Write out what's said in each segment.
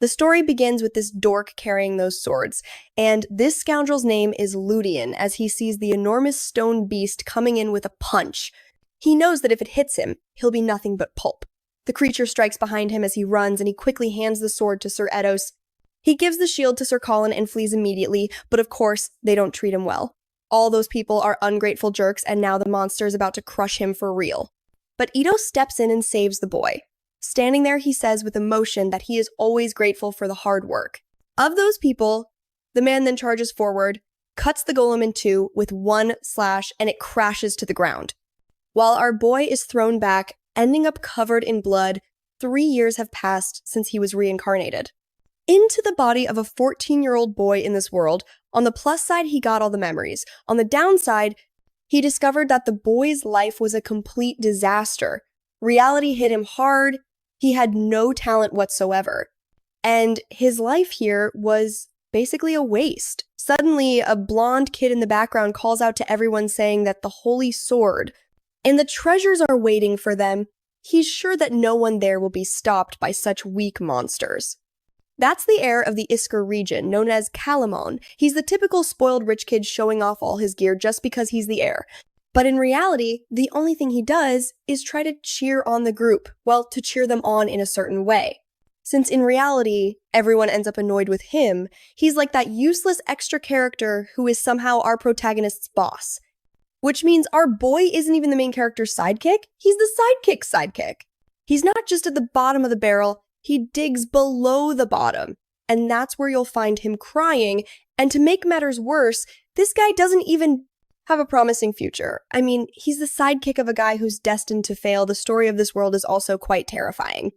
The story begins with this dork carrying those swords, and this scoundrel's name is Ludian as he sees the enormous stone beast coming in with a punch. He knows that if it hits him, he'll be nothing but pulp. The creature strikes behind him as he runs, and he quickly hands the sword to Sir Edos. He gives the shield to Sir Kalin and flees immediately, but of course, they don't treat him well. All those people are ungrateful jerks, and now the monster is about to crush him for real. But Edos steps in and saves the boy. Standing there, he says with emotion that he is always grateful for the hard work. Of those people, the man then charges forward, cuts the golem in two with one slash, and it crashes to the ground. While our boy is thrown back, ending up covered in blood, 3 years have passed since he was reincarnated. Into the body of a 14-year-old boy in this world, on the plus side, he got all the memories. On the downside, he discovered that the boy's life was a complete disaster. Reality hit him hard. He had no talent whatsoever. And his life here was basically a waste. Suddenly, a blonde kid in the background calls out to everyone saying that the holy sword and the treasures are waiting for them. He's sure that no one there will be stopped by such weak monsters. That's the heir of the Iskar region, known as Kalin. He's the typical spoiled rich kid showing off all his gear just because he's the heir. But in reality, the only thing he does is try to cheer on the group, well, to cheer them on in a certain way. Since in reality, everyone ends up annoyed with him, he's like that useless extra character who is somehow our protagonist's boss. Which means our boy isn't even the main character's sidekick, he's the sidekick's sidekick. He's not just at the bottom of the barrel, he digs below the bottom. And that's where you'll find him crying, and to make matters worse, this guy doesn't even have a promising future. I mean, he's the sidekick of a guy who's destined to fail. The story of this world is also quite terrifying.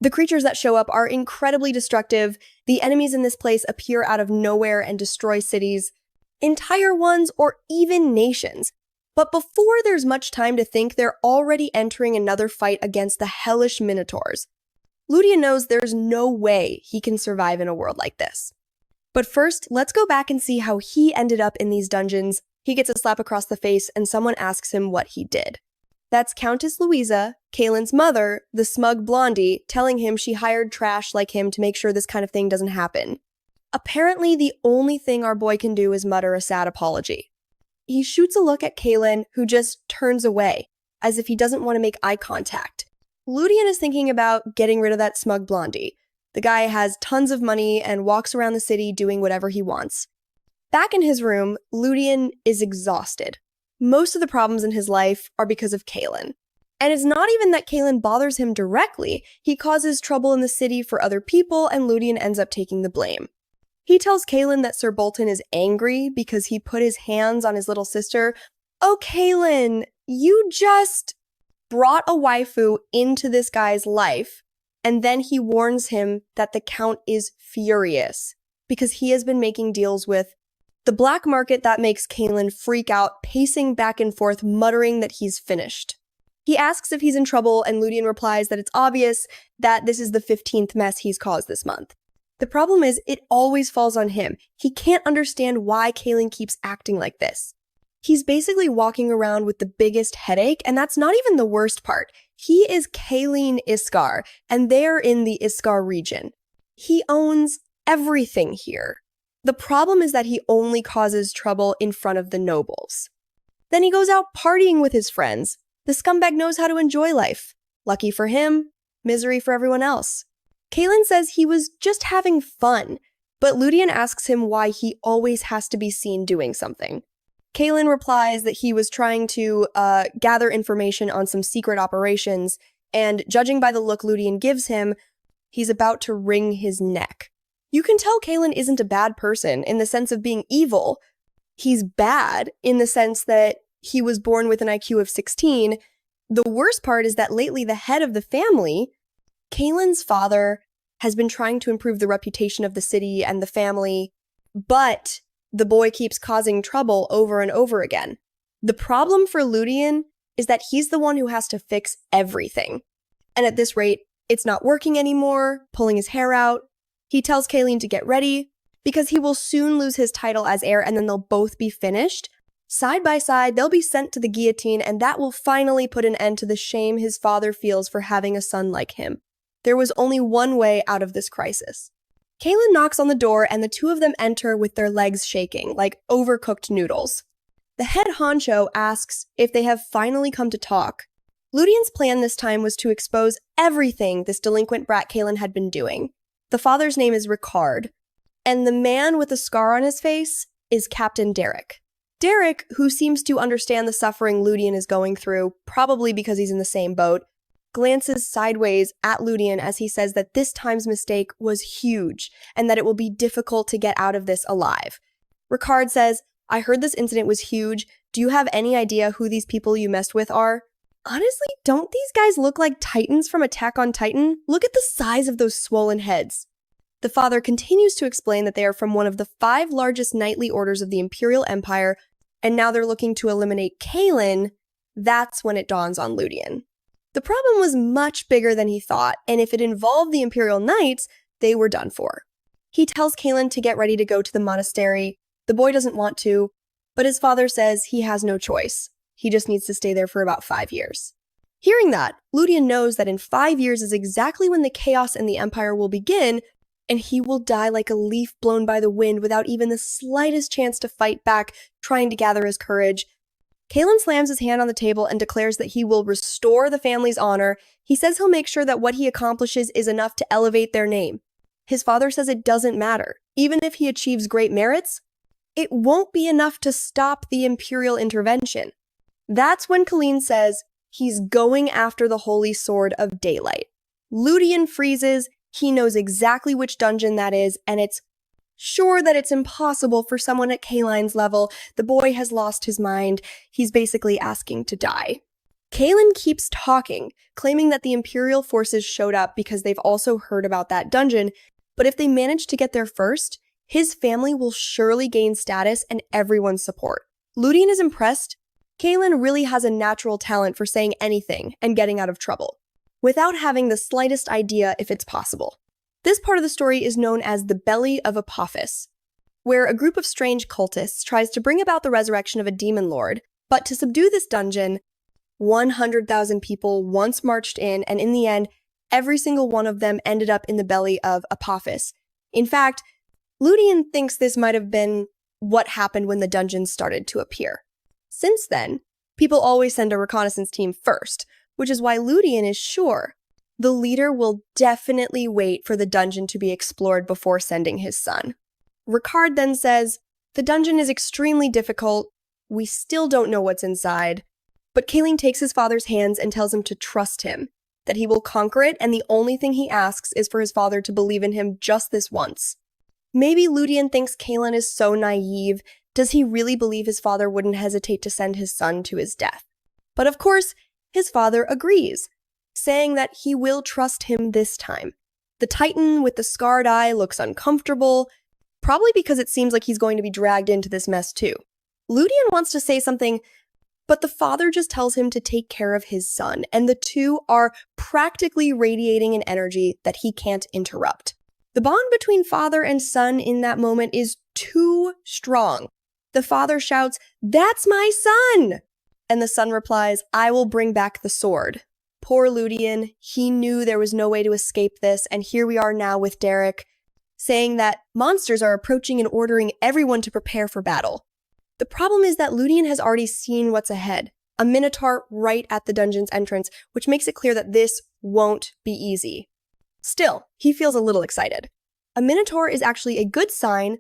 The creatures that show up are incredibly destructive. The enemies in this place appear out of nowhere and destroy cities, entire ones, or even nations. But before there's much time to think, they're already entering another fight against the hellish minotaurs. Ludian knows there's no way he can survive in a world like this. But first, let's go back and see how he ended up in these dungeons. He gets a slap across the face and someone asks him what he did. That's Countess Louisa, Kalin's mother, the smug blondie, telling him she hired trash like him to make sure this kind of thing doesn't happen. Apparently, the only thing our boy can do is mutter a sad apology. He shoots a look at Kalin, who just turns away, as if he doesn't want to make eye contact. Ludian is thinking about getting rid of that smug blondie. The guy has tons of money and walks around the city doing whatever he wants. Back in his room, Ludian is exhausted. Most of the problems in his life are because of Kalin. And it's not even that Kalin bothers him directly. He causes trouble in the city for other people, and Ludian ends up taking the blame. He tells Kalin that Sir Bolton is angry because he put his hands on his little sister. Oh, Kalin, you just brought a waifu into this guy's life, and then he warns him that the Count is furious because he has been making deals with the black market. That makes Kalin freak out, pacing back and forth, muttering that he's finished. He asks if he's in trouble, and Ludian replies that it's obvious that this is the 15th mess he's caused this month. The problem is, it always falls on him. He can't understand why Kalin keeps acting like this. He's basically walking around with the biggest headache, and that's not even the worst part. He is Kalin Iskar, and they're in the Iskar region. He owns everything here. The problem is that he only causes trouble in front of the nobles. Then he goes out partying with his friends. The scumbag knows how to enjoy life. Lucky for him, misery for everyone else. Kalin says he was just having fun, but Ludian asks him why he always has to be seen doing something. Kalin replies that he was trying to gather information on some secret operations, and judging by the look Ludian gives him, he's about to wring his neck. You can tell Kalin isn't a bad person in the sense of being evil. He's bad in the sense that he was born with an IQ of 16. The worst part is that lately the head of the family, Kalin's father, has been trying to improve the reputation of the city and the family, but the boy keeps causing trouble over and over again. The problem for Ludian is that he's the one who has to fix everything. And at this rate, it's not working anymore, pulling his hair out. He tells Kalin to get ready, because he will soon lose his title as heir, and then they'll both be finished. Side by side, they'll be sent to the guillotine, and that will finally put an end to the shame his father feels for having a son like him. There was only one way out of this crisis. Kalin knocks on the door and the two of them enter with their legs shaking, like overcooked noodles. The head honcho asks if they have finally come to talk. Ludian's plan this time was to expose everything this delinquent brat Kalin had been doing. The father's name is Ricard, and the man with the scar on his face is Captain Derek. Derek, who seems to understand the suffering Ludian is going through, probably because he's in the same boat, glances sideways at Ludian as he says that this time's mistake was huge and that it will be difficult to get out of this alive. Ricard says, "I heard this incident was huge. Do you have any idea who these people you messed with are?" Honestly, don't these guys look like Titans from Attack on Titan? Look at the size of those swollen heads. The father continues to explain that they are from one of the 5 largest knightly orders of the Imperial Empire, and now they're looking to eliminate Kalin. That's when it dawns on Ludian. The problem was much bigger than he thought, and if it involved the Imperial Knights, they were done for. He tells Kalin to get ready to go to the monastery. The boy doesn't want to, but his father says he has no choice. He just needs to stay there for about 5 years. Hearing that, Ludian knows that in 5 years is exactly when the chaos in the Empire will begin, and he will die like a leaf blown by the wind without even the slightest chance to fight back, trying to gather his courage. Kalin slams his hand on the table and declares that he will restore the family's honor. He says he'll make sure that what he accomplishes is enough to elevate their name. His father says it doesn't matter. Even if he achieves great merits, it won't be enough to stop the Imperial intervention. That's when Kalin says he's going after the Holy Sword of Daylight. Ludian freezes. He knows exactly which dungeon that is, and it's sure that it's impossible for someone at Kalin's level. The boy has lost his mind. He's basically asking to die. Kalin keeps talking, claiming that the Imperial forces showed up because they've also heard about that dungeon, but if they manage to get there first, his family will surely gain status and everyone's support. Ludian is impressed. Kalin really has a natural talent for saying anything and getting out of trouble, without having the slightest idea if it's possible. This part of the story is known as the Belly of Apophis, where a group of strange cultists tries to bring about the resurrection of a demon lord, but to subdue this dungeon, 100,000 people once marched in, and in the end, every single one of them ended up in the Belly of Apophis. In fact, Ludian thinks this might have been what happened when the dungeons started to appear. Since then, people always send a reconnaissance team first, which is why Ludian is sure the leader will definitely wait for the dungeon to be explored before sending his son. Ricard then says, "The dungeon is extremely difficult. We still don't know what's inside." But Kalin takes his father's hands and tells him to trust him, that he will conquer it, and the only thing he asks is for his father to believe in him just this once. Maybe Ludian thinks Kalin is so naive. Does he really believe his father wouldn't hesitate to send his son to his death? But of course, his father agrees, saying that he will trust him this time. The Titan with the scarred eye looks uncomfortable, probably because it seems like he's going to be dragged into this mess too. Ludian wants to say something, but the father just tells him to take care of his son, and the two are practically radiating an energy that he can't interrupt. The bond between father and son in that moment is too strong. The father shouts, "That's my son!" And the son replies, "I will bring back the sword." Poor Ludian, he knew there was no way to escape this, and here we are now with Derek, saying that monsters are approaching and ordering everyone to prepare for battle. The problem is that Ludian has already seen what's ahead, a minotaur right at the dungeon's entrance, which makes it clear that this won't be easy. Still, he feels a little excited. A minotaur is actually a good sign.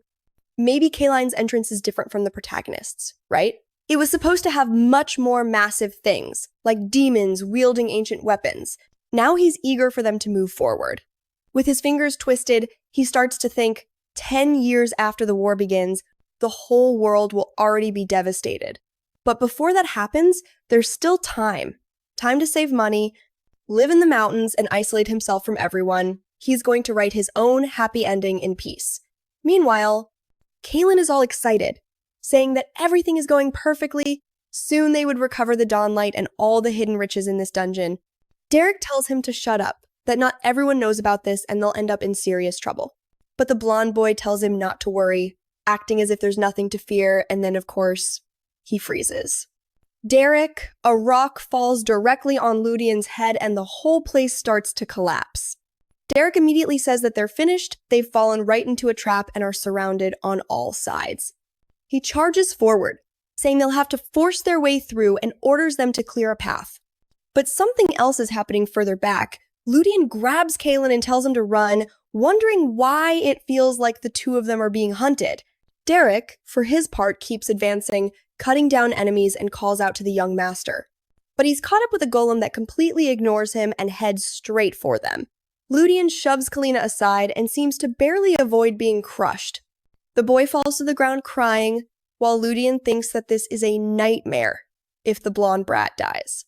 Maybe Kalin's entrance is different from the protagonist's, right? It was supposed to have much more massive things, like demons wielding ancient weapons. Now he's eager for them to move forward. With his fingers twisted, he starts to think, 10 years after the war begins, the whole world will already be devastated. But before that happens, there's still time. Time to save money, live in the mountains, and isolate himself from everyone. He's going to write his own happy ending in peace. Meanwhile, Kalin is all excited, saying that everything is going perfectly. Soon they would recover the Dawnlight and all the hidden riches in this dungeon. Derek tells him to shut up, that not everyone knows about this and they'll end up in serious trouble. But the blonde boy tells him not to worry, acting as if there's nothing to fear, and then, of course, he freezes. Derek, a rock falls directly on Ludian's head and the whole place starts to collapse. Derek immediately says that they're finished, they've fallen right into a trap and are surrounded on all sides. He charges forward, saying they'll have to force their way through and orders them to clear a path. But something else is happening further back. Ludian grabs Kalin and tells him to run, wondering why it feels like the two of them are being hunted. Derek, for his part, keeps advancing, cutting down enemies and calls out to the young master. But he's caught up with a golem that completely ignores him and heads straight for them. Ludian shoves Kalina aside and seems to barely avoid being crushed. The boy falls to the ground crying, while Ludian thinks that this is a nightmare if the blonde brat dies.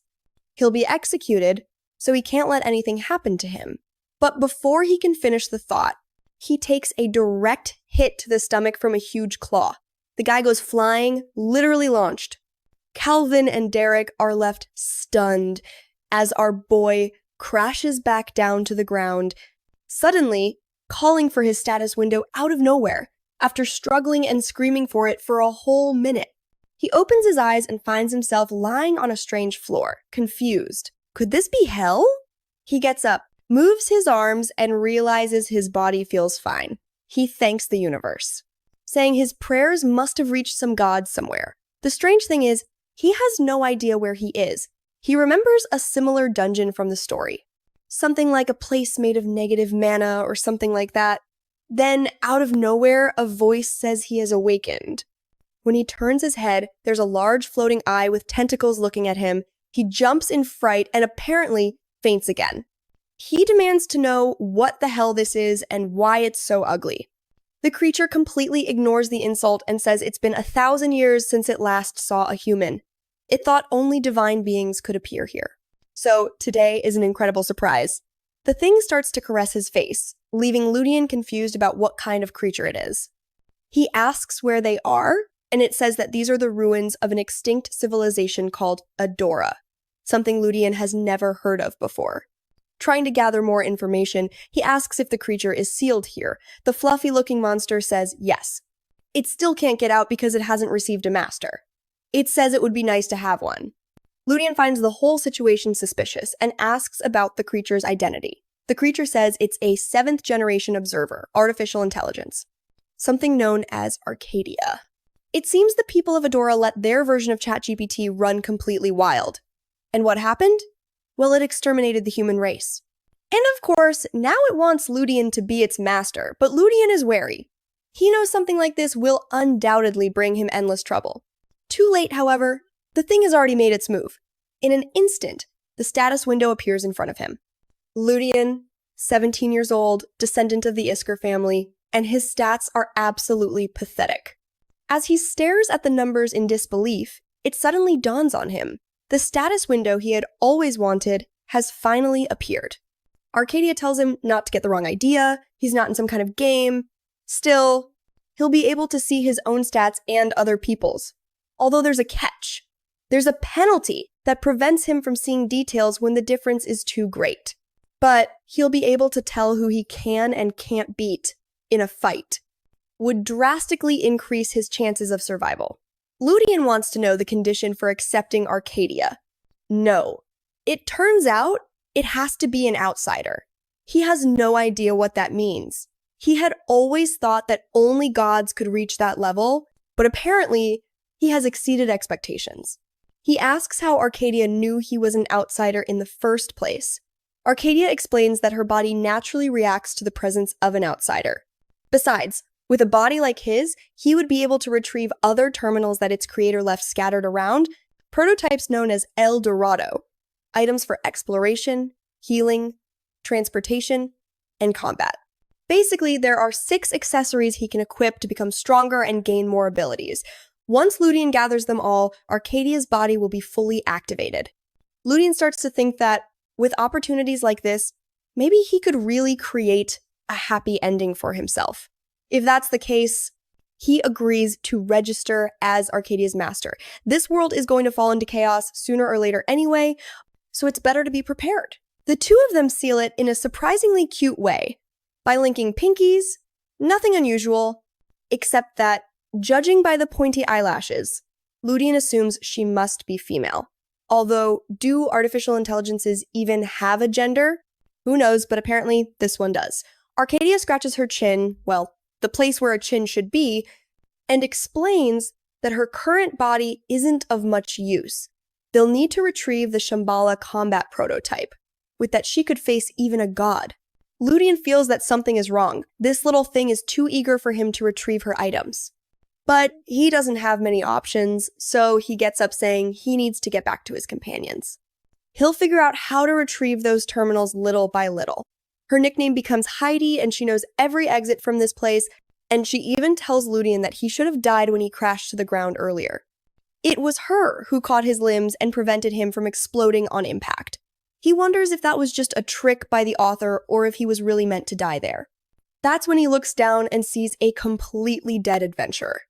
He'll be executed, so he can't let anything happen to him. But before he can finish the thought, he takes a direct hit to the stomach from a huge claw. The guy goes flying, literally launched. Kalin and Derek are left stunned as our boy crashes back down to the ground, suddenly calling for his status window out of nowhere after struggling and screaming for it for a whole minute. He opens his eyes and finds himself lying on a strange floor, confused. Could this be hell? He gets up, moves his arms, and realizes his body feels fine. He thanks the universe, saying his prayers must have reached some god somewhere. The strange thing is, he has no idea where he is. He remembers a similar dungeon from the story. Something like a place made of negative mana or something like that. Then, out of nowhere, a voice says he has awakened. When he turns his head, there's a large floating eye with tentacles looking at him. He jumps in fright and apparently faints again. He demands to know what the hell this is and why it's so ugly. The creature completely ignores the insult and says it's been 1,000 years since it last saw a human. It thought only divine beings could appear here. So today is an incredible surprise. The thing starts to caress his face, leaving Ludian confused about what kind of creature it is. He asks where they are, and it says that these are the ruins of an extinct civilization called Adora, something Ludian has never heard of before. Trying to gather more information, he asks if the creature is sealed here. The fluffy-looking monster says yes. It still can't get out because it hasn't received a master. It says it would be nice to have one. Ludian finds the whole situation suspicious and asks about the creature's identity. The creature says it's a 7th-generation observer, artificial intelligence, something known as Arcadia. It seems the people of Adora let their version of ChatGPT run completely wild. And what happened? Well, it exterminated the human race. And of course, now it wants Ludian to be its master, but Ludian is wary. He knows something like this will undoubtedly bring him endless trouble. Too late, however, the thing has already made its move. In an instant, the status window appears in front of him. Ludian, 17 years old, descendant of the Isker family, and his stats are absolutely pathetic. As he stares at the numbers in disbelief, it suddenly dawns on him. The status window he had always wanted has finally appeared. Arcadia tells him not to get the wrong idea, he's not in some kind of game. Still, he'll be able to see his own stats and other people's. Although there's a catch. There's a penalty that prevents him from seeing details when the difference is too great. But he'll be able to tell who he can and can't beat in a fight. Would drastically increase his chances of survival. Ludian wants to know the condition for accepting Arcadia. No. It turns out it has to be an outsider. He has no idea what that means. He had always thought that only gods could reach that level, but apparently he has exceeded expectations. He asks how Arcadia knew he was an outsider in the first place. Arcadia explains that her body naturally reacts to the presence of an outsider. Besides, with a body like his, he would be able to retrieve other terminals that its creator left scattered around, prototypes known as El Dorado, items for exploration, healing, transportation, and combat. Basically, there are 6 accessories he can equip to become stronger and gain more abilities. Once Ludian gathers them all, Arcadia's body will be fully activated. Ludian starts to think that, with opportunities like this, maybe he could really create a happy ending for himself. If that's the case, he agrees to register as Arcadia's master. This world is going to fall into chaos sooner or later anyway, so it's better to be prepared. The two of them seal it in a surprisingly cute way, by linking pinkies, nothing unusual, except that, judging by the pointy eyelashes, Ludian assumes she must be female. Although, do artificial intelligences even have a gender? Who knows, but apparently this one does. Arcadia scratches her chin, well, the place where a chin should be, and explains that her current body isn't of much use. They'll need to retrieve the Shambhala combat prototype. With that, she could face even a god. Ludian feels that something is wrong. This little thing is too eager for him to retrieve her items. But he doesn't have many options, so he gets up saying he needs to get back to his companions. He'll figure out how to retrieve those terminals little by little. Her nickname becomes Heidi, and she knows every exit from this place, and she even tells Ludian that he should have died when he crashed to the ground earlier. It was her who caught his limbs and prevented him from exploding on impact. He wonders if that was just a trick by the author or if he was really meant to die there. That's when he looks down and sees a completely dead adventurer.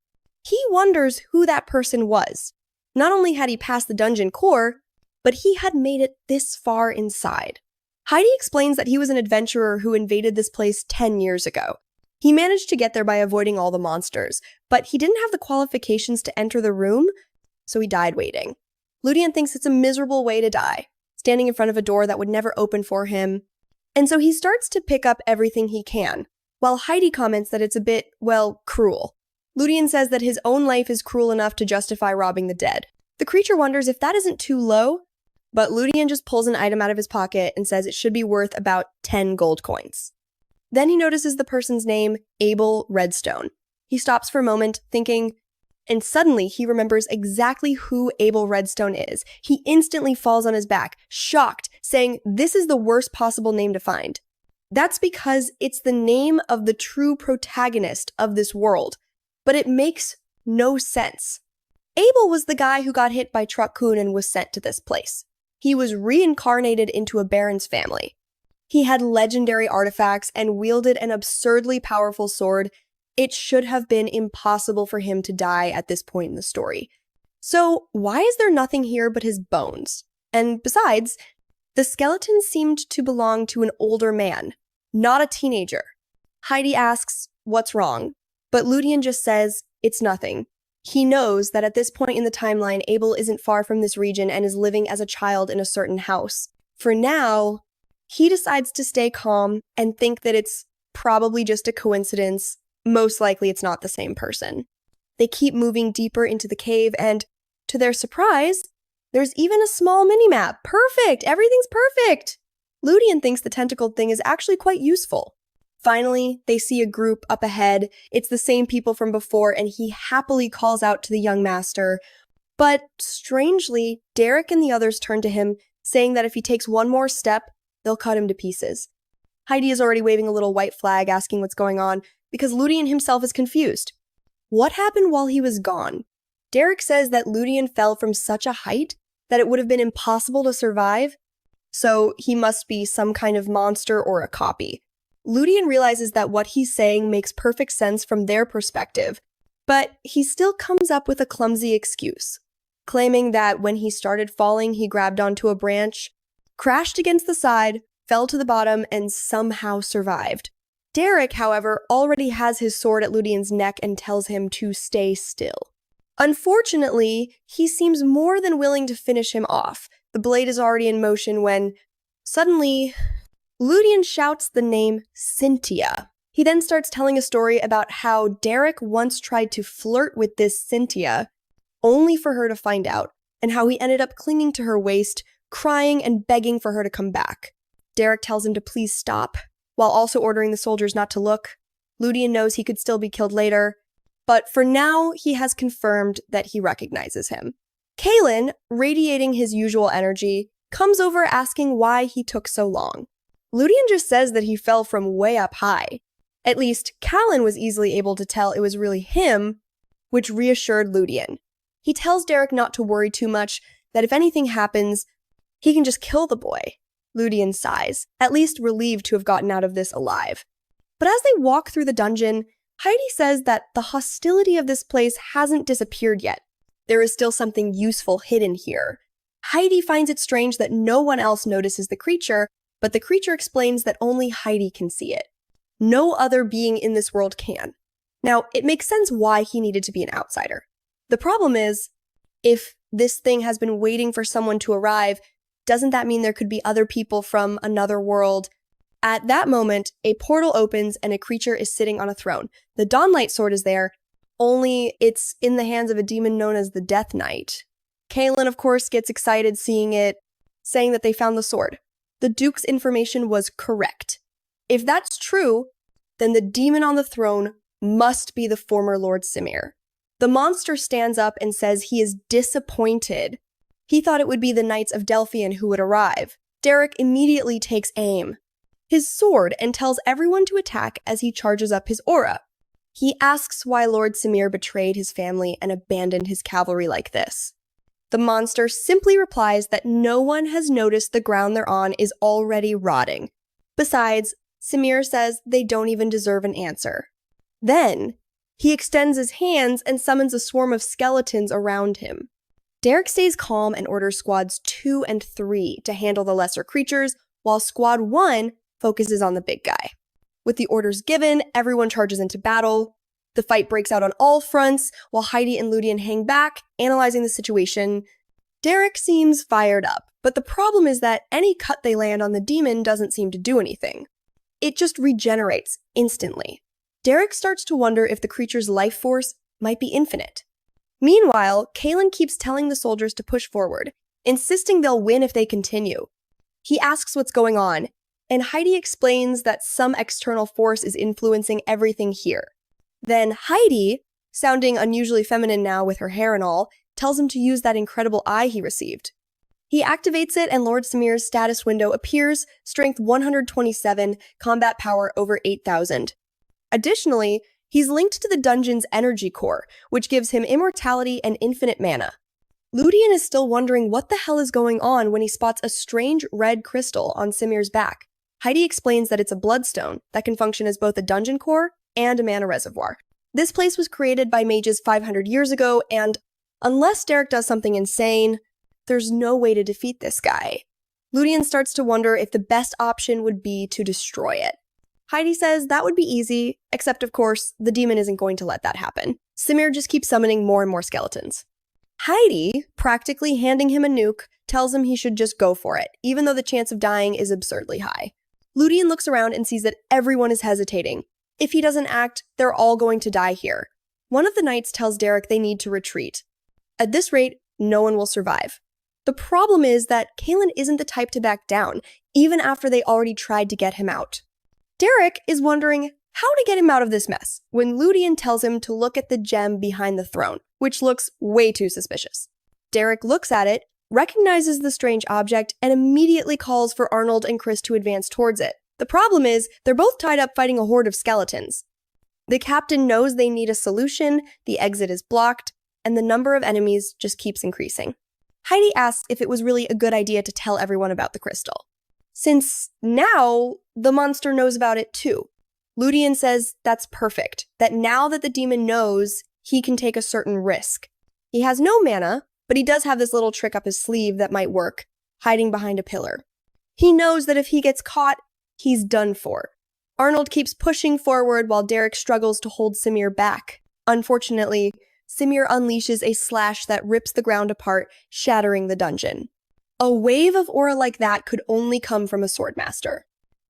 He wonders who that person was. Not only had he passed the dungeon core, but he had made it this far inside. Heidi explains that he was an adventurer who invaded this place 10 years ago. He managed to get there by avoiding all the monsters, but he didn't have the qualifications to enter the room, so he died waiting. Ludian thinks it's a miserable way to die, standing in front of a door that would never open for him, and so he starts to pick up everything he can, while Heidi comments that it's a bit, well, cruel. Ludian says that his own life is cruel enough to justify robbing the dead. The creature wonders if that isn't too low, but Ludian just pulls an item out of his pocket and says it should be worth about 10 gold coins. Then he notices the person's name, Abel Redstone. He stops for a moment, thinking, and suddenly he remembers exactly who Abel Redstone is. He instantly falls on his back, shocked, saying this is the worst possible name to find. That's because it's the name of the true protagonist of this world, but it makes no sense. Abel was the guy who got hit by Truck-kun and was sent to this place. He was reincarnated into a baron's family. He had legendary artifacts and wielded an absurdly powerful sword. It should have been impossible for him to die at this point in the story. So why is there nothing here but his bones? And besides, the skeleton seemed to belong to an older man, not a teenager. Heidi asks, what's wrong? But Ludian just says, it's nothing. He knows that at this point in the timeline, Abel isn't far from this region and is living as a child in a certain house. For now, he decides to stay calm and think that it's probably just a coincidence. Most likely it's not the same person. They keep moving deeper into the cave and, to their surprise, there's even a small minimap. Perfect! Everything's perfect! Ludian thinks the tentacled thing is actually quite useful. Finally, they see a group up ahead. It's the same people from before, and he happily calls out to the young master. But strangely, Derek and the others turn to him, saying that if he takes one more step, they'll cut him to pieces. Heidi is already waving a little white flag asking what's going on, because Ludian himself is confused. What happened while he was gone? Derek says that Ludian fell from such a height that it would have been impossible to survive, so he must be some kind of monster or a copy. Ludian realizes that what he's saying makes perfect sense from their perspective, but he still comes up with a clumsy excuse, claiming that when he started falling, he grabbed onto a branch, crashed against the side, fell to the bottom, and somehow survived. Derek, however, already has his sword at Ludian's neck and tells him to stay still. Unfortunately, he seems more than willing to finish him off. The blade is already in motion when, suddenly, Ludian shouts the name Cynthia. He then starts telling a story about how Derek once tried to flirt with this Cynthia, only for her to find out, and how he ended up clinging to her waist, crying and begging for her to come back. Derek tells him to please stop, while also ordering the soldiers not to look. Ludian knows he could still be killed later, but for now, he has confirmed that he recognizes him. Kalin, radiating his usual energy, comes over asking why he took so long. Ludian just says that he fell from way up high. At least, Kalin was easily able to tell it was really him, which reassured Ludian. He tells Derek not to worry too much, that if anything happens, he can just kill the boy. Ludian sighs, at least relieved to have gotten out of this alive. But as they walk through the dungeon, Heidi says that the hostility of this place hasn't disappeared yet. There is still something useful hidden here. Heidi finds it strange that no one else notices the creature, but the creature explains that only Heidi can see it. No other being in this world can. Now, it makes sense why he needed to be an outsider. The problem is, if this thing has been waiting for someone to arrive, doesn't that mean there could be other people from another world At that moment, a portal opens and a creature is sitting on a throne. The Dawnlight sword is there, only it's in the hands of a demon known as the Death Knight. Kalin, of course, gets excited seeing it, saying that they found the sword. The Duke's information was correct. If that's true, then the demon on the throne must be the former Lord Simir. The monster stands up and says he is disappointed. He thought it would be the Knights of Delphian who would arrive. Derek immediately takes aim, his sword, and tells everyone to attack as he charges up his aura. He asks why Lord Simir betrayed his family and abandoned his cavalry like this. The monster simply replies that no one has noticed the ground they're on is already rotting. Besides, Simir says they don't even deserve an answer. Then, he extends his hands and summons a swarm of skeletons around him. Derek stays calm and orders squads 2 and 3 to handle the lesser creatures, while squad 1 focuses on the big guy. With the orders given, everyone charges into battle. The fight breaks out on all fronts, while Heidi and Ludian hang back, analyzing the situation. Derek seems fired up, but the problem is that any cut they land on the demon doesn't seem to do anything. It just regenerates instantly. Derek starts to wonder if the creature's life force might be infinite. Meanwhile, Kalin keeps telling the soldiers to push forward, insisting they'll win if they continue. He asks what's going on, and Heidi explains that some external force is influencing everything here. Then Heidi, sounding unusually feminine now with her hair and all, tells him to use that incredible eye he received. He activates it and Lord Simir's status window appears, strength 127, combat power over 8,000. Additionally, he's linked to the dungeon's energy core, which gives him immortality and infinite mana. Ludian is still wondering what the hell is going on when he spots a strange red crystal on Simir's back. Heidi explains that it's a bloodstone that can function as both a dungeon core and a mana reservoir. This place was created by mages 500 years ago, and unless Derek does something insane, there's no way to defeat this guy. Ludian starts to wonder if the best option would be to destroy it. Heidi says that would be easy, except of course, the demon isn't going to let that happen. Simir just keeps summoning more and more skeletons. Heidi, practically handing him a nuke, tells him he should just go for it, even though the chance of dying is absurdly high. Ludian looks around and sees that everyone is hesitating. If he doesn't act, they're all going to die here. One of the knights tells Derek they need to retreat. At this rate, no one will survive. The problem is that Kalin isn't the type to back down, even after they already tried to get him out. Derek is wondering how to get him out of this mess, when Ludian tells him to look at the gem behind the throne, which looks way too suspicious. Derek looks at it, recognizes the strange object, and immediately calls for Arnold and Chris to advance towards it. The problem is, they're both tied up fighting a horde of skeletons. The captain knows they need a solution, the exit is blocked, and the number of enemies just keeps increasing. Heidi asks if it was really a good idea to tell everyone about the crystal, since now the monster knows about it too. Ludian says that's perfect, that now that the demon knows, he can take a certain risk. He has no mana, but he does have this little trick up his sleeve that might work, hiding behind a pillar. He knows that if he gets caught, he's done for. Arnold keeps pushing forward while Derek struggles to hold Simir back. Unfortunately, Simir unleashes a slash that rips the ground apart, shattering the dungeon. A wave of aura like that could only come from a swordmaster.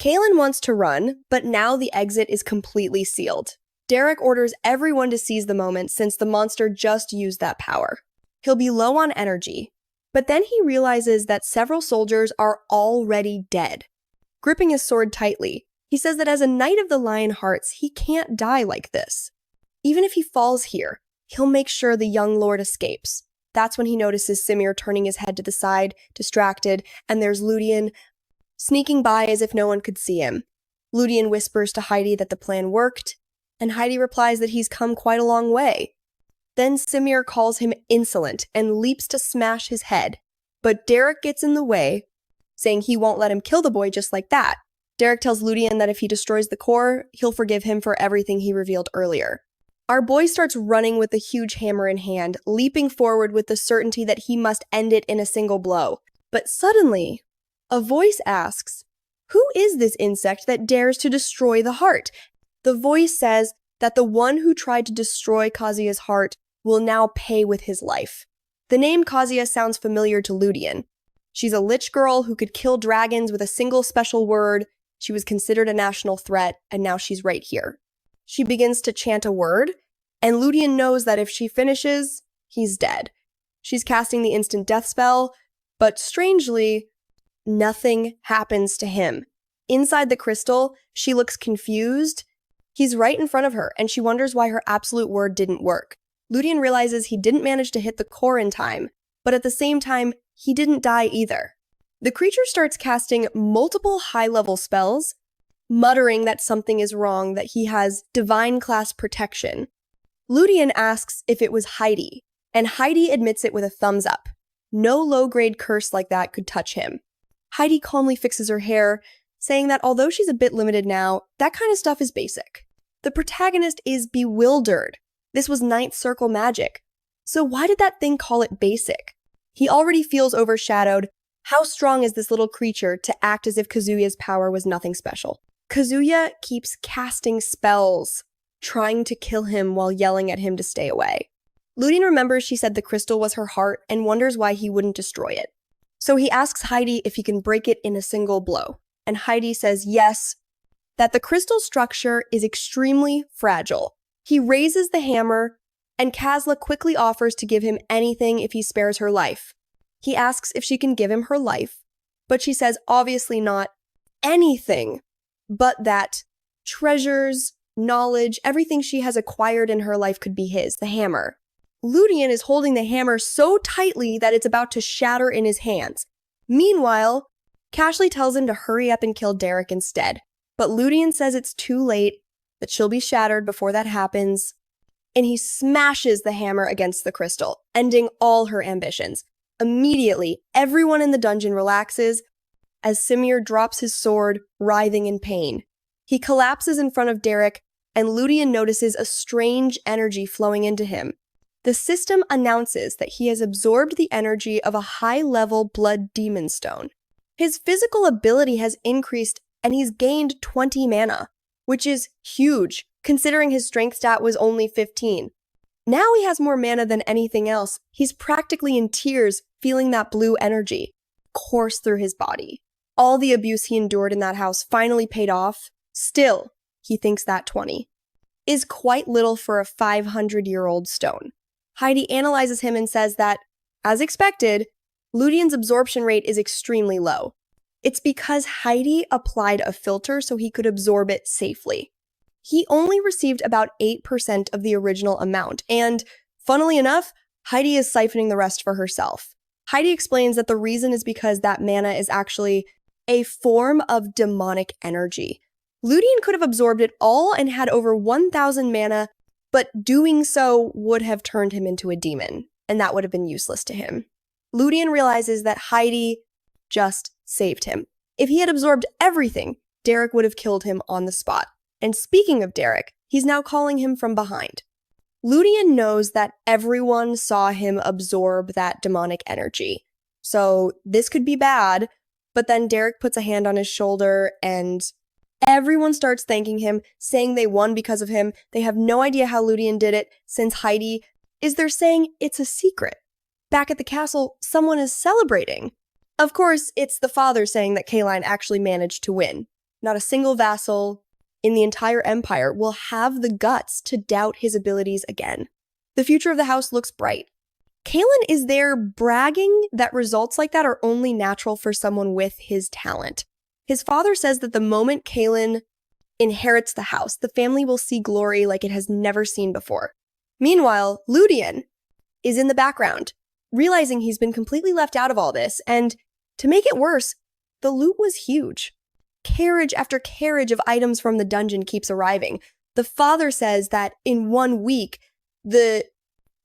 Kalin wants to run, but now the exit is completely sealed. Derek orders everyone to seize the moment since the monster just used that power. He'll be low on energy, but then he realizes that several soldiers are already dead. Gripping his sword tightly, he says that as a Knight of the Lion Hearts, he can't die like this. Even if he falls here, he'll make sure the young lord escapes. That's when he notices Simir turning his head to the side, distracted, and there's Ludian sneaking by as if no one could see him. Ludian whispers to Heidi that the plan worked, and Heidi replies that he's come quite a long way. Then Simir calls him insolent and leaps to smash his head, but Derek gets in the way, saying he won't let him kill the boy just like that. Derek tells Ludian that if he destroys the core, he'll forgive him for everything he revealed earlier. Our boy starts running with a huge hammer in hand, leaping forward with the certainty that he must end it in a single blow. But suddenly, a voice asks, "Who is this insect that dares to destroy the heart?" The voice says that the one who tried to destroy Kazuya's heart will now pay with his life. The name Kazuya sounds familiar to Ludian. She's a lich girl who could kill dragons with a single special word. She was considered a national threat, and now she's right here. She begins to chant a word, and Ludian knows that if she finishes, he's dead. She's casting the instant death spell, but strangely, nothing happens to him. Inside the crystal, she looks confused. He's right in front of her, and she wonders why her absolute word didn't work. Ludian realizes he didn't manage to hit the core in time, but at the same time, he didn't die either. The creature starts casting multiple high-level spells, muttering that something is wrong, that he has divine class protection. Ludian asks if it was Heidi, and Heidi admits it with a thumbs up. No low-grade curse like that could touch him. Heidi calmly fixes her hair, saying that although she's a bit limited now, that kind of stuff is basic. The protagonist is bewildered. This was ninth circle magic. So why did that thing call it basic? He already feels overshadowed. How strong is this little creature to act as if Kazuya's power was nothing special? Kazuya keeps casting spells, trying to kill him while yelling at him to stay away. Ludian remembers she said the crystal was her heart and wonders why he wouldn't destroy it. So he asks Heidi if he can break it in a single blow. And Heidi says yes, that the crystal structure is extremely fragile. He raises the hammer, and Kazla quickly offers to give him anything if he spares her life. He asks if she can give him her life, but she says obviously not anything, but that treasures, knowledge, everything she has acquired in her life could be his, the hammer. Ludian is holding the hammer so tightly that it's about to shatter in his hands. Meanwhile, Cashley tells him to hurry up and kill Derek instead, but Ludian says it's too late, that she'll be shattered before that happens, and he smashes the hammer against the crystal, ending all her ambitions. Immediately, everyone in the dungeon relaxes as Simir drops his sword, writhing in pain. He collapses in front of Derek, and Ludian notices a strange energy flowing into him. The system announces that he has absorbed the energy of a high-level blood demon stone. His physical ability has increased, and he's gained 20 mana, which is huge, considering his strength stat was only 15. Now he has more mana than anything else. He's practically in tears, feeling that blue energy course through his body. All the abuse he endured in that house finally paid off. Still, he thinks that 20 is quite little for a 500-year-old stone. Heidi analyzes him and says that, as expected, Ludian's absorption rate is extremely low. It's because Heidi applied a filter so he could absorb it safely. He only received about 8% of the original amount, and, funnily enough, Heidi is siphoning the rest for herself. Heidi explains that the reason is because that mana is actually a form of demonic energy. Ludian could have absorbed it all and had over 1,000 mana, but doing so would have turned him into a demon, and that would have been useless to him. Ludian realizes that Heidi just saved him. If he had absorbed everything, Derek would have killed him on the spot. And speaking of Derek, he's now calling him from behind. Ludian knows that everyone saw him absorb that demonic energy. So this could be bad, but then Derek puts a hand on his shoulder and everyone starts thanking him, saying they won because of him. They have no idea how Ludian did it, since Heidi is there saying it's a secret. Back at the castle, someone is celebrating. Of course, it's the father saying that Kalin actually managed to win. Not a single vassal in the entire empire will have the guts to doubt his abilities again. The future of the house looks bright. Kalin is there bragging that results like that are only natural for someone with his talent. His father says that the moment Kalin inherits the house, the family will see glory like it has never seen before. Meanwhile, Ludian is in the background, realizing he's been completely left out of all this, and to make it worse, the loot was huge. Carriage after carriage of items from the dungeon keeps arriving. The father says that in 1 week, the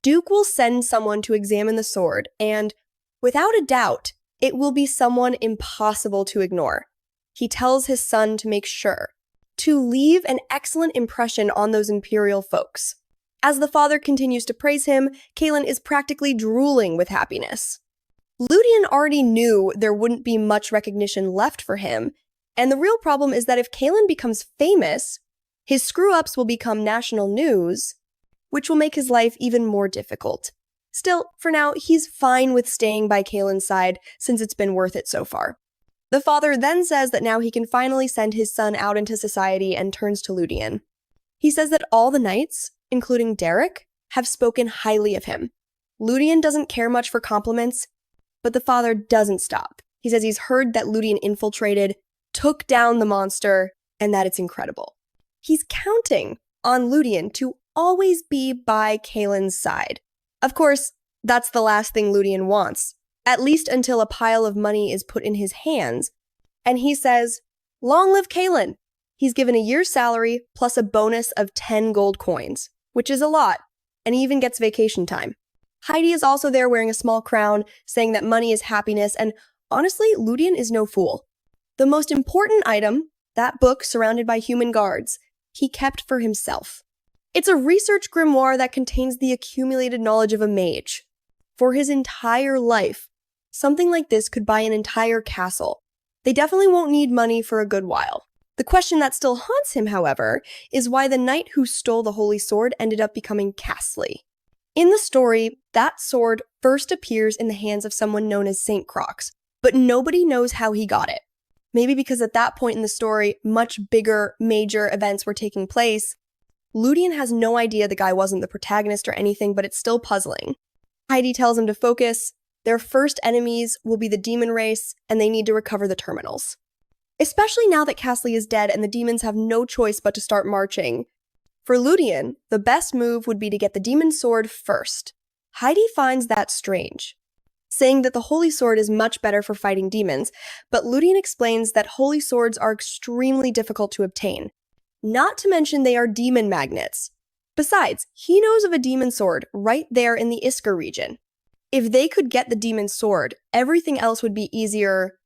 Duke will send someone to examine the sword, and without a doubt, it will be someone impossible to ignore. He tells his son to make sure to leave an excellent impression on those imperial folks. As the father continues to praise him, Kalin is practically drooling with happiness. Ludian already knew there wouldn't be much recognition left for him, and the real problem is that if Kalin becomes famous, his screw-ups will become national news, which will make his life even more difficult. Still, for now, he's fine with staying by Kalin's side since it's been worth it so far. The father then says that now he can finally send his son out into society and turns to Ludian. He says that all the knights, including Derek, have spoken highly of him. Ludian doesn't care much for compliments, but the father doesn't stop. He says he's heard that Ludian infiltrated, took down the monster, and that it's incredible. He's counting on Ludian to always be by Kalin's side. Of course, that's the last thing Ludian wants, at least until a pile of money is put in his hands, and he says, "Long live Kalin!" He's given a year's salary plus a bonus of 10 gold coins, which is a lot, and he even gets vacation time. Heidi is also there wearing a small crown, saying that money is happiness, and honestly, Ludian is no fool. The most important item, that book surrounded by human guards, he kept for himself. It's a research grimoire that contains the accumulated knowledge of a mage. For his entire life, something like this could buy an entire castle. They definitely won't need money for a good while. The question that still haunts him, however, is why the knight who stole the holy sword ended up becoming Castley. In the story, that sword first appears in the hands of someone known as Saint Croix, but nobody knows how he got it. Maybe because at that point in the story, much bigger, major events were taking place. Ludian has no idea the guy wasn't the protagonist or anything, but it's still puzzling. Heidi tells him to focus. Their first enemies will be the demon race, and they need to recover the terminals. Especially now that Castley is dead and the demons have no choice but to start marching. For Ludian, the best move would be to get the demon sword first. Heidi finds that strange, saying that the holy sword is much better for fighting demons, but Ludian explains that holy swords are extremely difficult to obtain. Not to mention they are demon magnets. Besides, he knows of a demon sword right there in the Isker region. If they could get the demon sword, everything else would be easier.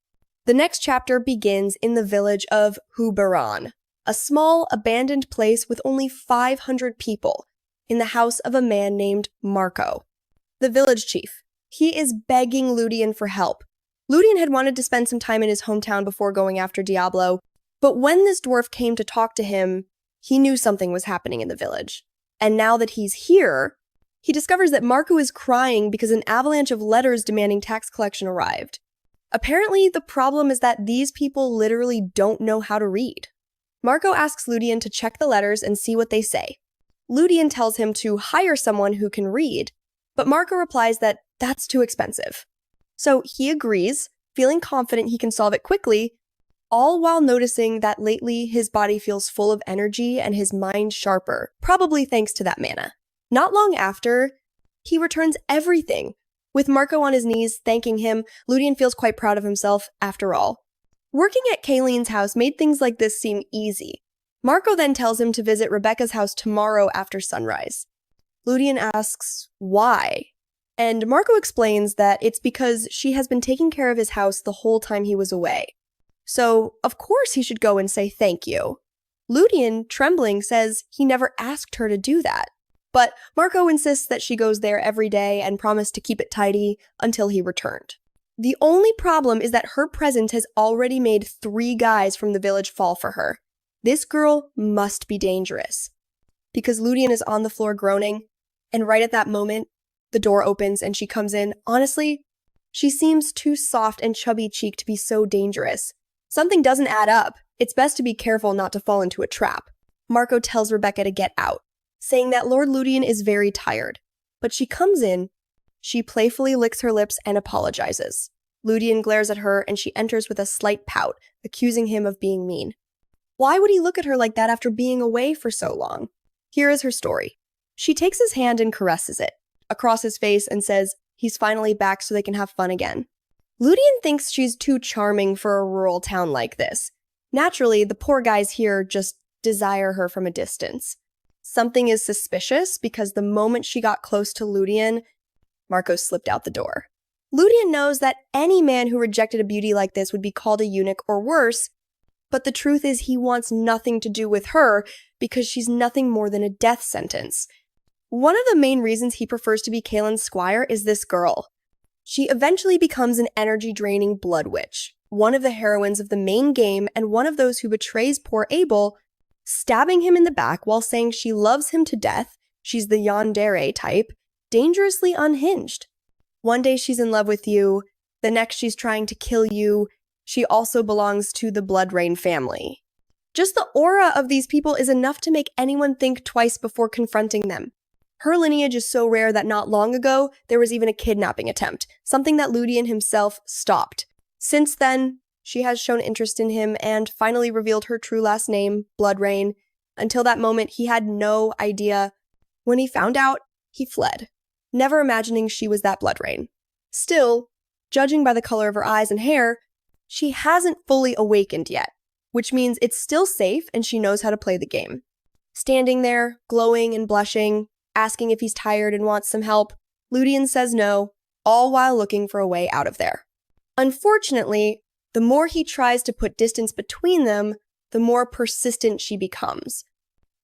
The next chapter begins in the village of Hubaran, a small, abandoned place with only 500 people, in the house of a man named Marco, the village chief. He is begging Ludian for help. Ludian had wanted to spend some time in his hometown before going after Diablo, but when this dwarf came to talk to him, he knew something was happening in the village. And now that he's here, he discovers that Marco is crying because an avalanche of letters demanding tax collection arrived. Apparently, the problem is that these people literally don't know how to read. Marco asks Ludian to check the letters and see what they say. Ludian tells him to hire someone who can read, but Marco replies that that's too expensive. So he agrees, feeling confident he can solve it quickly, all while noticing that lately his body feels full of energy and his mind sharper, probably thanks to that mana. Not long after, he returns everything. With Marco on his knees, thanking him, Ludian feels quite proud of himself, after all. Working at Kalin's house made things like this seem easy. Marco then tells him to visit Rebecca's house tomorrow after sunrise. Ludian asks, why? And Marco explains that it's because she has been taking care of his house the whole time he was away. So, of course he should go and say thank you. Ludian, trembling, says he never asked her to do that. But Marco insists that she goes there every day and promised to keep it tidy until he returned. The only problem is that her presence has already made 3 guys from the village fall for her. This girl must be dangerous. Because Ludian is on the floor groaning, and right at that moment, the door opens and she comes in. Honestly, she seems too soft and chubby-cheeked to be so dangerous. Something doesn't add up. It's best to be careful not to fall into a trap. Marco tells Rebecca to get out, saying that Lord Ludian is very tired. But she comes in, she playfully licks her lips and apologizes. Ludian glares at her and she enters with a slight pout, accusing him of being mean. Why would he look at her like that after being away for so long? Here is her story. She takes his hand and caresses it across his face and says he's finally back so they can have fun again. Ludian thinks she's too charming for a rural town like this. Naturally, the poor guys here just desire her from a distance. Something is suspicious because the moment she got close to Ludian, Marco slipped out the door. Ludian knows that any man who rejected a beauty like this would be called a eunuch or worse, but the truth is he wants nothing to do with her because she's nothing more than a death sentence. One of the main reasons he prefers to be Kalin's squire is this girl. She eventually becomes an energy-draining blood witch, one of the heroines of the main game and one of those who betrays poor Abel, stabbing him in the back while saying she loves him to death, she's the yandere type, dangerously unhinged. One day she's in love with you, the next she's trying to kill you, She also belongs to the Blood Rain family. Just the aura of these people is enough to make anyone think twice before confronting them. Her lineage is so rare that not long ago, there was even a kidnapping attempt, something that Ludian himself stopped. Since then, she has shown interest in him and finally revealed her true last name, Blood Rain. Until that moment, he had no idea. When he found out, he fled, never imagining she was that Blood Rain. Still, judging by the color of her eyes and hair, she hasn't fully awakened yet, which means it's still safe and she knows how to play the game. Standing there, glowing and blushing, asking if he's tired and wants some help, Ludian says no, all while looking for a way out of there. Unfortunately, the more he tries to put distance between them, the more persistent she becomes.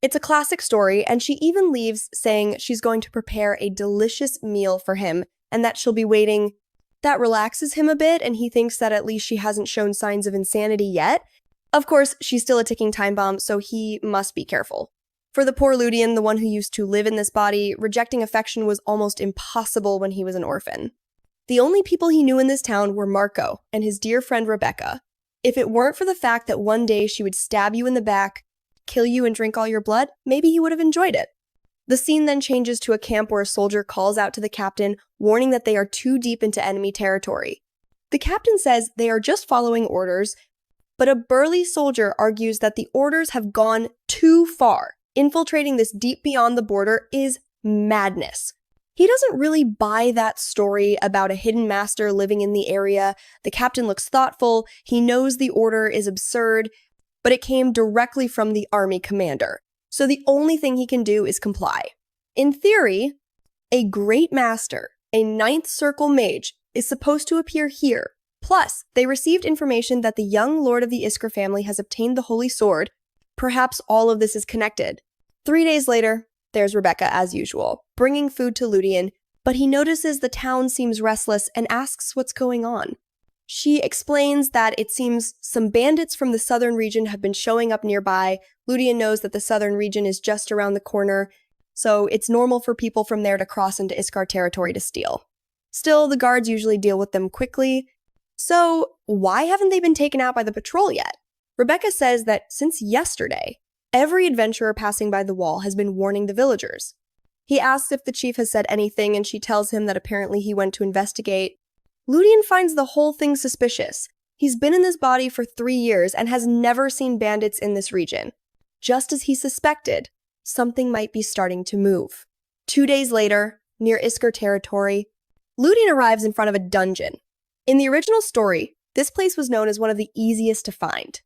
It's a classic story, and she even leaves saying she's going to prepare a delicious meal for him and that she'll be waiting. That relaxes him a bit, and he thinks that at least she hasn't shown signs of insanity yet. Of course, she's still a ticking time bomb, so he must be careful. For the poor Ludian, the one who used to live in this body, rejecting affection was almost impossible when he was an orphan. The only people he knew in this town were Marco and his dear friend Rebecca. If it weren't for the fact that one day she would stab you in the back, kill you and drink all your blood, maybe he would have enjoyed it. The scene then changes to a camp where a soldier calls out to the captain, warning that they are too deep into enemy territory. The captain says they are just following orders, but a burly soldier argues that the orders have gone too far. Infiltrating this deep beyond the border is madness. He doesn't really buy that story about a hidden master living in the area. The captain looks thoughtful, he knows the order is absurd, but it came directly from the army commander. So the only thing he can do is comply. In theory, a great master, a ninth circle mage, is supposed to appear here. Plus, they received information that the young lord of the Iskra family has obtained the holy sword. Perhaps all of this is connected. 3 days later, there's Rebecca as usual, bringing food to Ludian, but he notices the town seems restless and asks what's going on. She explains that it seems some bandits from the southern region have been showing up nearby. Ludian knows that the southern region is just around the corner, so it's normal for people from there to cross into Iskar territory to steal. Still, the guards usually deal with them quickly, so why haven't they been taken out by the patrol yet? Rebecca says that since yesterday, every adventurer passing by the wall has been warning the villagers. He asks if the chief has said anything, and she tells him that apparently he went to investigate. Ludian finds the whole thing suspicious. He's been in this body for 3 years and has never seen bandits in this region. Just as he suspected, something might be starting to move. 2 days later, near Iskar territory, Ludian arrives in front of a dungeon. In the original story, this place was known as one of the easiest to find.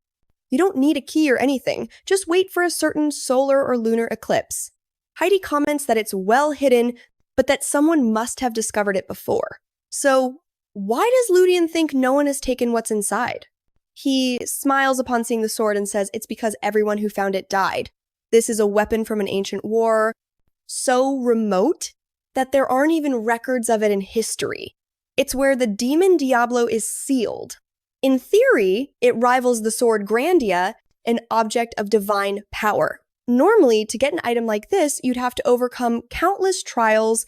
You don't need a key or anything, just wait for a certain solar or lunar eclipse. Heidi comments that it's well hidden, but that someone must have discovered it before. So, why does Ludian think no one has taken what's inside? He smiles upon seeing the sword and says it's because everyone who found it died. This is a weapon from an ancient war, so remote that there aren't even records of it in history. It's where the demon Diablo is sealed. In theory, it rivals the sword Grandia, an object of divine power. Normally, to get an item like this, you'd have to overcome countless trials,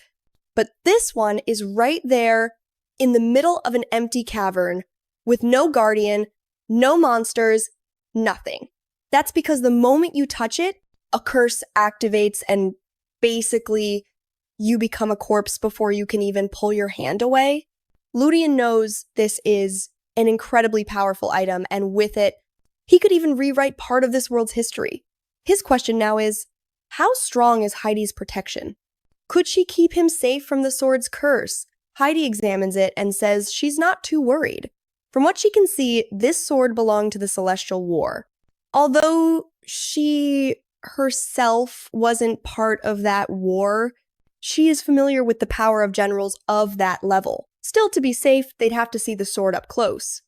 but this one is right there in the middle of an empty cavern with no guardian, no monsters, nothing. That's because the moment you touch it, a curse activates and basically you become a corpse before you can even pull your hand away. Ludian knows this is an incredibly powerful item, and with it, he could even rewrite part of this world's history. His question now is, how strong is Heidi's protection? Could she keep him safe from the sword's curse? Heidi examines it and says she's not too worried. From what she can see, this sword belonged to the Celestial War. Although she herself wasn't part of that war, she is familiar with the power of generals of that level. Still, to be safe, they'd have to see the sword up close.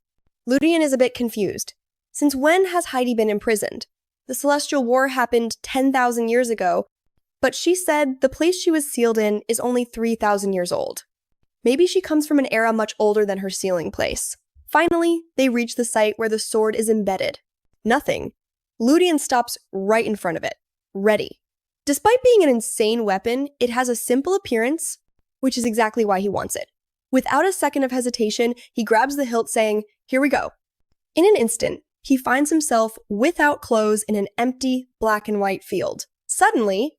Ludian is a bit confused. Since when has Heidi been imprisoned? The Celestial War happened 10,000 years ago, but she said the place she was sealed in is only 3,000 years old. Maybe she comes from an era much older than her sealing place. Finally, they reach the site where the sword is embedded. Nothing. Ludian stops right in front of it, ready. Despite being an insane weapon, it has a simple appearance, which is exactly why he wants it. Without a second of hesitation, he grabs the hilt saying, "Here we go." In an instant, he finds himself without clothes in an empty black and white field. Suddenly,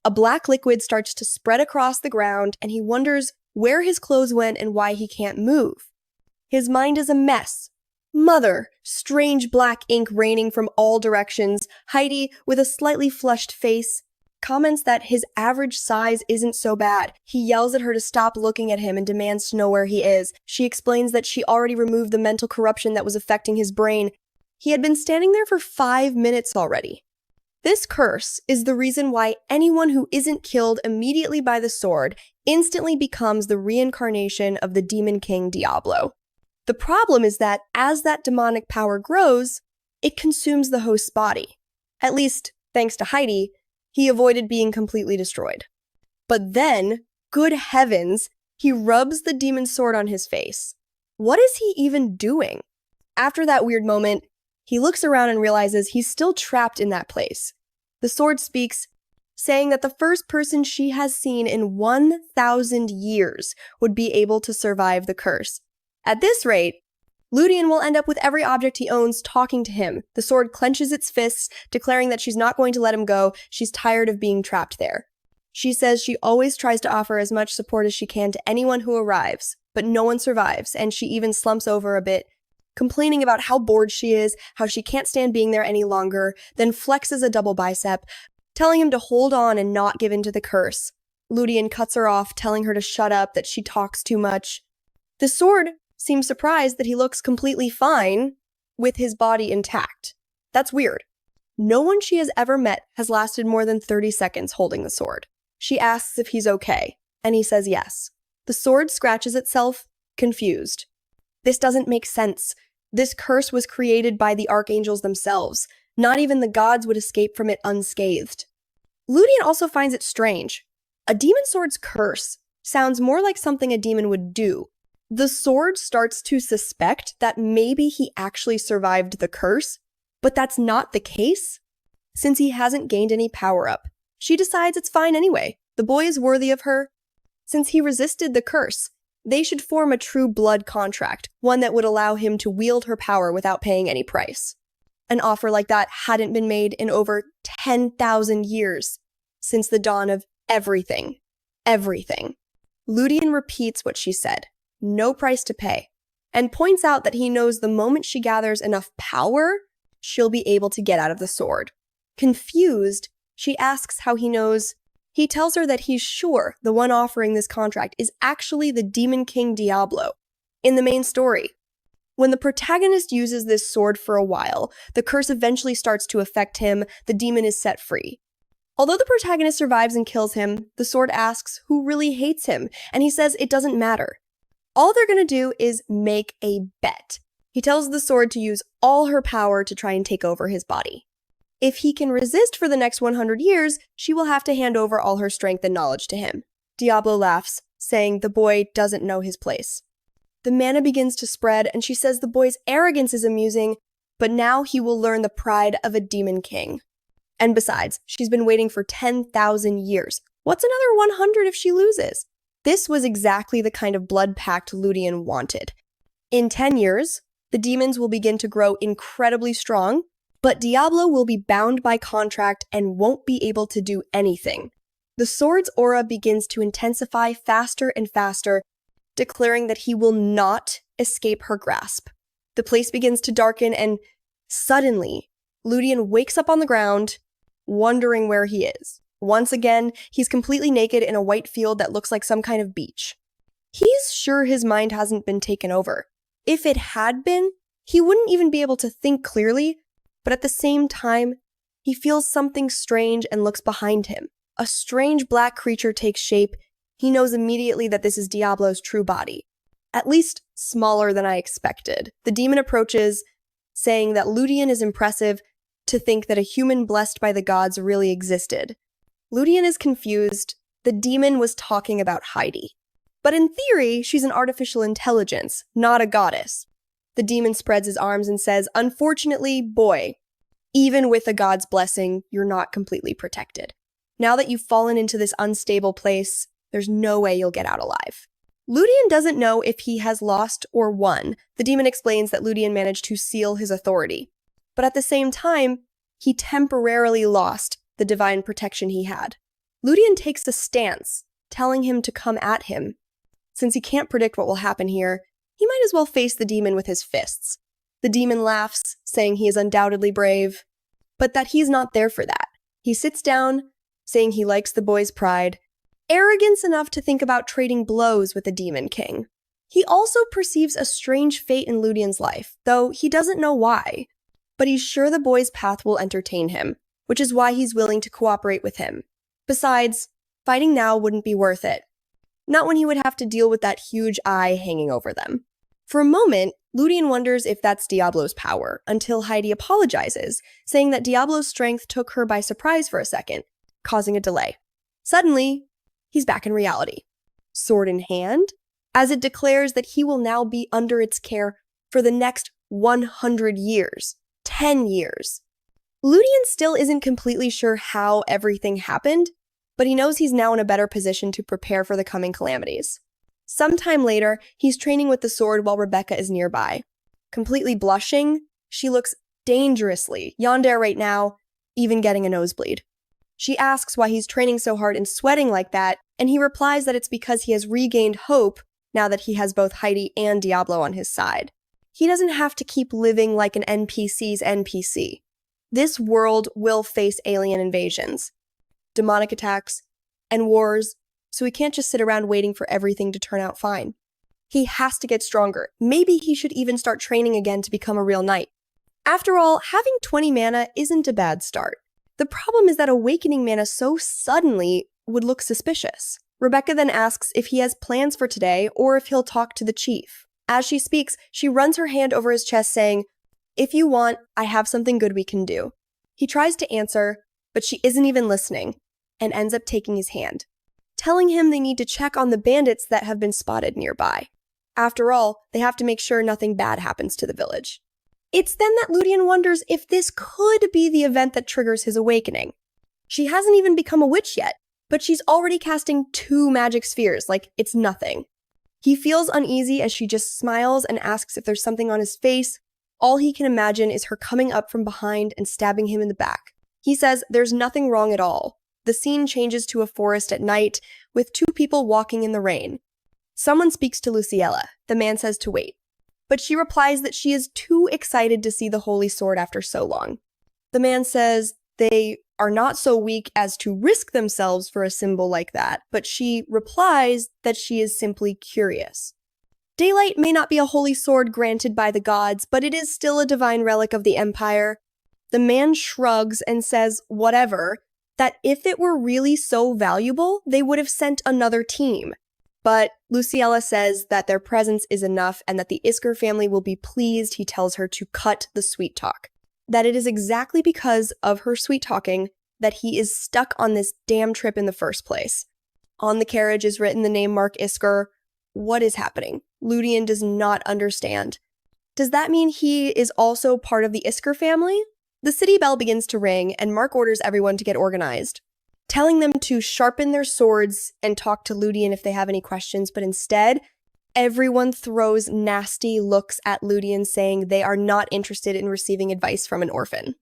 a black liquid starts to spread across the ground, and he wonders where his clothes went and why he can't move. His mind is a mess. Mother, strange black ink raining from all directions. Heidi, with a slightly flushed face, comments that his average size isn't so bad. He yells at her to stop looking at him and demands to know where he is. She explains that she already removed the mental corruption that was affecting his brain. He had been standing there for 5 minutes already. This curse is the reason why anyone who isn't killed immediately by the sword instantly becomes the reincarnation of the demon king Diablo. The problem is that as that demonic power grows, it consumes the host's body. At least, thanks to Heidi, he avoided being completely destroyed. But then, good heavens, he rubs the demon sword on his face. What is he even doing? After that weird moment, he looks around and realizes he's still trapped in that place. The sword speaks, saying that the first person she has seen in 1,000 years would be able to survive the curse. At this rate, Ludian will end up with every object he owns talking to him. The sword clenches its fists, declaring that she's not going to let him go. She's tired of being trapped there. She says she always tries to offer as much support as she can to anyone who arrives, but no one survives, and she even slumps over a bit, complaining about how bored she is, how she can't stand being there any longer, then flexes a double bicep, telling him to hold on and not give in to the curse. Ludian cuts her off, telling her to shut up, that she talks too much. The sword seems surprised that he looks completely fine with his body intact. That's weird. No one she has ever met has lasted more than 30 seconds holding the sword. She asks if he's okay, and he says yes. The sword scratches itself, confused. This doesn't make sense. This curse was created by the archangels themselves. Not even the gods would escape from it unscathed. Ludian also finds it strange. A demon sword's curse sounds more like something a demon would do. The sword starts to suspect that maybe he actually survived the curse, but that's not the case. Since he hasn't gained any power-up, she decides it's fine anyway. The boy is worthy of her. Since he resisted the curse, they should form a true blood contract, one that would allow him to wield her power without paying any price. An offer like that hadn't been made in over 10,000 years, since the dawn of everything. Everything. Ludian repeats what she said. No price to pay, and points out that he knows the moment she gathers enough power, she'll be able to get out of the sword. Confused, she asks how he knows. He tells her that he's sure the one offering this contract is actually the demon king Diablo. In the main story, when the protagonist uses this sword for a while, the curse eventually starts to affect him, the demon is set free. Although the protagonist survives and kills him, the sword asks who really hates him, and he says it doesn't matter. All they're going to do is make a bet. He tells the sword to use all her power to try and take over his body. If he can resist for the next 100 years, she will have to hand over all her strength and knowledge to him. Diablo laughs, saying the boy doesn't know his place. The mana begins to spread, and she says the boy's arrogance is amusing, but now he will learn the pride of a demon king. And besides, she's been waiting for 10,000 years. What's another 100 if she loses? This was exactly the kind of blood pact Ludian wanted. In 10 years, the demons will begin to grow incredibly strong, but Diablo will be bound by contract and won't be able to do anything. The sword's aura begins to intensify faster and faster, declaring that he will not escape her grasp. The place begins to darken, and suddenly, Ludian wakes up on the ground, wondering where he is. Once again, he's completely naked in a white field that looks like some kind of beach. He's sure his mind hasn't been taken over. If it had been, he wouldn't even be able to think clearly, but at the same time, he feels something strange and looks behind him. A strange black creature takes shape. He knows immediately that this is Diablo's true body. At least smaller than I expected. The demon approaches, saying that Ludian is impressive to think that a human blessed by the gods really existed. Ludian is confused. The demon was talking about Heidi. But in theory, she's an artificial intelligence, not a goddess. The demon spreads his arms and says, "Unfortunately, boy, even with a god's blessing, you're not completely protected. Now that you've fallen into this unstable place, there's no way you'll get out alive." Ludian doesn't know if he has lost or won. The demon explains that Ludian managed to seal his authority. But at the same time, he temporarily lost the divine protection he had. Ludian takes a stance, telling him to come at him. Since he can't predict what will happen here, he might as well face the demon with his fists. The demon laughs, saying he is undoubtedly brave, but that he's not there for that. He sits down, saying he likes the boy's pride, arrogance enough to think about trading blows with the Demon King. He also perceives a strange fate in Ludian's life, though he doesn't know why. But he's sure the boy's path will entertain him, which is why he's willing to cooperate with him. Besides, fighting now wouldn't be worth it. Not when he would have to deal with that huge eye hanging over them. For a moment, Ludian wonders if that's Diablo's power, until Heidi apologizes, saying that Diablo's strength took her by surprise for a second, causing a delay. Suddenly, he's back in reality, sword in hand, as it declares that he will now be under its care for the next 100 years, 10 years. Ludian still isn't completely sure how everything happened, but he knows he's now in a better position to prepare for the coming calamities. Sometime later, he's training with the sword while Rebecca is nearby. Completely blushing, she looks dangerously yandere right now, even getting a nosebleed. She asks why he's training so hard and sweating like that, and he replies that it's because he has regained hope now that he has both Heidi and Diablo on his side. He doesn't have to keep living like an NPC's NPC. This world will face alien invasions, demonic attacks, and wars, so he can't just sit around waiting for everything to turn out fine. He has to get stronger. Maybe he should even start training again to become a real knight. After all, having 20 mana isn't a bad start. The problem is that awakening mana so suddenly would look suspicious. Rebecca then asks if he has plans for today or if he'll talk to the chief. As she speaks, she runs her hand over his chest saying, "If you want, I have something good we can do." He tries to answer, but she isn't even listening, and ends up taking his hand, telling him they need to check on the bandits that have been spotted nearby. After all, they have to make sure nothing bad happens to the village. It's then that Ludian wonders if this could be the event that triggers his awakening. She hasn't even become a witch yet, but she's already casting 2 magic spheres like it's nothing. He feels uneasy as she just smiles and asks if there's something on his face. All he can imagine is her coming up from behind and stabbing him in the back. He says there's nothing wrong at all. The scene changes to a forest at night, with 2 people walking in the rain. Someone speaks to Luciella. The man says to wait. But she replies that she is too excited to see the holy sword after so long. The man says they are not so weak as to risk themselves for a symbol like that, but she replies that she is simply curious. Daylight may not be a holy sword granted by the gods, but it is still a divine relic of the Empire. The man shrugs and says whatever, that if it were really so valuable, they would have sent another team. But Luciella says that their presence is enough and that the Isker family will be pleased. He tells her to cut the sweet talk. That it is exactly because of her sweet talking that he is stuck on this damn trip in the first place. On the carriage is written the name Mark Isker. What is happening? Ludian does not understand. Does that mean he is also part of the Isker family? The city bell begins to ring, and Mark orders everyone to get organized, telling them to sharpen their swords and talk to Ludian if they have any questions, but instead, everyone throws nasty looks at Ludian saying they are not interested in receiving advice from an orphan.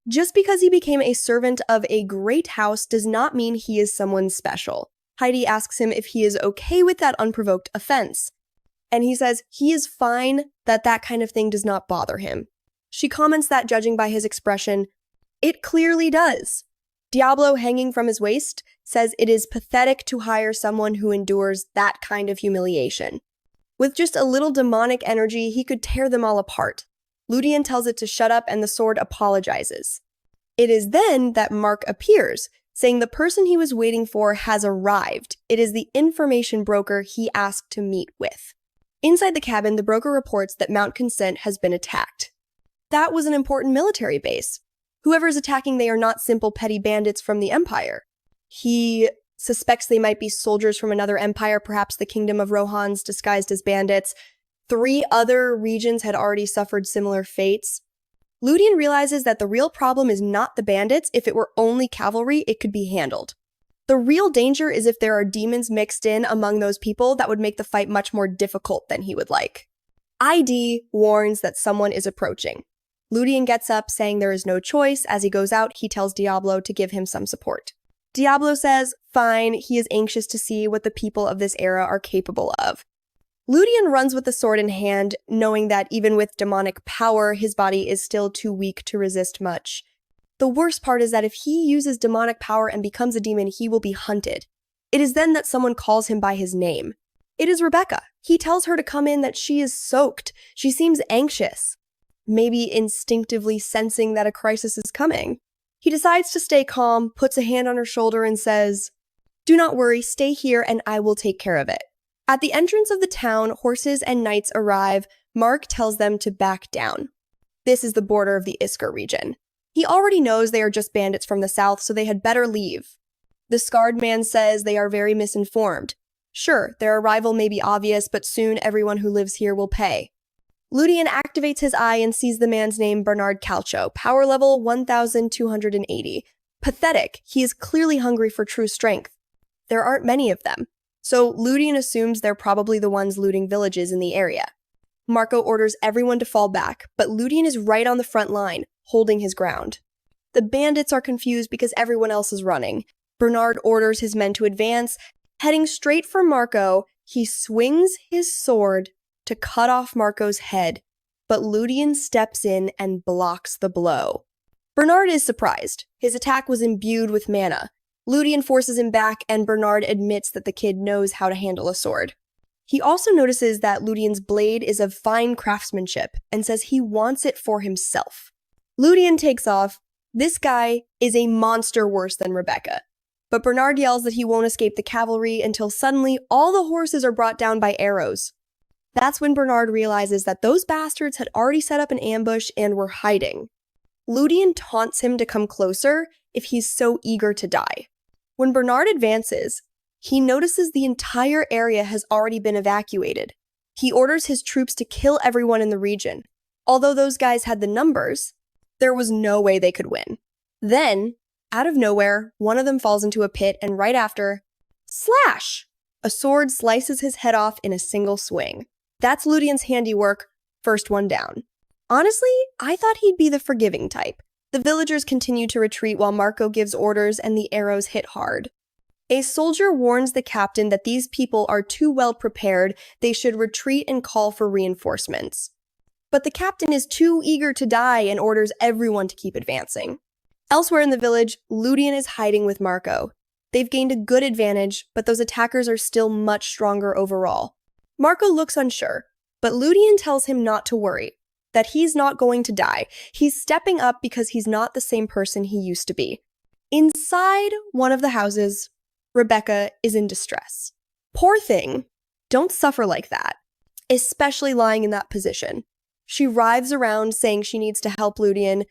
Just because he became a servant of a great house does not mean he is someone special. Heidi asks him if he is okay with that unprovoked offense, and he says he is fine, that that kind of thing does not bother him. She comments that, judging by his expression, it clearly does. Diablo, hanging from his waist, says it is pathetic to hire someone who endures that kind of humiliation. With just a little demonic energy, he could tear them all apart. Ludian tells it to shut up, and the sword apologizes. It is then that Mark appears, saying the person he was waiting for has arrived. It is the information broker he asked to meet with. Inside the cabin, the broker reports that Mount Consent has been attacked. That was an important military base. Whoever is attacking, they are not simple petty bandits from the Empire. He suspects they might be soldiers from another empire, perhaps the Kingdom of Rohans disguised as bandits. 3 other regions had already suffered similar fates. Ludian realizes that the real problem is not the bandits. If it were only cavalry, it could be handled. The real danger is if there are demons mixed in among those people that would make the fight much more difficult than he would like. ID warns that someone is approaching. Ludian gets up, saying there is no choice. As he goes out, he tells Diablo to give him some support. Diablo says, fine, he is anxious to see what the people of this era are capable of. Ludian runs with the sword in hand, knowing that even with demonic power, his body is still too weak to resist much. The worst part is that if he uses demonic power and becomes a demon, he will be hunted. It is then that someone calls him by his name. It is Rebecca. He tells her to come in, that she is soaked. She seems anxious, maybe instinctively sensing that a crisis is coming. He decides to stay calm, puts a hand on her shoulder and says, "Do not worry, stay here and I will take care of it." At the entrance of the town, horses and knights arrive. Mark tells them to back down. This is the border of the Isker region. He already knows they are just bandits from the south, so they had better leave. The scarred man says they are very misinformed. Sure, their arrival may be obvious, but soon everyone who lives here will pay. Ludian activates his eye and sees the man's name, Bernard Calcho, power level 1280. Pathetic, he is clearly hungry for true strength. There aren't many of them, so Ludian assumes they're probably the ones looting villages in the area. Marco orders everyone to fall back, but Ludian is right on the front line, holding his ground. The bandits are confused because everyone else is running. Bernard orders his men to advance. Heading straight for Marco, he swings his sword to cut off Marco's head, but Ludian steps in and blocks the blow. Bernard is surprised. His attack was imbued with mana. Ludian forces him back, and Bernard admits that the kid knows how to handle a sword. He also notices that Ludian's blade is of fine craftsmanship and says he wants it for himself. Ludian takes off. This guy is a monster worse than Rebecca. But Bernard yells that he won't escape the cavalry until suddenly all the horses are brought down by arrows. That's when Bernard realizes that those bastards had already set up an ambush and were hiding. Ludian taunts him to come closer if he's so eager to die. When Bernard advances, he notices the entire area has already been evacuated. He orders his troops to kill everyone in the region. Although those guys had the numbers, there was no way they could win. Then, out of nowhere, one of them falls into a pit, and right after, slash! A sword slices his head off in a single swing. That's Ludian's handiwork, first one down. Honestly, I thought he'd be the forgiving type. The villagers continue to retreat while Marco gives orders and the arrows hit hard. A soldier warns the captain that these people are too well prepared, they should retreat and call for reinforcements. But the captain is too eager to die and orders everyone to keep advancing. Elsewhere in the village, Ludian is hiding with Marco. They've gained a good advantage, but those attackers are still much stronger overall. Marco looks unsure, but Ludian tells him not to worry, that he's not going to die. He's stepping up because he's not the same person he used to be. Inside one of the houses, Rebecca is in distress. Poor thing, don't suffer like that, especially lying in that position. She writhes around saying she needs to help Ludian,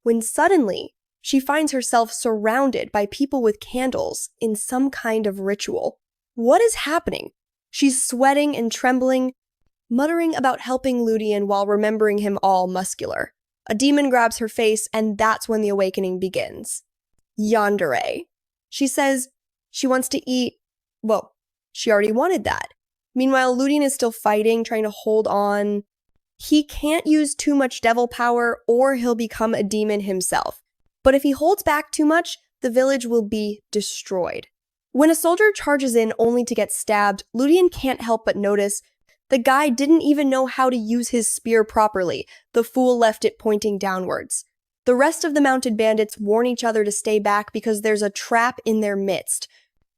when suddenly she finds herself surrounded by people with candles in some kind of ritual. What is happening? She's sweating and trembling, muttering about helping Ludian while remembering him all muscular. A demon grabs her face, and that's when the awakening begins. Yandere. She says she wants to eat. Well, she already wanted that. Meanwhile, Ludian is still fighting, trying to hold on. He can't use too much devil power or he'll become a demon himself. But if he holds back too much, the village will be destroyed. When a soldier charges in only to get stabbed, Ludian can't help but notice the guy didn't even know how to use his spear properly. The fool left it pointing downwards. The rest of the mounted bandits warn each other to stay back because there's a trap in their midst.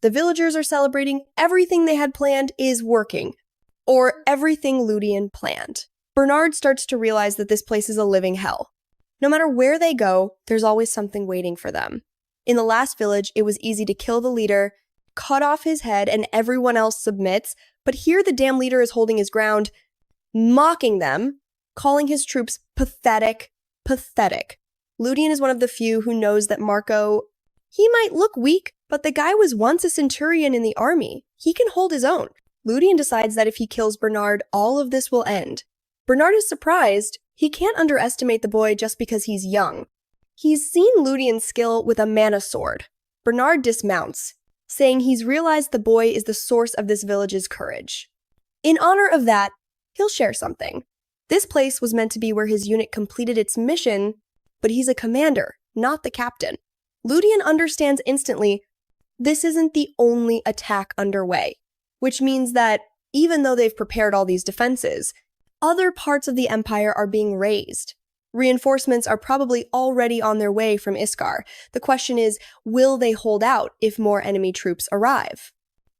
The villagers are celebrating everything they had planned is working. Or everything Ludian planned. Bernard starts to realize that this place is a living hell. No matter where they go, there's always something waiting for them. In the last village, it was easy to kill the leader, cut off his head, and everyone else submits, but here the damn leader is holding his ground, mocking them, calling his troops pathetic. Ludian is one of the few who knows that Marco, he might look weak, but the guy was once a centurion in the army. He can hold his own. Ludian decides that if he kills Bernard, all of this will end. Bernard is surprised. He can't underestimate the boy just because he's young. He's seen Ludian's skill with a mana sword. Bernard dismounts. saying he's realized the boy is the source of this village's courage. In honor of that, he'll share something. This place was meant to be where his unit completed its mission, but he's a commander, not the captain. Ludian understands instantly this isn't the only attack underway, which means that even though they've prepared all these defenses, other parts of the empire are being raised. Reinforcements are probably already on their way from Iskar. The question is, will they hold out if more enemy troops arrive?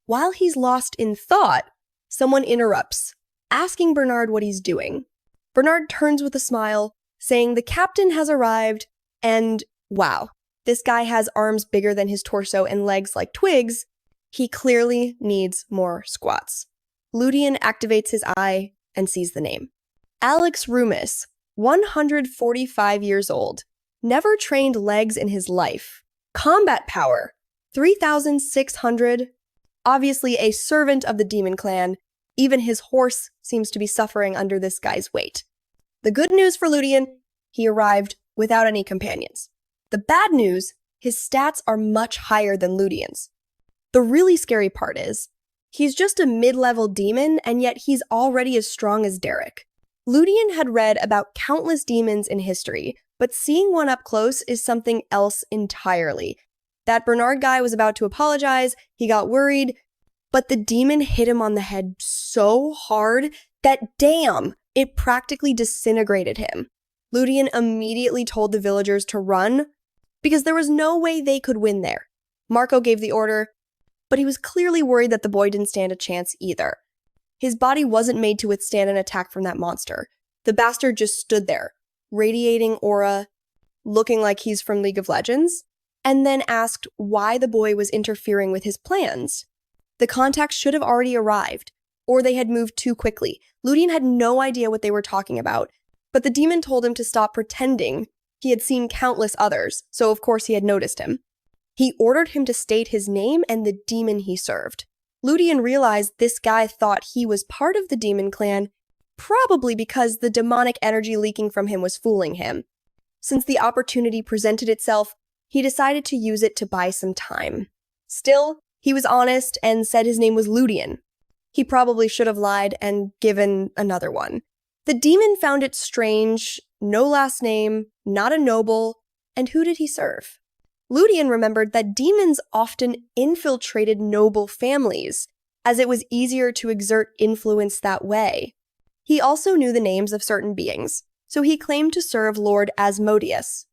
While he's lost in thought, someone interrupts, asking Bernard what he's doing. Bernard turns with a smile, saying the captain has arrived, and wow, this guy has arms bigger than his torso and legs like twigs. He clearly needs more squats. Ludian activates his eye and sees the name. Alex Rumis, 145 years old, never trained legs in his life. Combat power, 3,600. Obviously a servant of the demon clan. Even his horse seems to be suffering under this guy's weight. The good news for Ludian, he arrived without any companions. The bad news, his stats are much higher than Ludian's. The really scary part is, he's just a mid-level demon, and yet he's already as strong as Derek. Ludian had read about countless demons in history, but seeing one up close is something else entirely. That Bernard guy was about to apologize, he got worried, but the demon hit him on the head so hard that damn, it practically disintegrated him. Ludian immediately told the villagers to run because there was no way they could win there. Marco gave the order, but he was clearly worried that the boy didn't stand a chance either. His body wasn't made to withstand an attack from that monster. The bastard just stood there, radiating aura, looking like he's from League of Legends, and then asked why the boy was interfering with his plans. The contacts should have already arrived, or they had moved too quickly. Ludian had no idea what they were talking about, but the demon told him to stop pretending he had seen countless others, so of course he had noticed him. He ordered him to state his name and the demon he served. Ludian realized this guy thought he was part of the demon clan, probably because the demonic energy leaking from him was fooling him. Since the opportunity presented itself, he decided to use it to buy some time. Still, he was honest and said his name was Ludian. He probably should have lied and given another one. The demon found it strange, no last name, not a noble, and who did he serve? Ludian remembered that demons often infiltrated noble families, as it was easier to exert influence that way. He also knew the names of certain beings, so he claimed to serve Lord Asmodeus.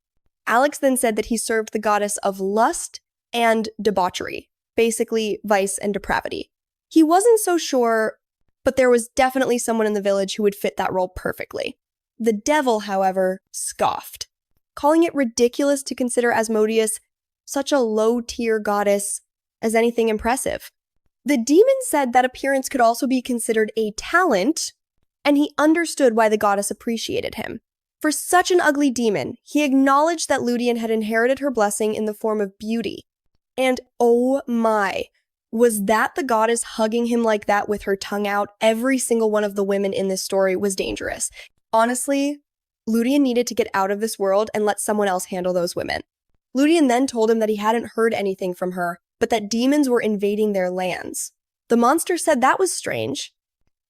Alex then said that he served the goddess of lust and debauchery, basically vice and depravity. He wasn't so sure, but there was definitely someone in the village who would fit that role perfectly. The devil, however, scoffed, calling it ridiculous to consider Asmodeus such a low-tier goddess as anything impressive. The demon said that appearance could also be considered a talent, and he understood why the goddess appreciated him. For such an ugly demon, he acknowledged that Ludian had inherited her blessing in the form of beauty. And oh my, was that the goddess hugging him like that with her tongue out? Every single one of the women in this story was dangerous. Honestly, Ludian needed to get out of this world and let someone else handle those women. Ludian then told him that he hadn't heard anything from her, but that demons were invading their lands. The monster said that was strange.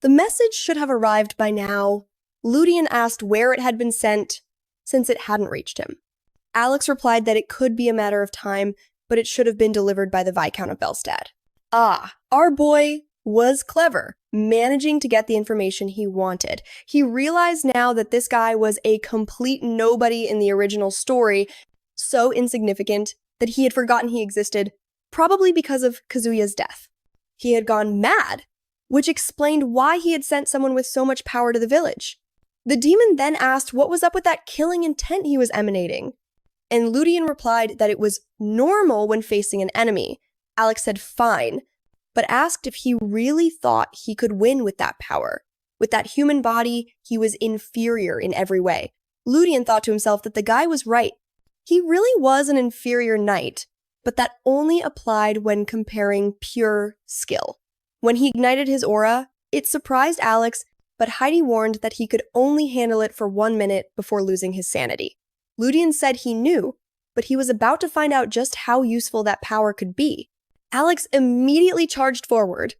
The message should have arrived by now. Ludian asked where it had been sent, since it hadn't reached him. Alex replied that it could be a matter of time, but it should have been delivered by the Viscount of Belstad. Ah, our boy was clever, managing to get the information he wanted. He realized now that this guy was a complete nobody in the original story, so insignificant that he had forgotten he existed, probably because of Kazuya's death. He had gone mad, which explained why he had sent someone with so much power to the village. The demon then asked what was up with that killing intent he was emanating, and Ludian replied that it was normal when facing an enemy. Alex said fine, but asked if he really thought he could win with that power. With that human body, he was inferior in every way. Ludian thought to himself that the guy was right. He really was an inferior knight, but that only applied when comparing pure skill. When he ignited his aura, it surprised Alex, but Heidi warned that he could only handle it for 1 minute before losing his sanity. Ludian said he knew, but he was about to find out just how useful that power could be. Alex immediately charged forward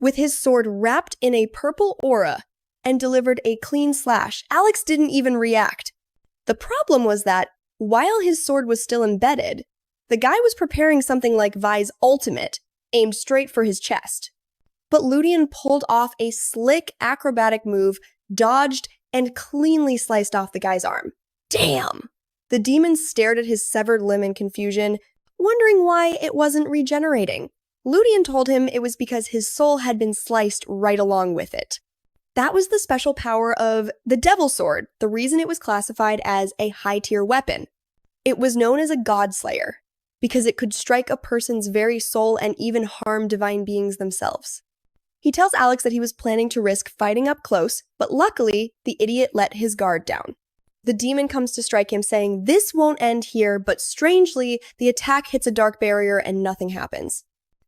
with his sword wrapped in a purple aura and delivered a clean slash. Alex didn't even react. The problem was that, while his sword was still embedded, the guy was preparing something like Vi's ultimate, aimed straight for his chest. But Ludian pulled off a slick acrobatic move, dodged, and cleanly sliced off the guy's arm. Damn! The demon stared at his severed limb in confusion, wondering why it wasn't regenerating. Ludian told him it was because his soul had been sliced right along with it. That was the special power of the Devil Sword, the reason it was classified as a high-tier weapon. It was known as a God Slayer, because it could strike a person's very soul and even harm divine beings themselves. He tells Alex that he was planning to risk fighting up close, but luckily, the idiot let his guard down. The demon comes to strike him, saying this won't end here, but strangely, the attack hits a dark barrier and nothing happens.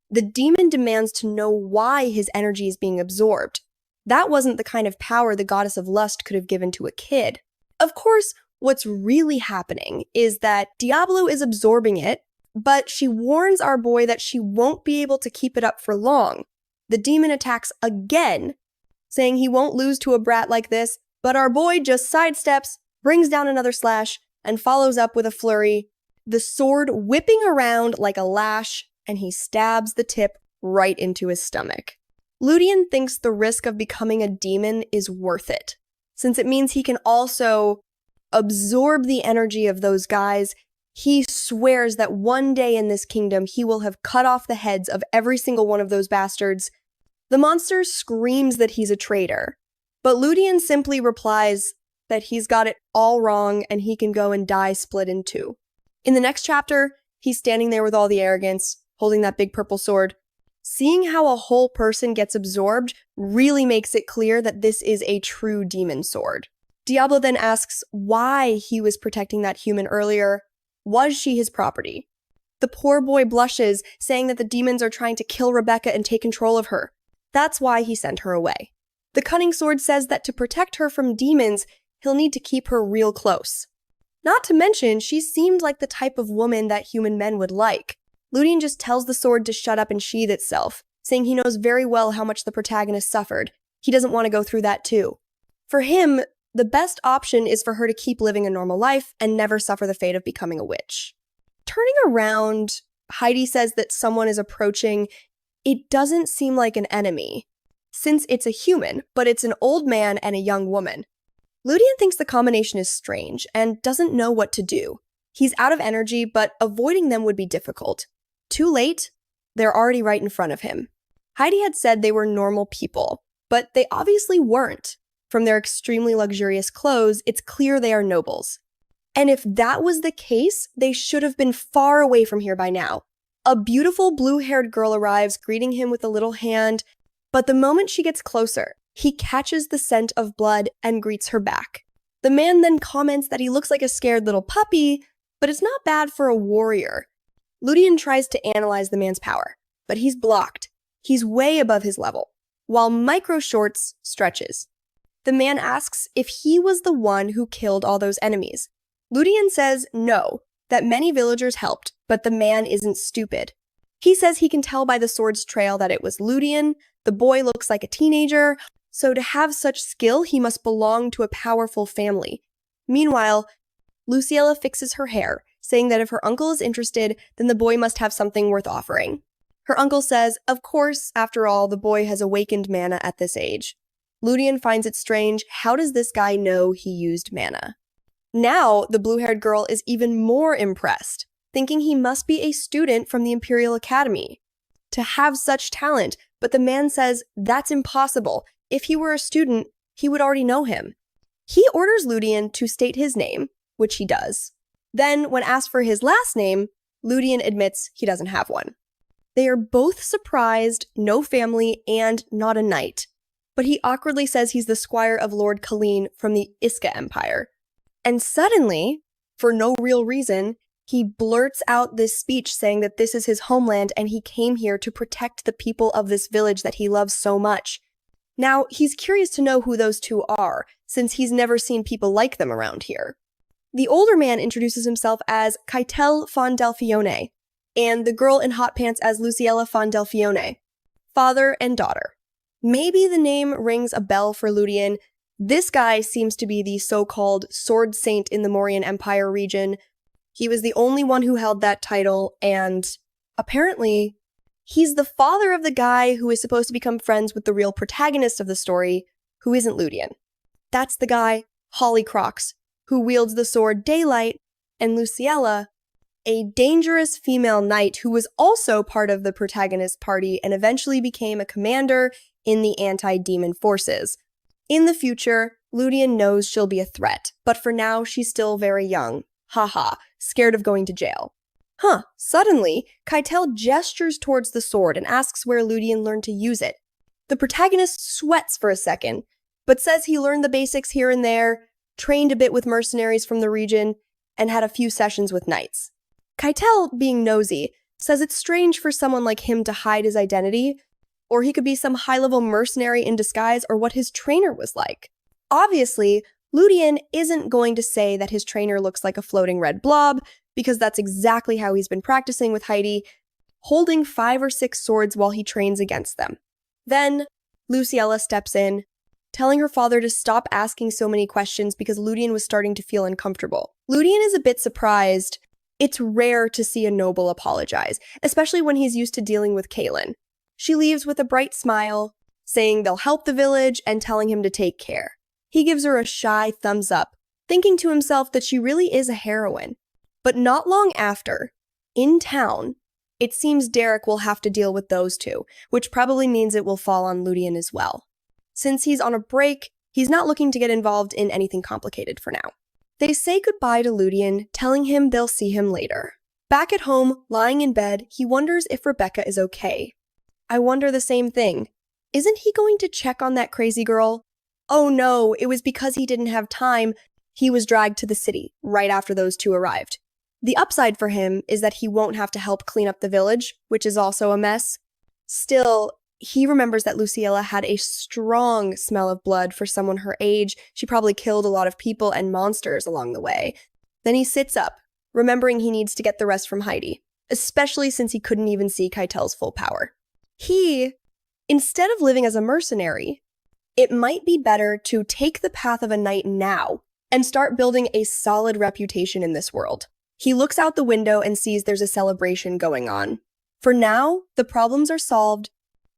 The demon demands to know why his energy is being absorbed. That wasn't the kind of power the goddess of lust could have given to a kid. Of course, what's really happening is that Diablo is absorbing it, but she warns our boy that she won't be able to keep it up for long. The demon attacks again, saying he won't lose to a brat like this, but our boy just sidesteps, brings down another slash, and follows up with a flurry, the sword whipping around like a lash, and he stabs the tip right into his stomach. Ludian thinks the risk of becoming a demon is worth it, since it means he can also absorb the energy of those guys. He swears that one day in this kingdom he will have cut off the heads of every single one of those bastards. The monster screams that he's a traitor, but Ludian simply replies that he's got it all wrong and he can go and die split in two. In the next chapter, he's standing there with all the arrogance, holding that big purple sword. Seeing how a whole person gets absorbed really makes it clear that this is a true demon sword. Diablo then asks why he was protecting that human earlier. Was she his property? The poor boy blushes, saying that the demons are trying to kill Rebecca and take control of her. That's why he sent her away. The cunning sword says that to protect her from demons, he'll need to keep her real close. Not to mention, she seemed like the type of woman that human men would like. Ludian just tells the sword to shut up and sheathe itself, saying he knows very well how much the protagonist suffered. He doesn't want to go through that too. For him, the best option is for her to keep living a normal life and never suffer the fate of becoming a witch. Turning around, Heidi says that someone is approaching. It doesn't seem like an enemy, since it's a human, but it's an old man and a young woman. Ludian thinks the combination is strange and doesn't know what to do. He's out of energy, but avoiding them would be difficult. Too late, they're already right in front of him. Heidi had said they were normal people, but they obviously weren't. From their extremely luxurious clothes, it's clear they are nobles. And if that was the case, they should have been far away from here by now. A beautiful blue-haired girl arrives, greeting him with a little hand, but the moment she gets closer, he catches the scent of blood and greets her back. The man then comments that he looks like a scared little puppy, but it's not bad for a warrior. Ludian tries to analyze the man's power, but he's blocked. He's way above his level, while Micro Shorts stretches. The man asks if he was the one who killed all those enemies. Ludian says no, that many villagers helped, but the man isn't stupid. He says he can tell by the sword's trail that it was Ludian. The boy looks like a teenager, so to have such skill, he must belong to a powerful family. Meanwhile, Luciella fixes her hair, saying that if her uncle is interested, then the boy must have something worth offering. Her uncle says, of course, after all, the boy has awakened mana at this age. Ludian finds it strange. How does this guy know he used mana? Now, the blue-haired girl is even more impressed, thinking he must be a student from the Imperial Academy to have such talent, but the man says that's impossible. If he were a student, he would already know him. He orders Ludian to state his name, which he does. Then, when asked for his last name, Ludian admits he doesn't have one. They are both surprised, no family, and not a knight. But he awkwardly says he's the squire of Lord Kalin from the Iska Empire. And suddenly, for no real reason, he blurts out this speech saying that this is his homeland and he came here to protect the people of this village that he loves so much. Now, he's curious to know who those two are, since he's never seen people like them around here. The older man introduces himself as Keitel von Delfione, and the girl in hot pants as Luciella Fondelfione, father and daughter. Maybe the name rings a bell for Ludian. This guy seems to be the so-called sword saint in the Mauryan Empire region. He was the only one who held that title, and apparently, he's the father of the guy who is supposed to become friends with the real protagonist of the story, who isn't Ludian. That's the guy, Holly Crocs, who wields the sword Daylight, and Luciella, a dangerous female knight who was also part of the protagonist party and eventually became a commander in the anti-demon forces. In the future, Ludian knows she'll be a threat, but for now she's still very young. Haha, scared of going to jail. Suddenly, Keitel gestures towards the sword and asks where Ludian learned to use it. The protagonist sweats for a second, but says he learned the basics here and there, trained a bit with mercenaries from the region, and had a few sessions with knights. Keitel, being nosy, says it's strange for someone like him to hide his identity, or he could be some high-level mercenary in disguise, or what his trainer was like. Obviously, Ludian isn't going to say that his trainer looks like a floating red blob, because that's exactly how he's been practicing with Heidi, holding 5 or 6 swords while he trains against them. Then, Luciella steps in, telling her father to stop asking so many questions because Ludian was starting to feel uncomfortable. Ludian is a bit surprised. It's rare to see a noble apologize, especially when he's used to dealing with Kalin. She leaves with a bright smile, saying they'll help the village and telling him to take care. He gives her a shy thumbs up, thinking to himself that she really is a heroine. But not long after, in town, it seems Derek will have to deal with those two, which probably means it will fall on Ludian as well. Since he's on a break, he's not looking to get involved in anything complicated for now. They say goodbye to Ludian, telling him they'll see him later. Back at home, lying in bed, he wonders if Rebecca is okay. I wonder the same thing. Isn't he going to check on that crazy girl? Oh no, it was because he didn't have time. He was dragged to the city right after those two arrived. The upside for him is that he won't have to help clean up the village, which is also a mess. Still, he remembers that Luciella had a strong smell of blood for someone her age. She probably killed a lot of people and monsters along the way. Then he sits up, remembering he needs to get the rest from Heidi, especially since he couldn't even see Keitel's full power. Instead of living as a mercenary, it might be better to take the path of a knight now and start building a solid reputation in this world. He looks out the window and sees there's a celebration going on. For now, the problems are solved,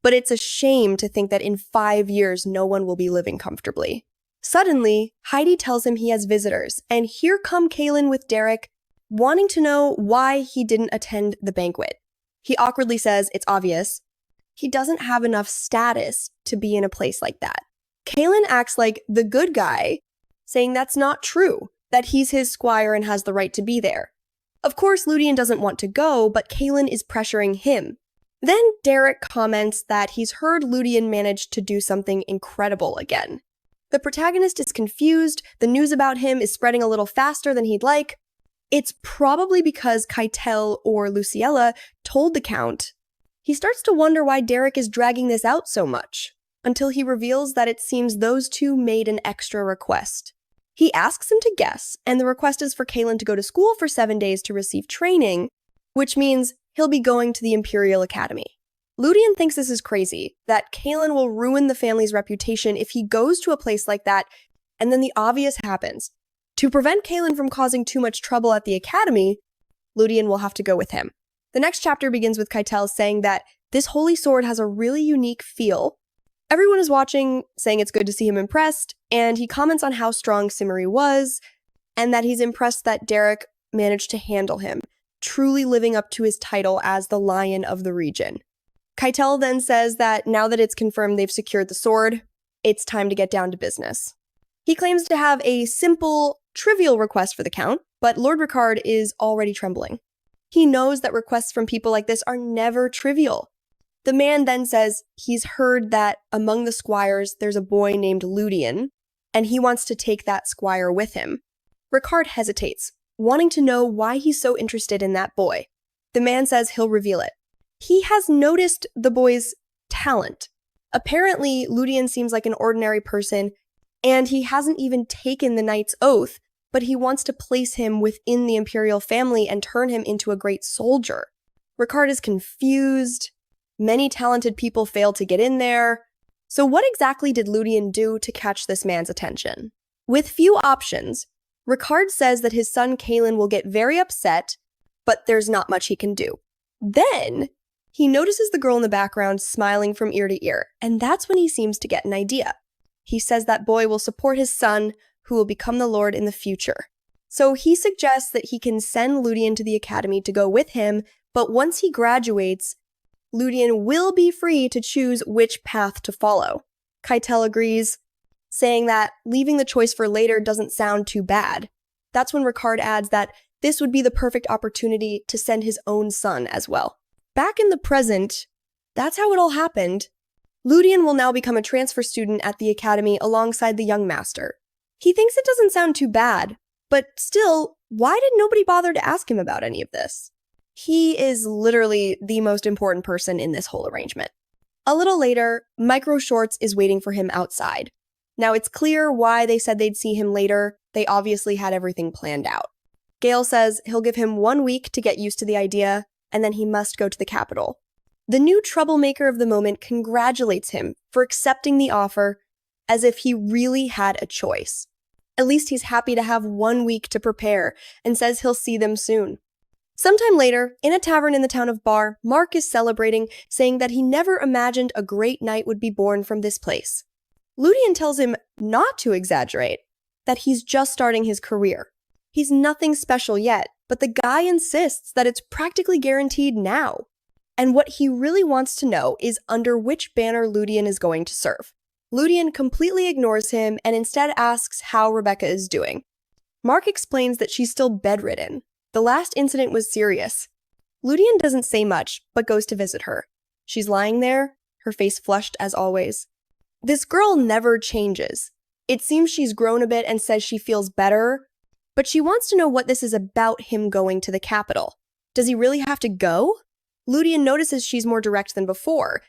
but it's a shame to think that in 5 years no one will be living comfortably. Suddenly, Heidi tells him he has visitors, and here come Kalin with Derek, wanting to know why he didn't attend the banquet. He awkwardly says it's obvious. He doesn't have enough status to be in a place like that. Kalin acts like the good guy, saying that's not true, that he's his squire and has the right to be there. Of course, Ludian doesn't want to go, but Kalin is pressuring him. Then Derek comments that he's heard Ludian managed to do something incredible again. The protagonist is confused, the news about him is spreading a little faster than he'd like. It's probably because Keitel or Luciella told the Count. He starts to wonder why Derek is dragging this out so much, until he reveals that it seems those two made an extra request. He asks him to guess, and the request is for Kalin to go to school for 7 days to receive training, which means he'll be going to the Imperial Academy. Ludian thinks this is crazy, that Kalin will ruin the family's reputation if he goes to a place like that, and then the obvious happens. To prevent Kalin from causing too much trouble at the academy, Ludian will have to go with him. The next chapter begins with Keitel saying that this holy sword has a really unique feel. Everyone is watching, saying it's good to see him impressed, and he comments on how strong Simmery was, and that he's impressed that Derek managed to handle him, truly living up to his title as the Lion of the region. Keitel then says that now that it's confirmed they've secured the sword, it's time to get down to business. He claims to have a simple, trivial request for the Count, but Lord Ricard is already trembling. He knows that requests from people like this are never trivial. The man then says he's heard that among the squires there's a boy named Ludian, and he wants to take that squire with him. Ricard hesitates, wanting to know why he's so interested in that boy. The man says he'll reveal it. He has noticed the boy's talent. Apparently, Ludian seems like an ordinary person, and he hasn't even taken the knight's oath, but he wants to place him within the imperial family and turn him into a great soldier. Ricard is confused. Many talented people fail to get in there. So what exactly did Ludian do to catch this man's attention? With few options, Ricard says that his son Kalin will get very upset, but there's not much he can do. Then, he notices the girl in the background smiling from ear to ear, and that's when he seems to get an idea. He says that boy will support his son, who will become the Lord in the future. So he suggests that he can send Ludian to the academy to go with him, but once he graduates, Ludian will be free to choose which path to follow. Keitel agrees, saying that leaving the choice for later doesn't sound too bad. That's when Ricard adds that this would be the perfect opportunity to send his own son as well. Back in the present, that's how it all happened. Ludian will now become a transfer student at the academy alongside the young master. He thinks it doesn't sound too bad, but still, why did nobody bother to ask him about any of this? He is literally the most important person in this whole arrangement. A little later, Micro Shorts is waiting for him outside. Now it's clear why they said they'd see him later. They obviously had everything planned out. Gale says he'll give him 1 week to get used to the idea, and then he must go to the capital. The new troublemaker of the moment congratulates him for accepting the offer as if he really had a choice. At least he's happy to have 1 week to prepare and says he'll see them soon. Sometime later, in a tavern in the town of Bar, Mark is celebrating, saying that he never imagined a great knight would be born from this place. Ludian tells him not to exaggerate, that he's just starting his career. He's nothing special yet, but the guy insists that it's practically guaranteed now. And what he really wants to know is under which banner Ludian is going to serve. Ludian completely ignores him and instead asks how Rebecca is doing. Mark explains that she's still bedridden. The last incident was serious. Ludian doesn't say much, but goes to visit her. She's lying there, her face flushed as always. This girl never changes. It seems she's grown a bit and says she feels better, but she wants to know what this is about him going to the capital. Does he really have to go? Ludian notices she's more direct than before.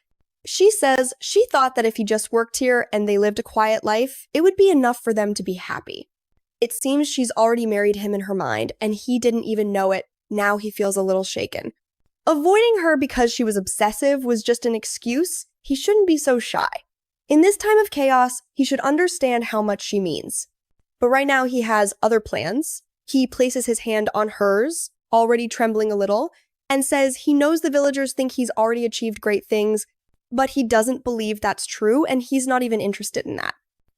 She says she thought that if he just worked here and they lived a quiet life, it would be enough for them to be happy. It seems she's already married him in her mind, and he didn't even know it. Now he feels a little shaken. Avoiding her because she was obsessive was just an excuse. He shouldn't be so shy. In this time of chaos, he should understand how much she means. But right now he has other plans. He places his hand on hers, already trembling a little, and says he knows the villagers think he's already achieved great things, but he doesn't believe that's true, and he's not even interested in that.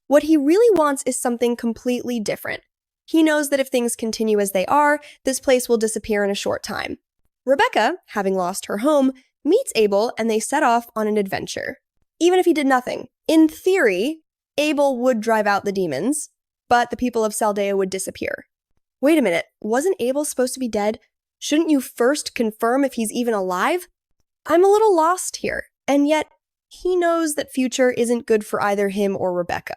What he really wants is something completely different. He knows that if things continue as they are, this place will disappear in a short time. Rebecca, having lost her home, meets Abel and they set off on an adventure. Even if he did nothing, in theory, Abel would drive out the demons, but the people of Saldea would disappear. Wait a minute, wasn't Abel supposed to be dead? Shouldn't you first confirm if he's even alive? I'm a little lost here, and yet he knows that future isn't good for either him or Rebecca.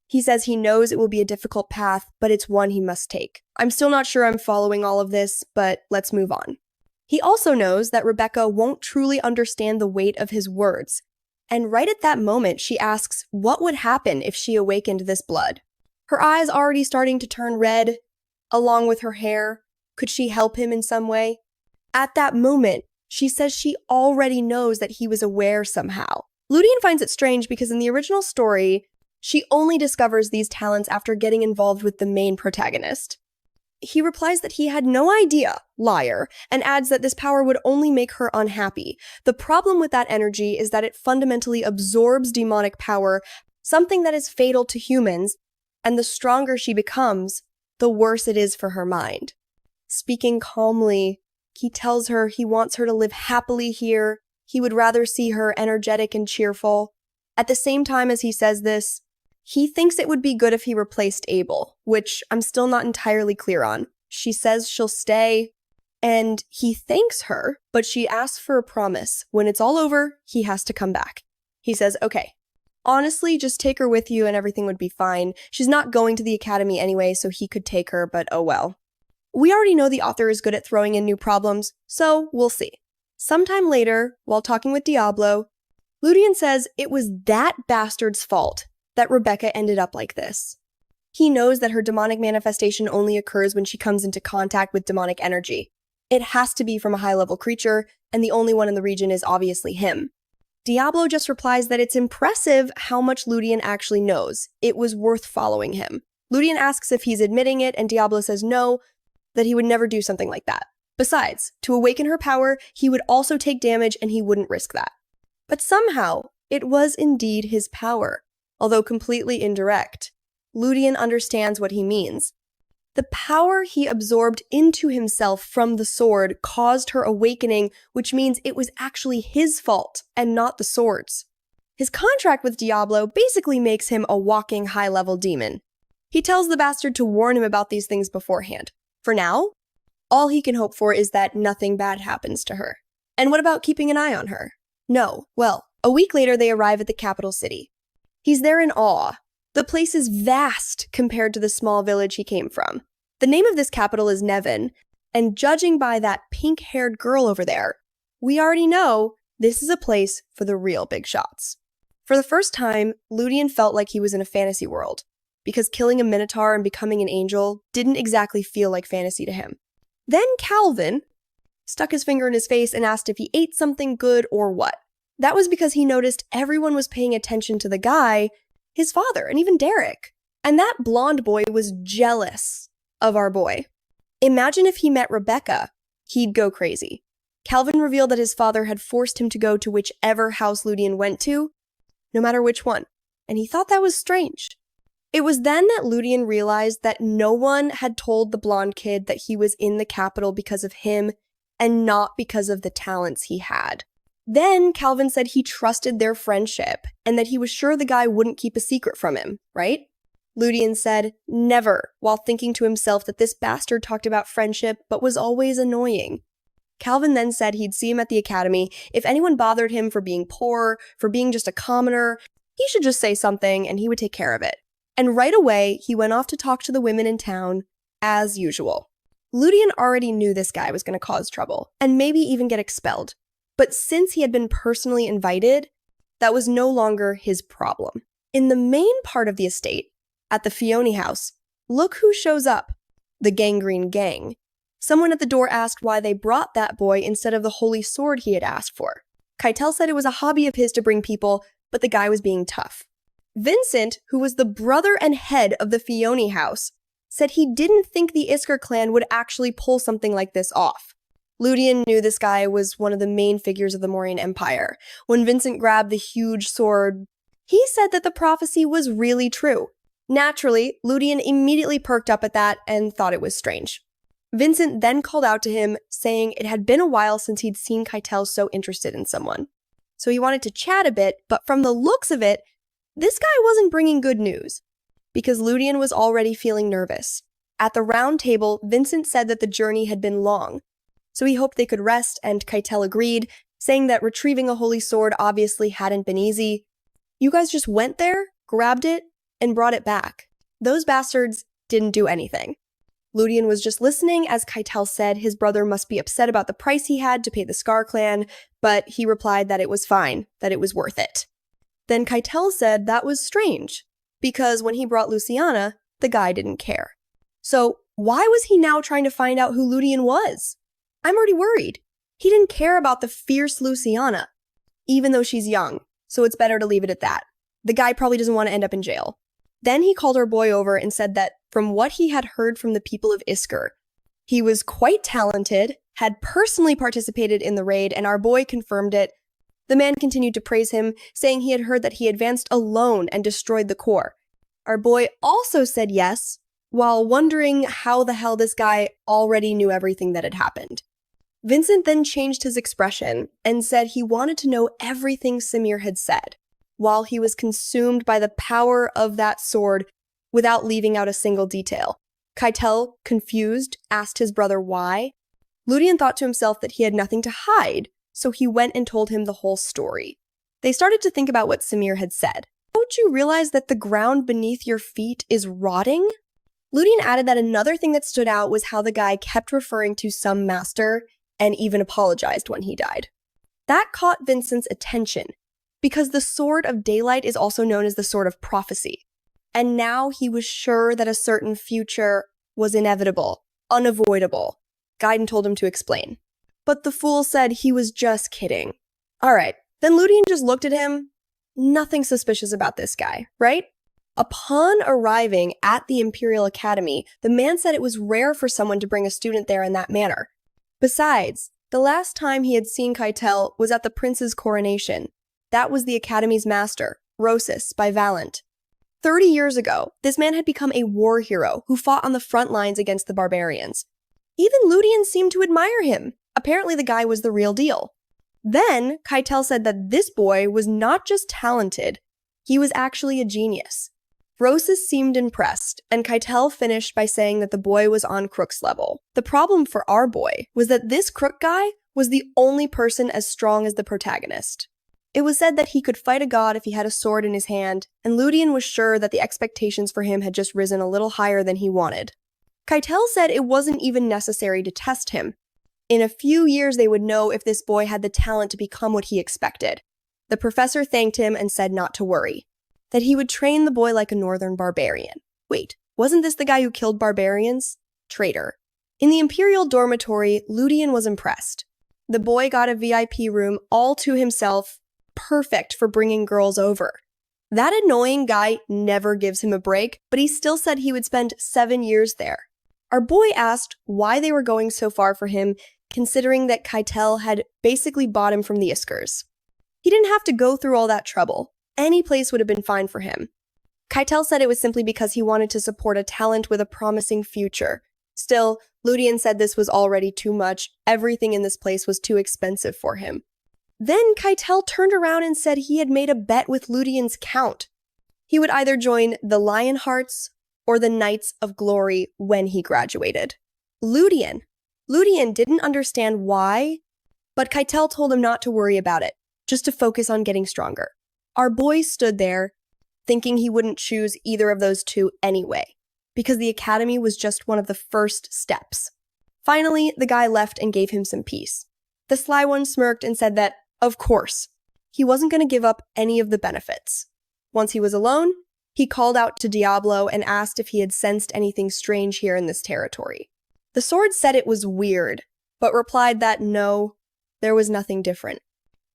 He says he knows it will be a difficult path, but it's one he must take. I'm still not sure I'm following all of this, but let's move on. He also knows that Rebecca won't truly understand the weight of his words, and right at that moment she asks what would happen if she awakened this blood. Her eyes already starting to turn red, along with her hair. Could she help him in some way? At that moment, she says she already knows that he was aware somehow. Ludian finds it strange because in the original story, she only discovers these talents after getting involved with the main protagonist. He replies that he had no idea, liar, and adds that this power would only make her unhappy. The problem with that energy is that it fundamentally absorbs demonic power, something that is fatal to humans, and the stronger she becomes, the worse it is for her mind. Speaking calmly, he tells her he wants her to live happily here. He would rather see her energetic and cheerful. At the same time as he says this, he thinks it would be good if he replaced Abel, which I'm still not entirely clear on. She says she'll stay, and he thanks her, but she asks for a promise. When it's all over, he has to come back. He says, okay, honestly, just take her with you and everything would be fine. She's not going to the academy anyway, so he could take her, but oh well. We already know the author is good at throwing in new problems, so we'll see. Sometime later, while talking with Diablo, Ludian says it was that bastard's fault that Rebecca ended up like this. He knows that her demonic manifestation only occurs when she comes into contact with demonic energy. It has to be from a high-level creature, and the only one in the region is obviously him. Diablo just replies that it's impressive how much Ludian actually knows. It was worth following him. Ludian asks if he's admitting it, and Diablo says no, that he would never do something like that. Besides, to awaken her power, he would also take damage and he wouldn't risk that. But somehow, it was indeed his power, although completely indirect. Ludian understands what he means. The power he absorbed into himself from the sword caused her awakening, which means it was actually his fault and not the sword's. His contract with Diablo basically makes him a walking high-level demon. He tells the bastard to warn him about these things beforehand. For now, all he can hope for is that nothing bad happens to her. And what about keeping an eye on her? No. Well, a week later they arrive at the capital city. He's there in awe. The place is vast compared to the small village he came from. The name of this capital is Nevin, and judging by that pink-haired girl over there, we already know this is a place for the real big shots. For the first time, Ludian felt like he was in a fantasy world, because killing a minotaur and becoming an angel didn't exactly feel like fantasy to him. Then Calvin stuck his finger in his face and asked if he ate something good or what. That was because he noticed everyone was paying attention to the guy, his father, and even Derek. And that blonde boy was jealous of our boy. Imagine if he met Rebecca, he'd go crazy. Calvin revealed that his father had forced him to go to whichever house Ludian went to, no matter which one, and he thought that was strange. It was then that Ludian realized that no one had told the blonde kid that he was in the capital because of him and not because of the talents he had. Then Calvin said he trusted their friendship and that he was sure the guy wouldn't keep a secret from him, right? Ludian said never, while thinking to himself that this bastard talked about friendship but was always annoying. Calvin then said he'd see him at the academy. If anyone bothered him for being poor, for being just a commoner, he should just say something and he would take care of it. And right away, he went off to talk to the women in town, as usual. Ludian already knew this guy was going to cause trouble, and maybe even get expelled. But since he had been personally invited, that was no longer his problem. In the main part of the estate, at the Fione house, look who shows up. The Gangrene Gang. Someone at the door asked why they brought that boy instead of the holy sword he had asked for. Keitel said it was a hobby of his to bring people, but the guy was being tough. Vincent, who was the brother and head of the Fione house, said he didn't think the Isker clan would actually pull something like this off. Ludian knew this guy was one of the main figures of the Mauryan Empire. When Vincent grabbed the huge sword, he said that the prophecy was really true. Naturally, Ludian immediately perked up at that and thought it was strange. Vincent then called out to him, saying it had been a while since he'd seen Keitel so interested in someone. So he wanted to chat a bit, but from the looks of it, this guy wasn't bringing good news, because Ludian was already feeling nervous. At the round table, Vincent said that the journey had been long, so he hoped they could rest, and Keitel agreed, saying that retrieving a holy sword obviously hadn't been easy. You guys just went there, grabbed it, and brought it back. Those bastards didn't do anything. Ludian was just listening as Keitel said his brother must be upset about the price he had to pay the Scar clan, but he replied that it was fine, that it was worth it. Then Keitel said that was strange, because when he brought Luciana, the guy didn't care. So why was he now trying to find out who Ludian was? I'm already worried. He didn't care about the fierce Luciana, even though she's young, so it's better to leave it at that. The guy probably doesn't want to end up in jail. Then he called our boy over and said that from what he had heard from the people of Isker, he was quite talented, had personally participated in the raid, and our boy confirmed it. The man continued to praise him, saying he had heard that he advanced alone and destroyed the core. Our boy also said yes, while wondering how the hell this guy already knew everything that had happened. Vincent then changed his expression and said he wanted to know everything Samir had said, while he was consumed by the power of that sword without leaving out a single detail. Keitel, confused, asked his brother why. Ludian thought to himself that he had nothing to hide, so he went and told him the whole story. They started to think about what Samir had said. Don't you realize that the ground beneath your feet is rotting? Ludian added that another thing that stood out was how the guy kept referring to some master and even apologized when he died. That caught Vincent's attention, because the Sword of Daylight is also known as the Sword of Prophecy. And now he was sure that a certain future was inevitable, unavoidable. Gaiden told him to explain. But the fool said he was just kidding. Alright, then Ludian just looked at him. Nothing suspicious about this guy, right? Upon arriving at the Imperial Academy, the man said it was rare for someone to bring a student there in that manner. Besides, the last time he had seen Keitel was at the prince's coronation. That was the Academy's master, Rosus, by Valant. 30 years ago, this man had become a war hero who fought on the front lines against the barbarians. Even Ludian seemed to admire him. Apparently the guy was the real deal. Then, Keitel said that this boy was not just talented, he was actually a genius. Rosus seemed impressed, and Keitel finished by saying that the boy was on Crook's level. The problem for our boy was that this Crook guy was the only person as strong as the protagonist. It was said that he could fight a god if he had a sword in his hand, and Ludian was sure that the expectations for him had just risen a little higher than he wanted. Keitel said it wasn't even necessary to test him. In a few years they would know if this boy had the talent to become what he expected. The professor thanked him and said not to worry, that he would train the boy like a northern barbarian. Wait, wasn't this the guy who killed barbarians? Traitor. In the Imperial dormitory, Ludian was impressed. The boy got a VIP room all to himself, perfect for bringing girls over. That annoying guy never gives him a break, but he still said he would spend 7 years there. Our boy asked why they were going so far for him, considering that Keitel had basically bought him from the Iskers. He didn't have to go through all that trouble. Any place would have been fine for him. Keitel said it was simply because he wanted to support a talent with a promising future. Still, Ludian said this was already too much. Everything in this place was too expensive for him. Then Keitel turned around and said he had made a bet with Ludian's count. He would either join the Lionhearts or the Knights of Glory when he graduated. Ludian didn't understand why, but Keitel told him not to worry about it, just to focus on getting stronger. Our boy stood there, thinking he wouldn't choose either of those two anyway, because the academy was just one of the first steps. Finally, the guy left and gave him some peace. The sly one smirked and said that, of course, he wasn't going to give up any of the benefits. Once he was alone, he called out to Diablo and asked if he had sensed anything strange here in this territory. The sword said it was weird, but replied that no, there was nothing different.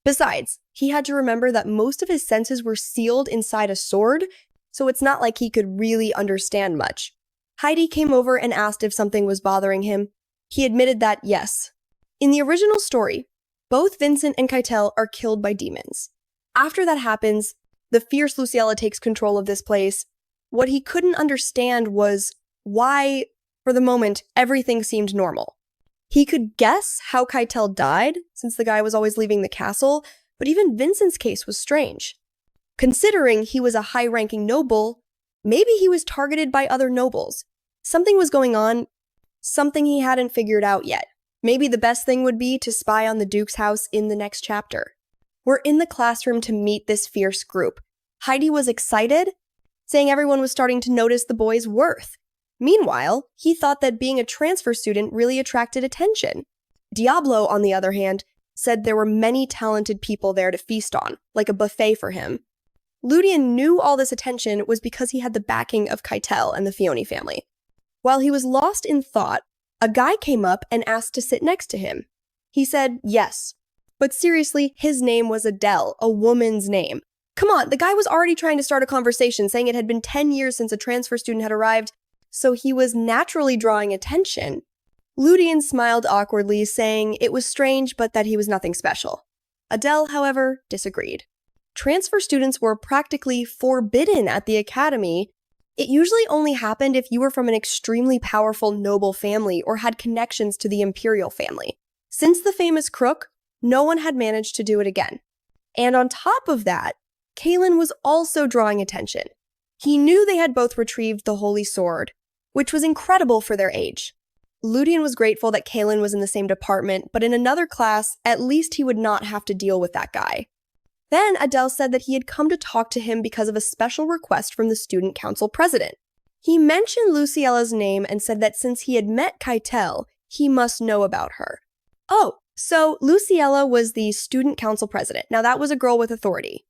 Besides, he had to remember that most of his senses were sealed inside a sword, so it's not like he could really understand much. Heidi came over and asked if something was bothering him. He admitted that yes. In the original story, both Vincent and Keitel are killed by demons. After that happens, the fierce Luciella takes control of this place. What he couldn't understand was why, for the moment, everything seemed normal. He could guess how Keitel died, since the guy was always leaving the castle, but even Vincent's case was strange. Considering he was a high-ranking noble, maybe he was targeted by other nobles. Something was going on, something he hadn't figured out yet. Maybe the best thing would be to spy on the Duke's house in the next chapter. We're in the classroom to meet this fierce group. Heidi was excited, saying everyone was starting to notice the boy's worth. Meanwhile, he thought that being a transfer student really attracted attention. Diablo, on the other hand, said there were many talented people there to feast on, like a buffet for him. Ludian knew all this attention was because he had the backing of Keitel and the Fioni family. While he was lost in thought, a guy came up and asked to sit next to him. He said yes, but seriously, his name was Adele, a woman's name. Come on, the guy was already trying to start a conversation, saying it had been 10 years since a transfer student had arrived, so he was naturally drawing attention. Ludian smiled awkwardly, saying it was strange but that he was nothing special. Adele, however, disagreed. Transfer students were practically forbidden at the academy. It usually only happened if you were from an extremely powerful noble family or had connections to the imperial family. Since the famous Crook, no one had managed to do it again. And on top of that, Kalin was also drawing attention. He knew they had both retrieved the Holy Sword, which was incredible for their age. Ludian was grateful that Kalin was in the same department, but in another class, at least he would not have to deal with that guy. Then Adele said that he had come to talk to him because of a special request from the student council president. He mentioned Luciella's name and said that since he had met Keitel, he must know about her. Oh, so Luciella was the student council president. Now that was a girl with authority.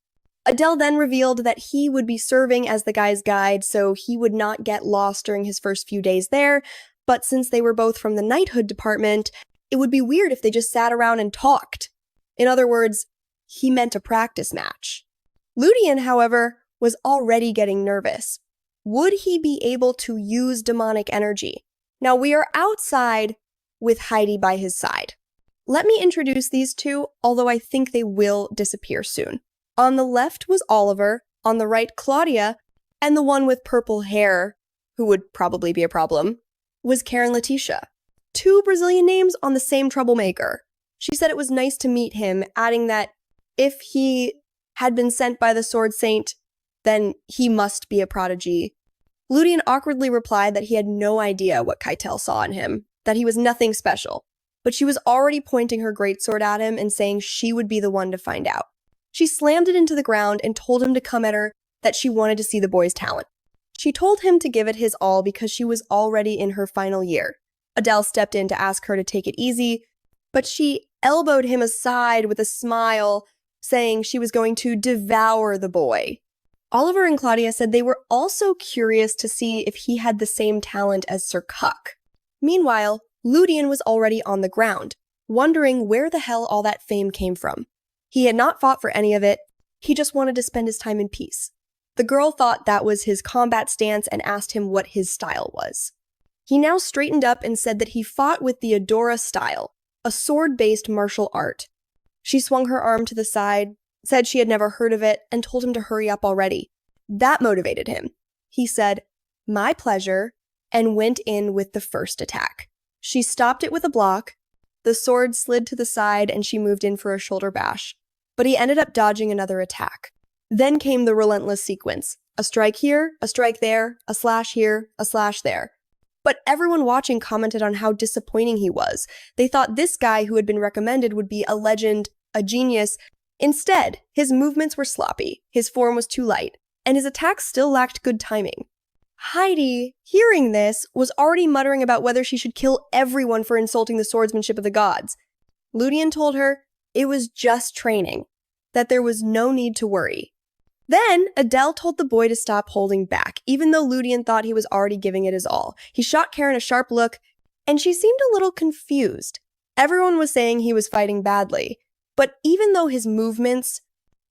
Adele then revealed that he would be serving as the guy's guide, so he would not get lost during his first few days there, But since they were both from the knighthood department, it would be weird if they just sat around and talked. In other words, he meant a practice match. Ludian, however, was already getting nervous. Would he be able to use demonic energy? Now we are outside with Heidi by his side. Let me introduce these two, although I think they will disappear soon. On the left was Oliver, on the right Claudia, and the one with purple hair, who would probably be a problem, was Karen Letitia. Two Brazilian names on the same troublemaker. She said it was nice to meet him, adding that if he had been sent by the Sword Saint, then he must be a prodigy. Ludian awkwardly replied that he had no idea what Keitel saw in him, that he was nothing special, but she was already pointing her greatsword at him and saying she would be the one to find out. She slammed it into the ground and told him to come at her, that she wanted to see the boy's talent. She told him to give it his all because she was already in her final year. Adele stepped in to ask her to take it easy, but she elbowed him aside with a smile, saying she was going to devour the boy. Oliver and Claudia said they were also curious to see if he had the same talent as Sir Cuck. Meanwhile, Ludian was already on the ground, wondering where the hell all that fame came from. He had not fought for any of it, he just wanted to spend his time in peace. The girl thought that was his combat stance and asked him what his style was. He now straightened up and said that he fought with the Adora style, a sword-based martial art. She swung her arm to the side, said she had never heard of it, and told him to hurry up already. That motivated him. He said, "My pleasure," and went in with the first attack. She stopped it with a block, the sword slid to the side, and she moved in for a shoulder bash. But he ended up dodging another attack. Then came the relentless sequence. A strike here, a strike there, a slash here, a slash there. But everyone watching commented on how disappointing he was. They thought this guy who had been recommended would be a legend, a genius. Instead, his movements were sloppy, his form was too light, and his attacks still lacked good timing. Heidi, hearing this, was already muttering about whether she should kill everyone for insulting the swordsmanship of the gods. Ludian told her it was just training, that there was no need to worry. Then, Adele told the boy to stop holding back, even though Ludian thought he was already giving it his all. He shot Karen a sharp look, and she seemed a little confused. Everyone was saying he was fighting badly, but even though his movements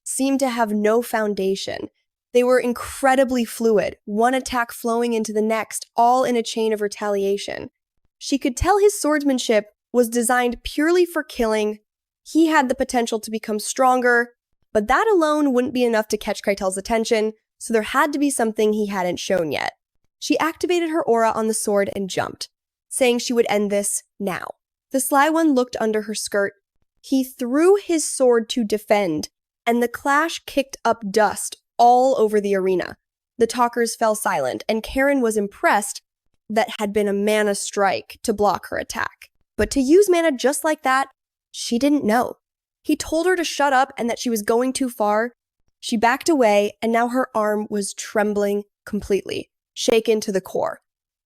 seemed to have no foundation, they were incredibly fluid, one attack flowing into the next, all in a chain of retaliation. She could tell his swordsmanship was designed purely for killing. He had the potential to become stronger, but that alone wouldn't be enough to catch Keitel's attention, so there had to be something he hadn't shown yet. She activated her aura on the sword and jumped, saying she would end this now. The sly one looked under her skirt. He threw his sword to defend, and the clash kicked up dust all over the arena. The talkers fell silent, and Karen was impressed that had been a mana strike to block her attack. But to use mana just like that, she didn't know. He told her to shut up and that she was going too far. She backed away, and now her arm was trembling completely, shaken to the core.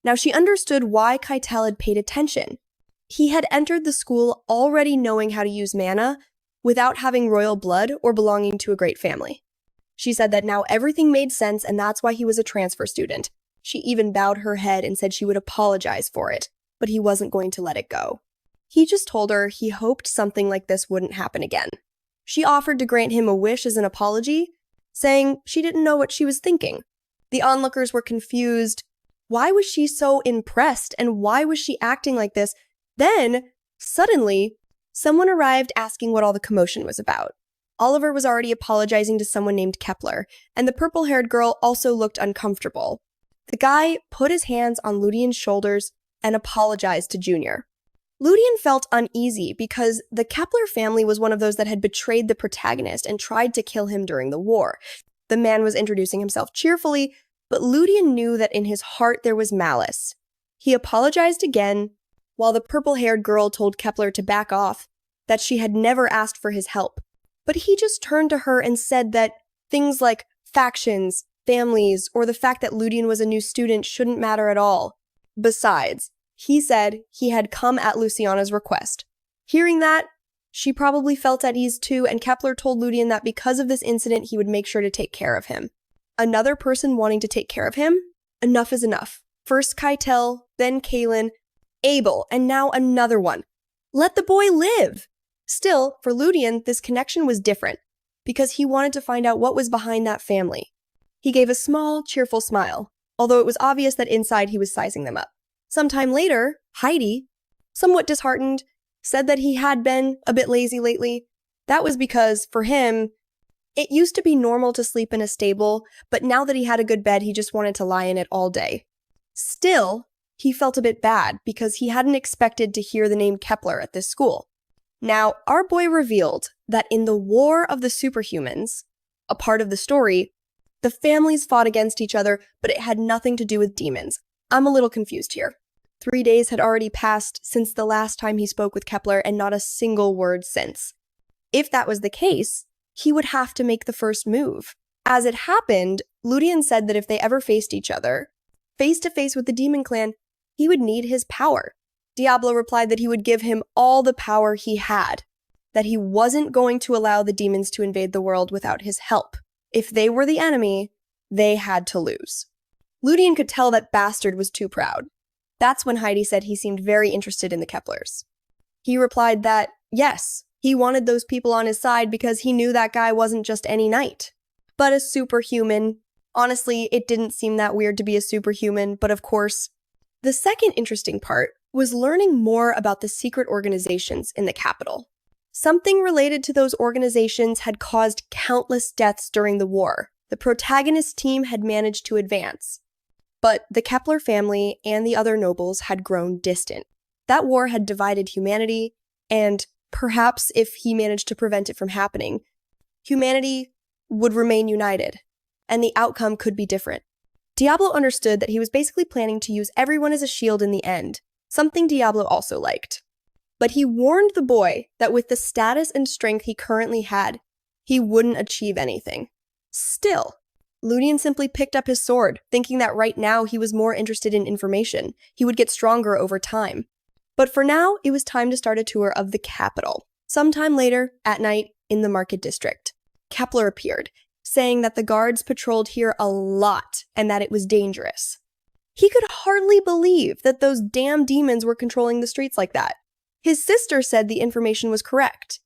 Now she understood why Keitel had paid attention. He had entered the school already knowing how to use mana without having royal blood or belonging to a great family. She said that now everything made sense and that's why he was a transfer student. She even bowed her head and said she would apologize for it, but he wasn't going to let it go. He just told her he hoped something like this wouldn't happen again. She offered to grant him a wish as an apology, saying she didn't know what she was thinking. The onlookers were confused. Why was she so impressed, and why was she acting like this? Then, suddenly, someone arrived asking what all the commotion was about. Oliver was already apologizing to someone named Kepler, and the purple-haired girl also looked uncomfortable. The guy put his hands on Ludian's shoulders and apologized to Junior. Ludian felt uneasy because the Kepler family was one of those that had betrayed the protagonist and tried to kill him during the war. The man was introducing himself cheerfully, but Ludian knew that in his heart there was malice. He apologized again, while the purple-haired girl told Kepler to back off, that she had never asked for his help. But he just turned to her and said that things like factions, families, or the fact that Ludian was a new student shouldn't matter at all. Besides, he said he had come at Luciana's request. Hearing that, she probably felt at ease too, and Kepler told Ludian that because of this incident, he would make sure to take care of him. Another person wanting to take care of him? Enough is enough. First Keitel, then Kalin, Abel, and now another one. Let the boy live! Still, for Ludian, this connection was different, because he wanted to find out what was behind that family. He gave a small, cheerful smile, although it was obvious that inside he was sizing them up. Sometime later, Heidi, somewhat disheartened, said that he had been a bit lazy lately. That was because, for him, it used to be normal to sleep in a stable, but now that he had a good bed, he just wanted to lie in it all day. Still, he felt a bit bad because he hadn't expected to hear the name Kepler at this school. Now, our boy revealed that in the War of the Superhumans, a part of the story, the families fought against each other, but it had nothing to do with demons. I'm a little confused here. 3 days had already passed since the last time he spoke with Kepler, and not a single word since. If that was the case, he would have to make the first move. As it happened, Ludian said that if they ever faced each other, face to face with the demon clan, he would need his power. Diablo replied that he would give him all the power he had, that he wasn't going to allow the demons to invade the world without his help. If they were the enemy, they had to lose. Ludian could tell that Bastard was too proud. That's when Heidi said he seemed very interested in the Keplers. He replied that, yes, he wanted those people on his side because he knew that guy wasn't just any knight, but a superhuman. Honestly, it didn't seem that weird to be a superhuman, but of course. The second interesting part was learning more about the secret organizations in the capital. Something related to those organizations had caused countless deaths during the war. The protagonist team had managed to advance, but the Kepler family and the other nobles had grown distant. That war had divided humanity, and perhaps if he managed to prevent it from happening, humanity would remain united, and the outcome could be different. Diablo understood that he was basically planning to use everyone as a shield in the end, something Diablo also liked. But he warned the boy that with the status and strength he currently had, he wouldn't achieve anything. Still, Ludian simply picked up his sword, thinking that right now he was more interested in information. He would get stronger over time. But for now, it was time to start a tour of the capital. Sometime later, at night, in the market district, Kepler appeared, saying that the guards patrolled here a lot and that it was dangerous. He could hardly believe that those damn demons were controlling the streets like that. His sister said the information was correct,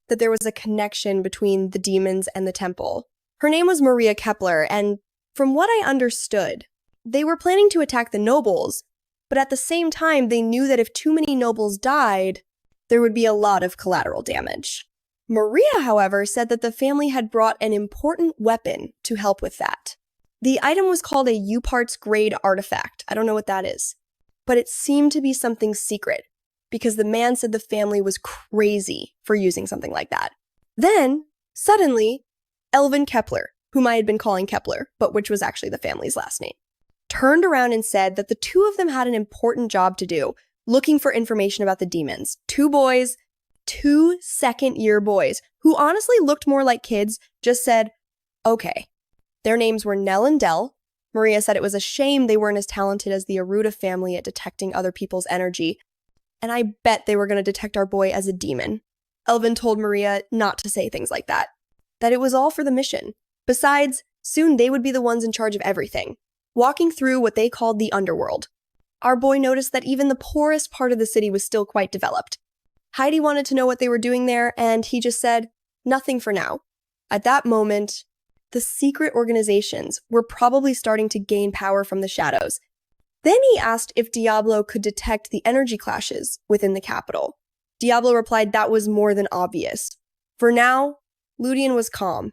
that there was a connection between the demons and the temple. Her name was Maria Kepler, and from what I understood, they were planning to attack the nobles, but at the same time they knew that if too many nobles died, there would be a lot of collateral damage. Maria, however, said that the family had brought an important weapon to help with that. The item was called a U-Parts grade artifact. I don't know what that is, but it seemed to be something secret, because the man said the family was crazy for using something like that. Then, suddenly, Elvin Kepler, whom I had been calling Kepler, but which was actually the family's last name, turned around and said that the two of them had an important job to do, looking for information about the demons. 2 boys, 2 second-year boys, who honestly looked more like kids, just said, okay. Their names were Nell and Dell. Maria said it was a shame they weren't as talented as the Aruda family at detecting other people's energy, and I bet they were going to detect our boy as a demon. Elvin told Maria not to say things like that it was all for the mission. Besides, soon they would be the ones in charge of everything, walking through what they called the underworld. Our boy noticed that even the poorest part of the city was still quite developed. Heidi wanted to know what they were doing there, and he just said, nothing for now. At that moment, the secret organizations were probably starting to gain power from the shadows. Then he asked if Diablo could detect the energy clashes within the capital. Diablo replied that was more than obvious. For now, Ludian was calm,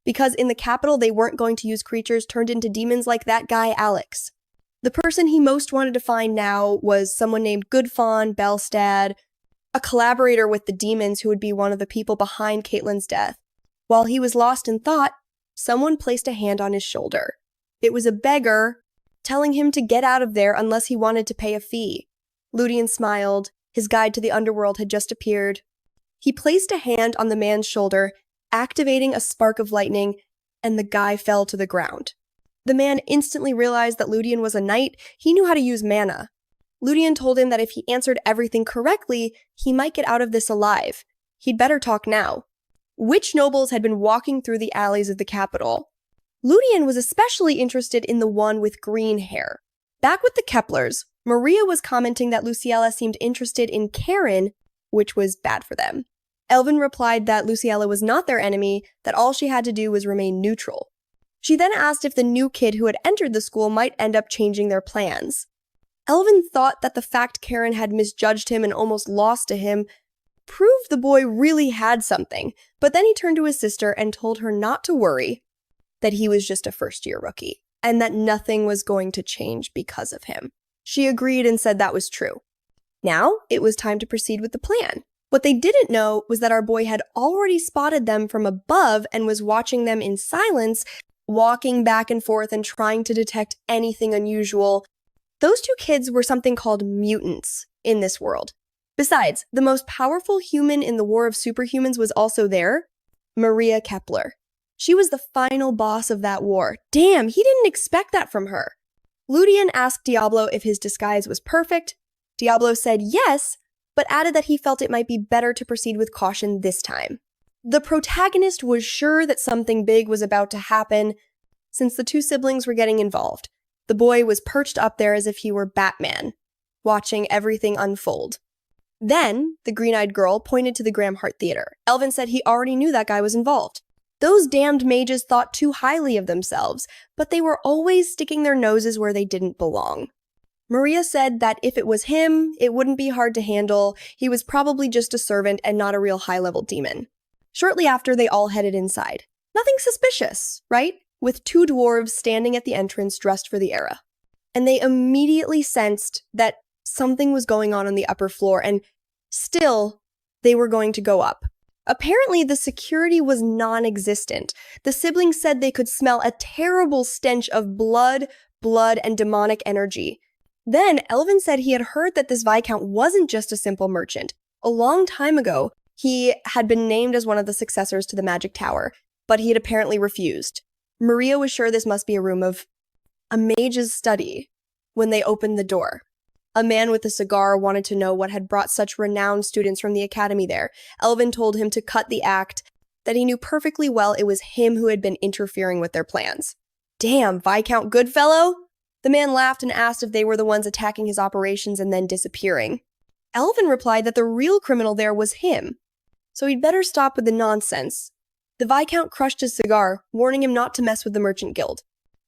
because in the capital they weren't going to use creatures turned into demons like that guy Alex. The person he most wanted to find now was someone named Goodfawn Belstad, a collaborator with the demons who would be one of the people behind Caitlin's death. While he was lost in thought, someone placed a hand on his shoulder. It was a beggar, telling him to get out of there unless he wanted to pay a fee. Ludian smiled. His guide to the underworld had just appeared. He placed a hand on the man's shoulder, activating a spark of lightning, and the guy fell to the ground. The man instantly realized that Ludian was a knight. He knew how to use mana. Ludian told him that if he answered everything correctly, he might get out of this alive. He'd better talk now. Which nobles had been walking through the alleys of the capital? Ludian was especially interested in the one with green hair. Back with the Keplers, Maria was commenting that Luciella seemed interested in Karen, which was bad for them. Elvin replied that Luciella was not their enemy, that all she had to do was remain neutral. She then asked if the new kid who had entered the school might end up changing their plans. Elvin thought that the fact Karen had misjudged him and almost lost to him proved the boy really had something, but then he turned to his sister and told her not to worry, that he was just a first-year rookie, and that nothing was going to change because of him. She agreed and said that was true. Now, it was time to proceed with the plan. What they didn't know was that our boy had already spotted them from above and was watching them in silence, walking back and forth and trying to detect anything unusual. Those two kids were something called mutants in this world. Besides, the most powerful human in the War of Superhumans was also there, Maria Kepler. She was the final boss of that war. Damn, he didn't expect that from her. Ludian asked Diablo if his disguise was perfect. Diablo said yes, but added that he felt it might be better to proceed with caution this time. The protagonist was sure that something big was about to happen, since the two siblings were getting involved. The boy was perched up there as if he were Batman, watching everything unfold. Then, the green-eyed girl pointed to the Graham Hart Theater. Elvin said he already knew that guy was involved. Those damned mages thought too highly of themselves, but they were always sticking their noses where they didn't belong. Maria said that if it was him, it wouldn't be hard to handle. He was probably just a servant and not a real high-level demon. Shortly after, they all headed inside. Nothing suspicious, right? With two dwarves standing at the entrance dressed for the era. And they immediately sensed that something was going on the upper floor, and still, they were going to go up. Apparently, the security was non-existent. The siblings said they could smell a terrible stench of blood, and demonic energy. Then, Elvin said he had heard that this Viscount wasn't just a simple merchant. A long time ago, he had been named as one of the successors to the Magic Tower, but he had apparently refused. Maria was sure this must be a room of a mage's study when they opened the door. A man with a cigar wanted to know what had brought such renowned students from the academy there. Elvin told him to cut the act, that he knew perfectly well it was him who had been interfering with their plans. Damn, Viscount Goodfellow? The man laughed and asked if they were the ones attacking his operations and then disappearing. Elvin replied that the real criminal there was him, so he'd better stop with the nonsense. The Viscount crushed his cigar, warning him not to mess with the Merchant Guild,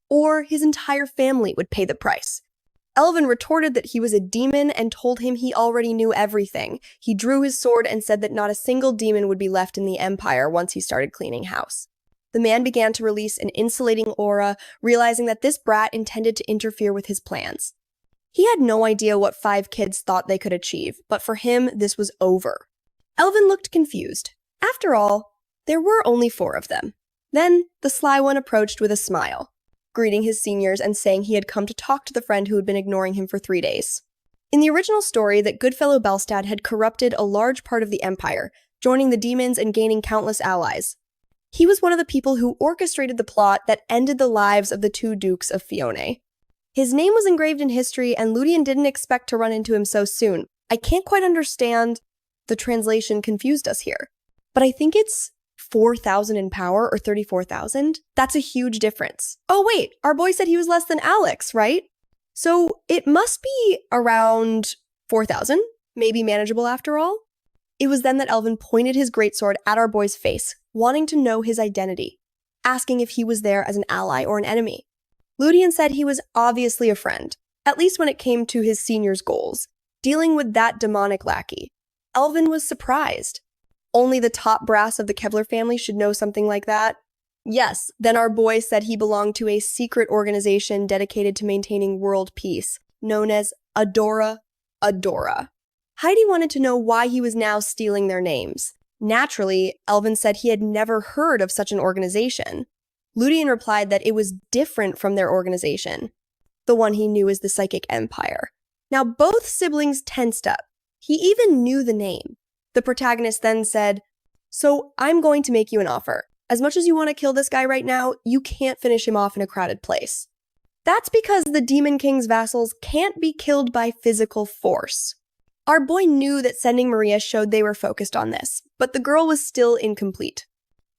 or his entire family would pay the price. Elvin retorted that he was a demon and told him he already knew everything. He drew his sword and said that not a single demon would be left in the Empire once he started cleaning house. The man began to release an insulating aura, realizing that this brat intended to interfere with his plans. He had no idea what 5 kids thought they could achieve, but for him, this was over. Elvin looked confused. After all, there were only 4 of them. Then, the sly one approached with a smile, greeting his seniors and saying he had come to talk to the friend who had been ignoring him for 3 days. In the original story, that Goodfellow Belstad had corrupted a large part of the Empire, joining the demons and gaining countless allies. He was one of the people who orchestrated the plot that ended the lives of the 2 Dukes of Fione. His name was engraved in history, and Ludian didn't expect to run into him so soon. I can't quite understand. The translation confused us here. But I think it's 4,000 in power or 34,000. That's a huge difference. Oh wait, our boy said he was less than Alex, right? So it must be around 4,000, maybe manageable after all. It was then that Elvin pointed his greatsword at our boy's face, wanting to know his identity, asking if he was there as an ally or an enemy. Ludian said he was obviously a friend, at least when it came to his senior's goals, dealing with that demonic lackey. Elvin was surprised. Only the top brass of the Kepler family should know something like that. Yes, then our boy said he belonged to a secret organization dedicated to maintaining world peace, known as Adora. Heidi wanted to know why he was now stealing their names. Naturally, Elvin said he had never heard of such an organization. Ludian replied that it was different from their organization, the one he knew as the Psychic Empire. Now both siblings tensed up. He even knew the name. The protagonist then said, "So I'm going to make you an offer. As much as you want to kill this guy right now, you can't finish him off in a crowded place. That's because the Demon King's vassals can't be killed by physical force." Our boy knew that sending Maria showed they were focused on this, but the girl was still incomplete.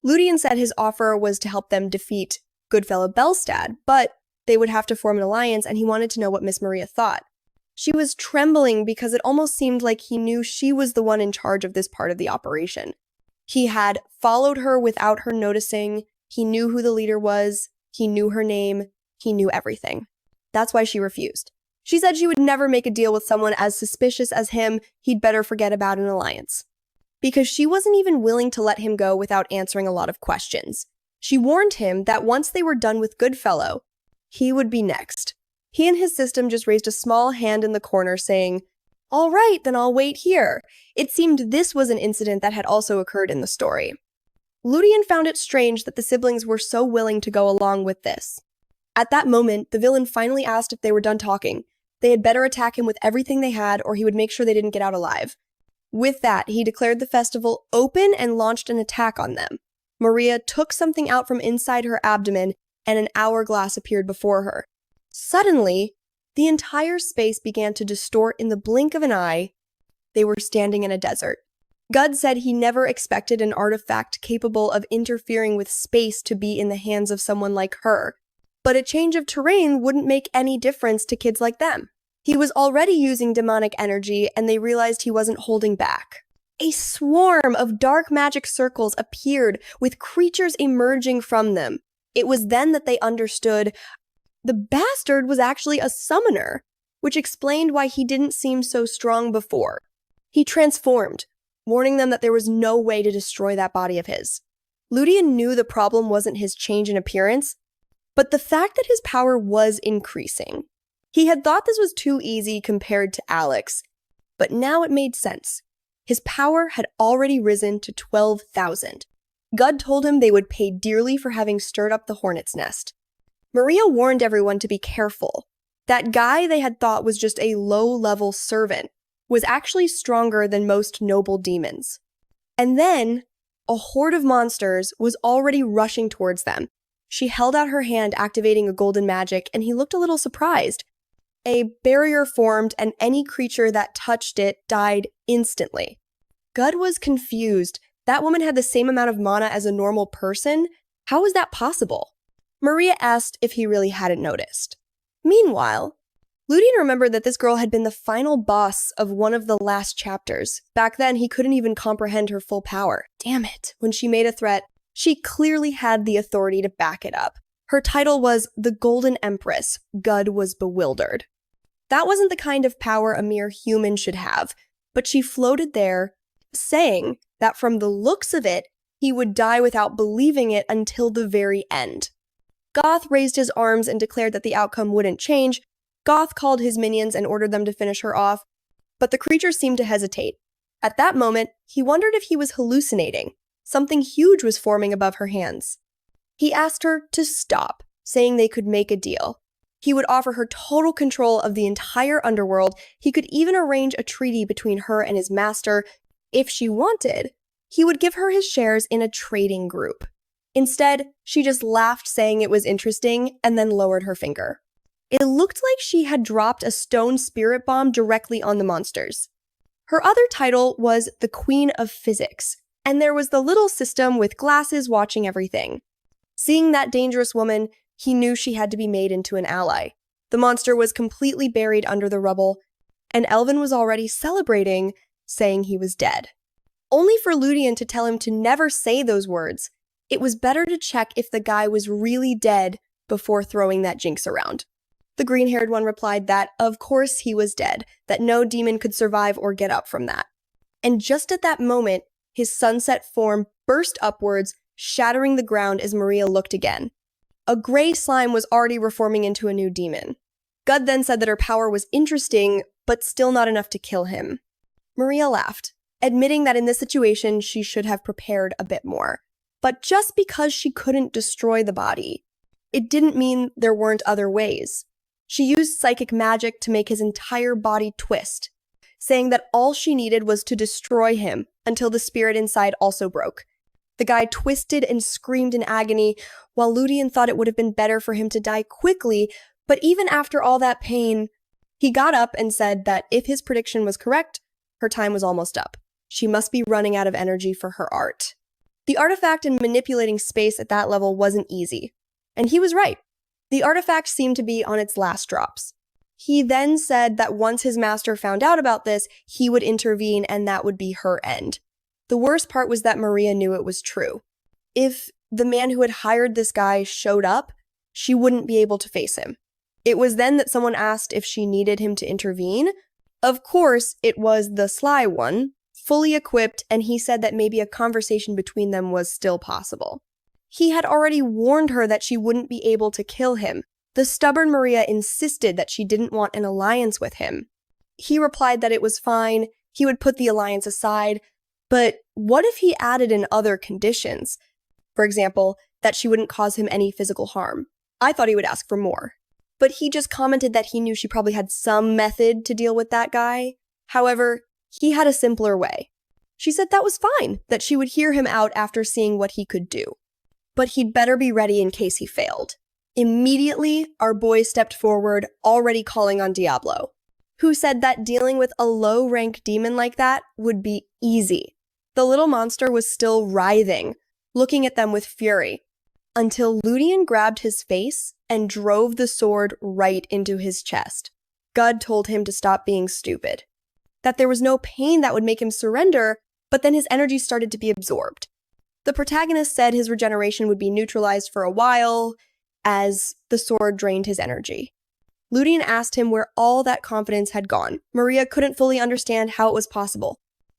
Ludian said his offer was to help them defeat Goodfellow Belstad, but they would have to form an alliance, and he wanted to know what Miss Maria thought. She was trembling because it almost seemed like he knew she was the one in charge of this part of the operation. He had followed her without her noticing. He knew who the leader was. He knew her name. He knew everything. That's why she refused. She said she would never make a deal with someone as suspicious as him. He'd better forget about an alliance. Because she wasn't even willing to let him go without answering a lot of questions. She warned him that once they were done with Goodfellow, he would be next. He and his system just raised a small hand in the corner saying, "All right, then I'll wait here." It seemed this was an incident that had also occurred in the story. Ludian found it strange that the siblings were so willing to go along with this. At that moment, the villain finally asked if they were done talking. They had better attack him with everything they had, or he would make sure they didn't get out alive. With that, he declared the festival open and launched an attack on them. Maria took something out from inside her abdomen, and an hourglass appeared before her. Suddenly, the entire space began to distort in the blink of an eye. They were standing in a desert. God said he never expected an artifact capable of interfering with space to be in the hands of someone like her. But a change of terrain wouldn't make any difference to kids like them. He was already using demonic energy, and they realized he wasn't holding back. A swarm of dark magic circles appeared, with creatures emerging from them. It was then that they understood the bastard was actually a summoner, which explained why he didn't seem so strong before. He transformed, warning them that there was no way to destroy that body of his. Ludian knew the problem wasn't his change in appearance, but the fact that his power was increasing. He had thought this was too easy compared to Alex, but now it made sense. His power had already risen to 12,000. God told him they would pay dearly for having stirred up the hornet's nest. Maria warned everyone to be careful. That guy they had thought was just a low-level servant was actually stronger than most noble demons. And then, a horde of monsters was already rushing towards them. She held out her hand, activating a golden magic, and he looked a little surprised. A barrier formed, and any creature that touched it died instantly. Gud was confused. That woman had the same amount of mana as a normal person? How was that possible? Maria asked if he really hadn't noticed. Meanwhile, Ludian remembered that this girl had been the final boss of one of the last chapters. Back then, he couldn't even comprehend her full power. Damn it. When she made a threat, she clearly had the authority to back it up. Her title was the Golden Empress. Gud was bewildered. That wasn't the kind of power a mere human should have, but she floated there, saying that from the looks of it, he would die without believing it until the very end. Goth raised his arms and declared that the outcome wouldn't change. Goth called his minions and ordered them to finish her off, but the creature seemed to hesitate. At that moment, he wondered if he was hallucinating. Something huge was forming above her hands. He asked her to stop, saying they could make a deal. He would offer her total control of the entire underworld. He could even arrange a treaty between her and his master. If she wanted, he would give her his shares in a trading group. Instead, she just laughed, saying it was interesting, and then lowered her finger. It looked like she had dropped a stone spirit bomb directly on the monsters. Her other title was the Queen of Physics, and there was the little system with glasses watching everything. Seeing that dangerous woman, he knew she had to be made into an ally. The monster was completely buried under the rubble, and Elvin was already celebrating, saying he was dead. Only for Ludian to tell him to never say those words. It was better to check if the guy was really dead before throwing that jinx around. The green-haired one replied that, of course he was dead, that no demon could survive or get up from that. And just at that moment, his sunset form burst upwards, shattering the ground as Maria looked again. A gray slime was already reforming into a new demon. Gud then said that her power was interesting, but still not enough to kill him. Maria laughed, admitting that in this situation she should have prepared a bit more. But just because she couldn't destroy the body, it didn't mean there weren't other ways. She used psychic magic to make his entire body twist, saying that all she needed was to destroy him until the spirit inside also broke. The guy twisted and screamed in agony, while Ludian thought it would have been better for him to die quickly, but even after all that pain, he got up and said that if his prediction was correct, her time was almost up. She must be running out of energy for her art. The artifact and manipulating space at that level wasn't easy. And he was right. The artifact seemed to be on its last drops. He then said that once his master found out about this, he would intervene and that would be her end. The worst part was that Maria knew it was true. If the man who had hired this guy showed up, she wouldn't be able to face him. It was then that someone asked if she needed him to intervene. Of course, it was the sly one, fully equipped, and he said that maybe a conversation between them was still possible. He had already warned her that she wouldn't be able to kill him. The stubborn Maria insisted that she didn't want an alliance with him. He replied that it was fine, he would put the alliance aside, but what if he added in other conditions? For example, that she wouldn't cause him any physical harm. I thought he would ask for more. But he just commented that he knew she probably had some method to deal with that guy. However, he had a simpler way. She said that was fine, that she would hear him out after seeing what he could do. But he'd better be ready in case he failed. Immediately, our boy stepped forward, already calling on Diablo, who said that dealing with a low-rank demon like that would be easy. The little monster was still writhing, looking at them with fury, until Ludian grabbed his face and drove the sword right into his chest. Gud told him to stop being stupid, that there was no pain that would make him surrender, but then his energy started to be absorbed. The protagonist said his regeneration would be neutralized for a while, as the sword drained his energy. Ludian asked him where all that confidence had gone. Maria couldn't fully understand how it was possible.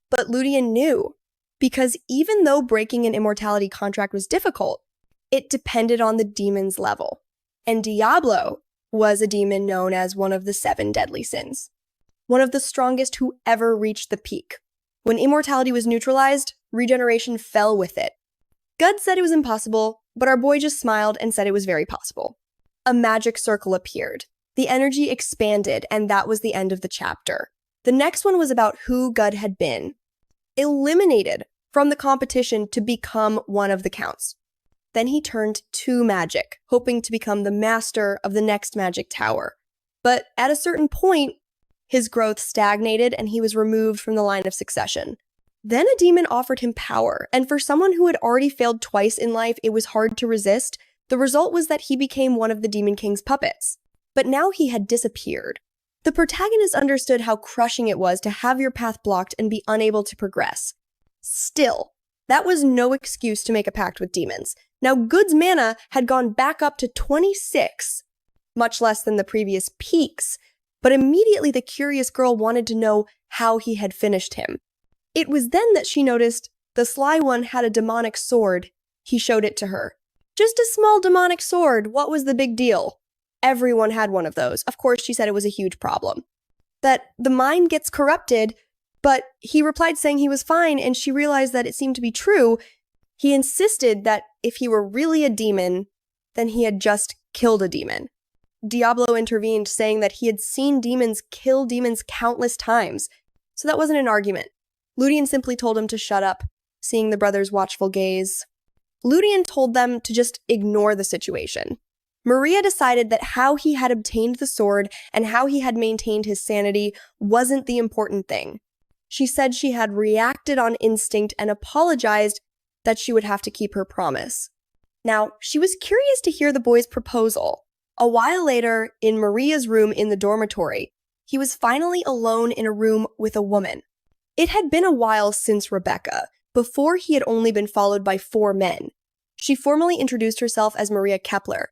But Ludian knew, because even though breaking an immortality contract was difficult, it depended on the demon's level. And Diablo was a demon known as one of the 7 deadly sins. One of the strongest who ever reached the peak. When immortality was neutralized, regeneration fell with it. Gud said it was impossible, but our boy just smiled and said it was very possible. A magic circle appeared. The energy expanded, and that was the end of the chapter. The next one was about who Gud had been. Eliminated from the competition to become one of the counts. Then he turned to magic, hoping to become the master of the next magic tower. But at a certain point, his growth stagnated and he was removed from the line of succession. Then a demon offered him power, and for someone who had already failed twice in life, it was hard to resist. The result was that he became one of the Demon King's puppets. But now he had disappeared. The protagonist understood how crushing it was to have your path blocked and be unable to progress. Still, that was no excuse to make a pact with demons. Now, Gud's mana had gone back up to 26, much less than the previous peaks, but immediately the curious girl wanted to know how he had finished him. It was then that she noticed the sly one had a demonic sword. He showed it to her. Just a small demonic sword, what was the big deal? Everyone had one of those. Of course, she said it was a huge problem. That the mind gets corrupted, but he replied saying he was fine, and she realized that it seemed to be true. He insisted that if he were really a demon, then he had just killed a demon. Diablo intervened, saying that he had seen demons kill demons countless times, so that wasn't an argument. Ludian simply told him to shut up, seeing the brothers' watchful gaze. Ludian told them to just ignore the situation. Maria decided that how he had obtained the sword and how he had maintained his sanity wasn't the important thing. She said she had reacted on instinct and apologized that she would have to keep her promise. Now, she was curious to hear the boy's proposal. A while later, in Maria's room in the dormitory, he was finally alone in a room with a woman. It had been a while since Rebecca. Before, he had only been followed by 4 men. She formally introduced herself as Maria Kepler.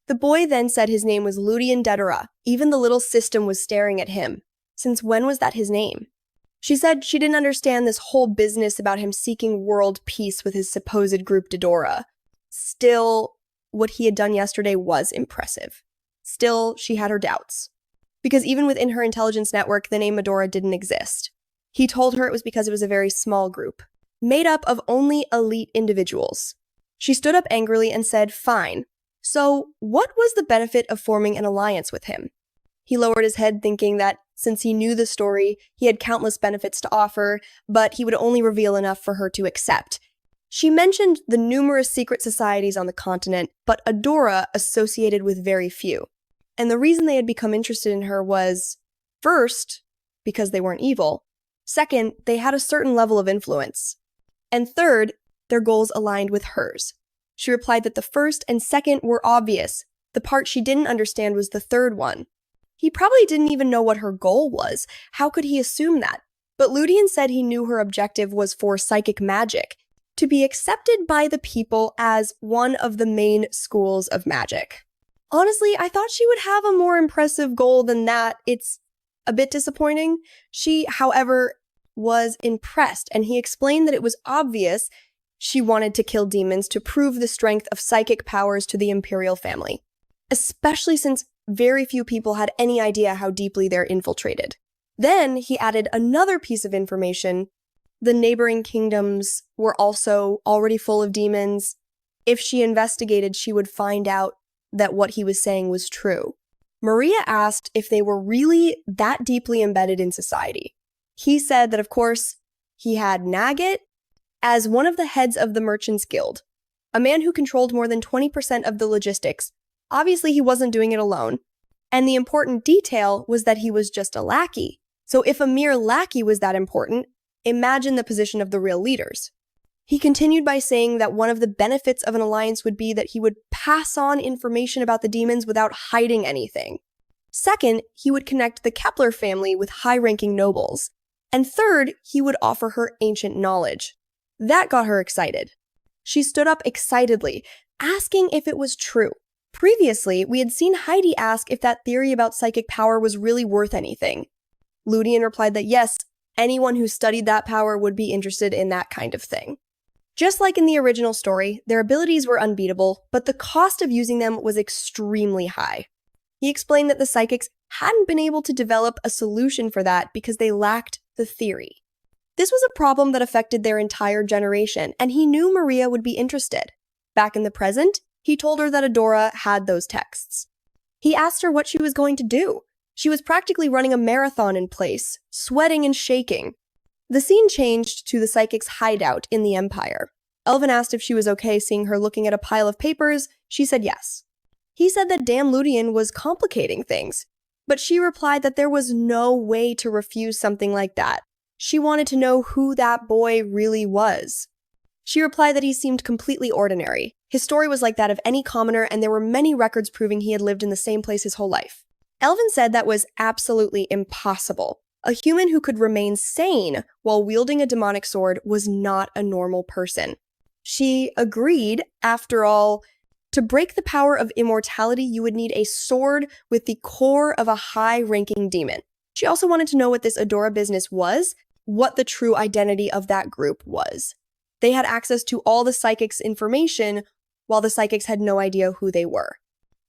The boy then said his name was Ludian Dedera. Even the little system was staring at him. Since when was that his name? She said she didn't understand this whole business about him seeking world peace with his supposed group Dedora. Still, what he had done yesterday was impressive. Still, she had her doubts. Because even within her intelligence network, the name Medora didn't exist. He told her it was because it was a very small group, made up of only elite individuals. She stood up angrily and said, "Fine. So, what was the benefit of forming an alliance with him?" He lowered his head, thinking that since he knew the story, he had countless benefits to offer, but he would only reveal enough for her to accept. She mentioned the numerous secret societies on the continent, but Adora associated with very few. And the reason they had become interested in her was, first, because they weren't evil. Second, they had a certain level of influence. And third, their goals aligned with hers. She replied that the first and second were obvious. The part she didn't understand was the third one. He probably didn't even know what her goal was. How could he assume that? But Ludian said he knew her objective was for psychic magic, to be accepted by the people as one of the main schools of magic. Honestly, I thought she would have a more impressive goal than that. It's a bit disappointing. She, however, was impressed, and he explained that it was obvious she wanted to kill demons to prove the strength of psychic powers to the imperial family, especially since very few people had any idea how deeply they're infiltrated. Then he added another piece of information. The neighboring kingdoms were also already full of demons. If she investigated, she would find out that what he was saying was true. Maria asked if they were really that deeply embedded in society. He said that, of course, he had Nagit as one of the heads of the Merchants Guild, a man who controlled more than 20% of the logistics. Obviously, he wasn't doing it alone. And the important detail was that he was just a lackey. So if a mere lackey was that important, imagine the position of the real leaders. He continued by saying that one of the benefits of an alliance would be that he would pass on information about the demons without hiding anything. Second, he would connect the Kepler family with high-ranking nobles. And third, he would offer her ancient knowledge. That got her excited. She stood up excitedly, asking if it was true. Previously, we had seen Heidi ask if that theory about psychic power was really worth anything. Ludian replied that yes, anyone who studied that power would be interested in that kind of thing. Just like in the original story, their abilities were unbeatable, but the cost of using them was extremely high. He explained that the psychics hadn't been able to develop a solution for that because they lacked the theory. This was a problem that affected their entire generation, and he knew Maria would be interested. Back in the present, he told her that Adora had those texts. He asked her what she was going to do. She was practically running a marathon in place, sweating and shaking. The scene changed to the psychic's hideout in the Empire. Elvin asked if she was okay seeing her looking at a pile of papers. She said yes. He said that damn Ludian was complicating things, but she replied that there was no way to refuse something like that. She wanted to know who that boy really was. She replied that he seemed completely ordinary. His story was like that of any commoner, and there were many records proving he had lived in the same place his whole life. Elvin said that was absolutely impossible. A human who could remain sane while wielding a demonic sword was not a normal person. She agreed, after all, to break the power of immortality, you would need a sword with the core of a high-ranking demon. She also wanted to know what this Adora business was, what the true identity of that group was. They had access to all the psychics' information, while the psychics had no idea who they were.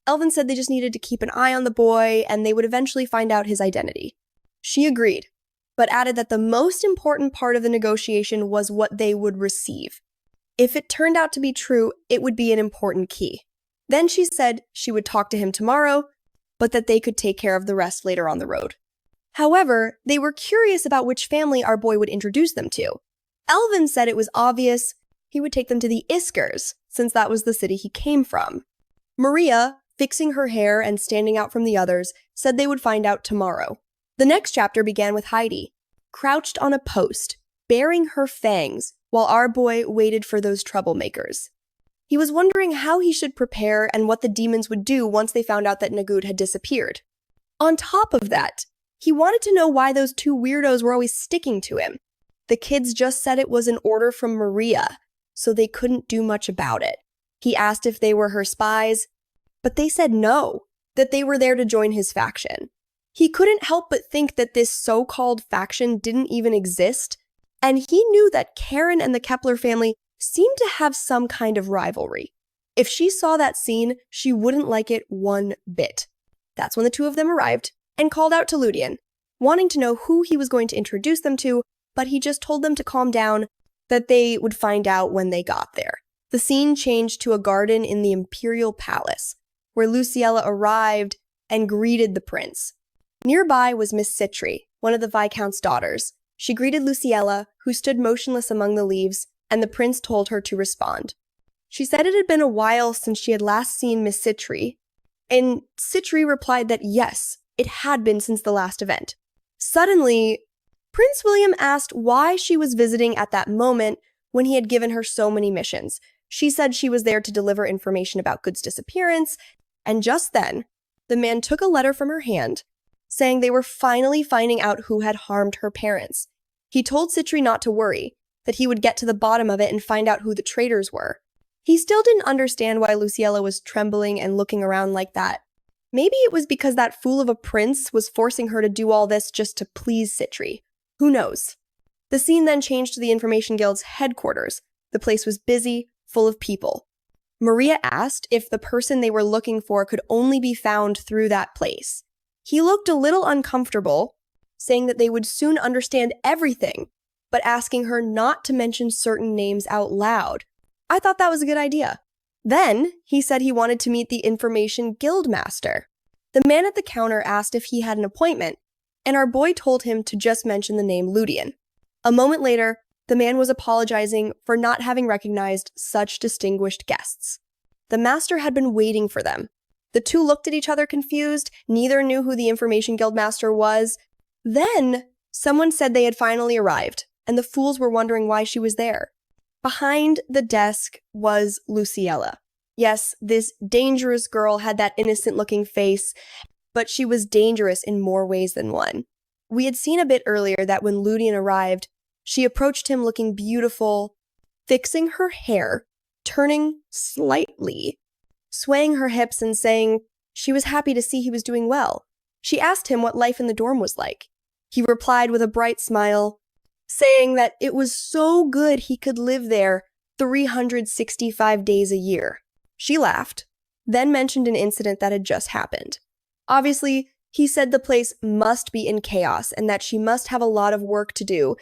Elvin said they just needed to keep an eye on the boy, and they would eventually find out his identity. She agreed, but added that the most important part of the negotiation was what they would receive. If it turned out to be true, it would be an important key. Then she said she would talk to him tomorrow, but that they could take care of the rest later on the road. However, they were curious about which family our boy would introduce them to. Elvin said it was obvious he would take them to the Iskers, since that was the city he came from. Maria, fixing her hair and standing out from the others, said they would find out tomorrow. The next chapter began with Heidi, crouched on a post, baring her fangs, while our boy waited for those troublemakers. He was wondering how he should prepare and what the demons would do once they found out that Nagud had disappeared. On top of that, he wanted to know why those two weirdos were always sticking to him. The kids just said it was an order from Maria, so they couldn't do much about it. He asked if they were her spies, but they said no, that they were there to join his faction. He couldn't help but think that this so-called faction didn't even exist, and he knew that Karen and the Kepler family seemed to have some kind of rivalry. If she saw that scene, she wouldn't like it one bit. That's when the two of them arrived and called out to Ludian, wanting to know who he was going to introduce them to, but he just told them to calm down, that they would find out when they got there. The scene changed to a garden in the Imperial Palace, where Luciella arrived and greeted the prince. Nearby was Miss Citri, one of the Viscount's daughters. She greeted Luciella, who stood motionless among the leaves, and the prince told her to respond. She said it had been a while since she had last seen Miss Citri, and Citri replied that yes, it had been since the last event. Suddenly, Prince William asked why she was visiting at that moment when he had given her so many missions. She said she was there to deliver information about Good's disappearance, And just then, the man took a letter from her hand, saying they were finally finding out who had harmed her parents. He told Citri not to worry, that he would get to the bottom of it and find out who the traitors were. He still didn't understand why Luciella was trembling and looking around like that. Maybe it was because that fool of a prince was forcing her to do all this just to please Citri. Who knows? The scene then changed to the Information Guild's headquarters. The place was busy, full of people. Maria asked if the person they were looking for could only be found through that place. He looked a little uncomfortable, saying that they would soon understand everything, but asking her not to mention certain names out loud. I thought that was a good idea. Then, he said he wanted to meet the Information Guild Master. The man at the counter asked if he had an appointment, and our boy told him to just mention the name Ludian. A moment later, the man was apologizing for not having recognized such distinguished guests. The master had been waiting for them. The two looked at each other confused, neither knew who the Information Guild Master was. Then, someone said they had finally arrived, and the fools were wondering why she was there. Behind the desk was Luciella. Yes, this dangerous girl had that innocent-looking face, but she was dangerous in more ways than one. We had seen a bit earlier that when Ludian arrived, she approached him looking beautiful, fixing her hair, turning slightly, swaying her hips and saying she was happy to see he was doing well. She asked him what life in the dorm was like. He replied with a bright smile, saying that it was so good he could live there 365 days a year. She laughed, then mentioned an incident that had just happened. Obviously, he said the place must be in chaos and that she must have a lot of work to do,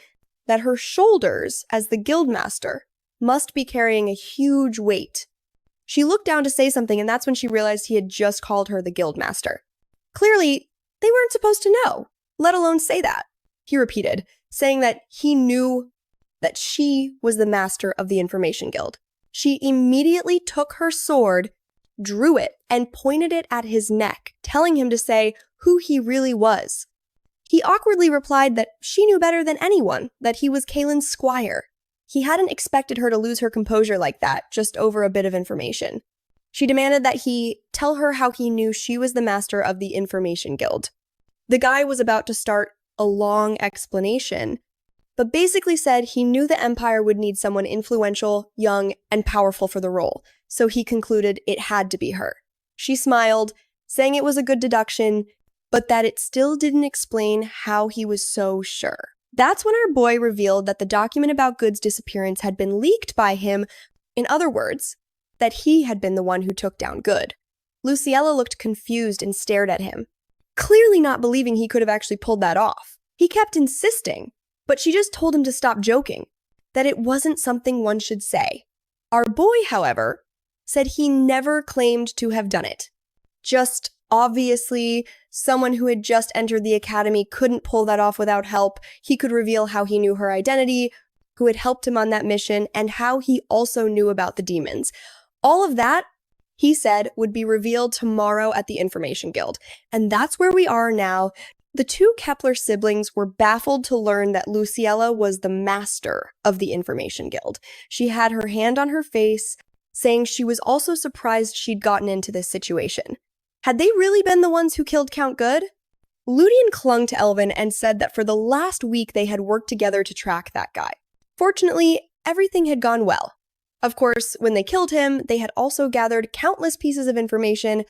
that her shoulders, as the guildmaster, must be carrying a huge weight. She looked down to say something, and that's when she realized he had just called her the guildmaster. Clearly, they weren't supposed to know, let alone say that. He repeated, saying that he knew that she was the master of the Information Guild. She immediately took her sword, drew it, and pointed it at his neck, telling him to say who he really was. He awkwardly replied that she knew better than anyone that he was Kalin's squire. He hadn't expected her to lose her composure like that, just over a bit of information. She demanded that he tell her how he knew she was the master of the Information Guild. The guy was about to start a long explanation, but basically said he knew the Empire would need someone influential, young, and powerful for the role, so he concluded it had to be her. She smiled, saying it was a good deduction, but that it still didn't explain how he was so sure. That's when our boy revealed that the document about Good's disappearance had been leaked by him. In other words, that he had been the one who took down Good. Luciella looked confused and stared at him, clearly not believing he could have actually pulled that off. He kept insisting, but she just told him to stop joking, that it wasn't something one should say. Our boy, however, said he never claimed to have done it. Just obviously, someone who had just entered the academy couldn't pull that off without help. He could reveal how he knew her identity, who had helped him on that mission, and how he also knew about the demons. All of that, he said, would be revealed tomorrow at the Information Guild. And that's where we are now. The two Kepler siblings were baffled to learn that Luciella was the master of the Information Guild. She had her hand on her face, saying she was also surprised she'd gotten into this situation. Had they really been the ones who killed Count Good? Ludian clung to Elvin and said that for the last week they had worked together to track that guy. Fortunately, everything had gone well. Of course, when they killed him, they had also gathered countless pieces of information,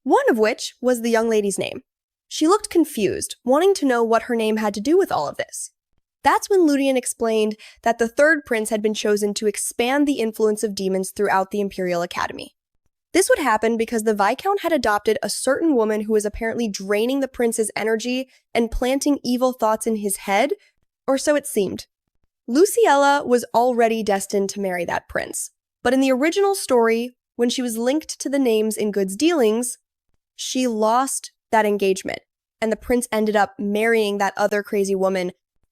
one of which was the young lady's name. She looked confused, wanting to know what her name had to do with all of this. That's when Ludian explained that the third prince had been chosen to expand the influence of demons throughout the Imperial Academy. This would happen because the Viscount had adopted a certain woman who was apparently draining the prince's energy and planting evil thoughts in his head, or so it seemed. Luciella was already destined to marry that prince, but in the original story, when she was linked to the names in Good's dealings, she lost that engagement, and the prince ended up marrying that other crazy woman.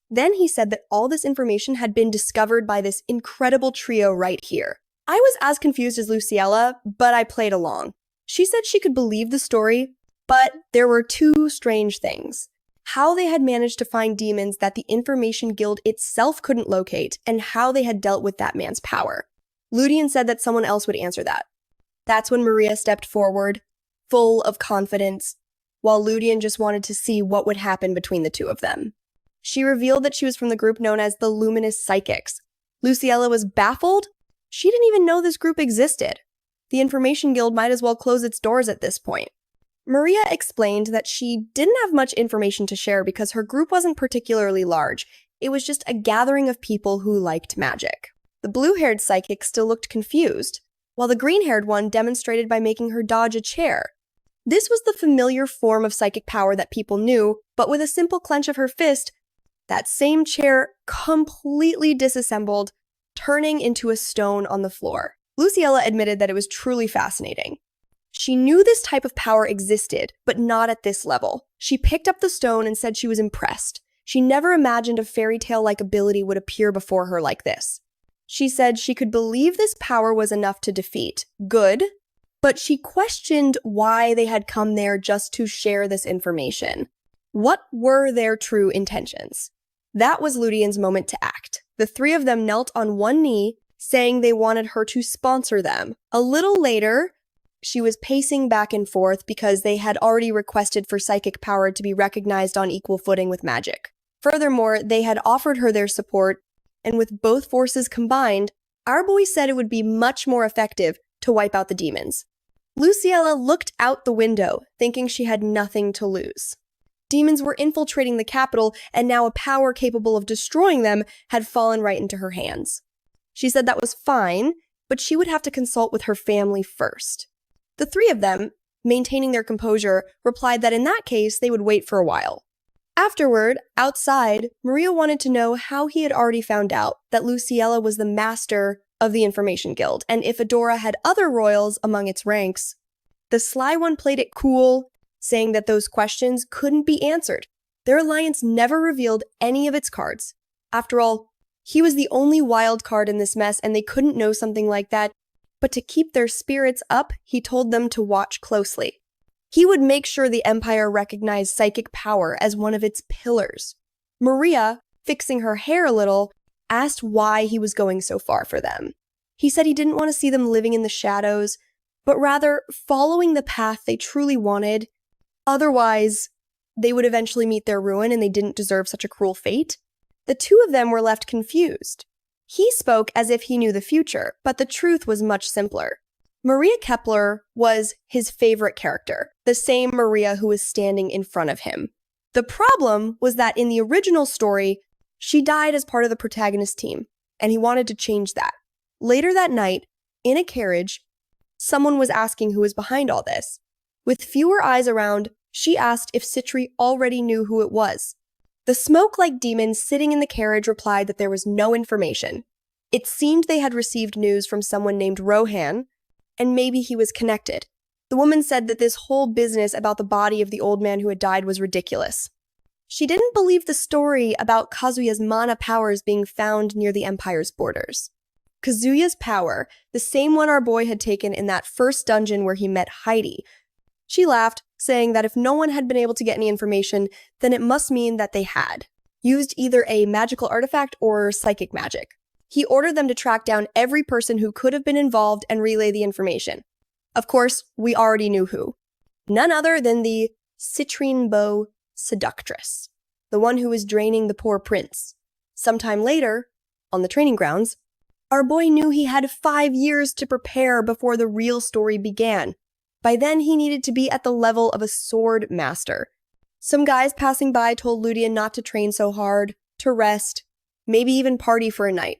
Then he said that all this information had been discovered by this incredible trio right here. I was as confused as Luciella, but I played along. She said she could believe the story, but there were two strange things. How they had managed to find demons that the Information Guild itself couldn't locate, and how they had dealt with that man's power. Ludian said that someone else would answer that. That's when Maria stepped forward, full of confidence, while Ludian just wanted to see what would happen between the two of them. She revealed that she was from the group known as the Luminous Psychics. Luciella was baffled. She didn't even know this group existed. The Information Guild might as well close its doors at this point. Maria explained that she didn't have much information to share because her group wasn't particularly large. It was just a gathering of people who liked magic. The blue-haired psychic still looked confused, while the green-haired one demonstrated by making her dodge a chair. This was the familiar form of psychic power that people knew, but with a simple clench of her fist, that same chair completely disassembled, turning into a stone on the floor. Luciella admitted that it was truly fascinating. She knew this type of power existed, but not at this level. She picked up the stone and said she was impressed. She never imagined a fairy tale-like ability would appear before her like this. She said she could believe this power was enough to defeat good, but she questioned why they had come there just to share this information. What were their true intentions? That was Ludian's moment to act. The three of them knelt on one knee, saying they wanted her to sponsor them. A little later, she was pacing back and forth because they had already requested for psychic power to be recognized on equal footing with magic. Furthermore, they had offered her their support, and with both forces combined, our boy said it would be much more effective to wipe out the demons. Luciella looked out the window, thinking she had nothing to lose. Demons were infiltrating the capital, and now a power capable of destroying them had fallen right into her hands. She said that was fine, but she would have to consult with her family first. The three of them, maintaining their composure, replied that in that case, they would wait for a while. Afterward, outside, Maria wanted to know how he had already found out that Luciella was the master of the Information Guild, and if Adora had other royals among its ranks. The sly one played it cool, saying that those questions couldn't be answered. Their alliance never revealed any of its cards. After all, he was the only wild card in this mess, and they couldn't know something like that. But to keep their spirits up, he told them to watch closely. He would make sure the Empire recognized psychic power as one of its pillars. Maria, fixing her hair a little, asked why he was going so far for them. He said he didn't want to see them living in the shadows, but rather following the path they truly wanted. Otherwise, they would eventually meet their ruin and they didn't deserve such a cruel fate. The two of them were left confused. He spoke as if he knew the future, but the truth was much simpler. Maria Kepler was his favorite character, the same Maria who was standing in front of him. The problem was that in the original story, she died as part of the protagonist team, and he wanted to change that. Later that night, in a carriage, someone was asking who was behind all this. With fewer eyes around, she asked if Citri already knew who it was. The smoke-like demon sitting in the carriage replied that there was no information. It seemed they had received news from someone named Rohan, and maybe he was connected. The woman said that this whole business about the body of the old man who had died was ridiculous. She didn't believe the story about Kazuya's mana powers being found near the Empire's borders. Kazuya's power, the same one our boy had taken in that first dungeon where he met Heidi. She laughed, saying that if no one had been able to get any information, then it must mean that they had used either a magical artifact or psychic magic. He ordered them to track down every person who could have been involved and relay the information. Of course, we already knew who. None other than the citrine bow seductress, the one who was draining the poor prince. Sometime later, on the training grounds, our boy knew he had 5 years to prepare before the real story began. By then, he needed to be at the level of a sword master. Some guys passing by told Ludian not to train so hard, to rest, maybe even party for a night.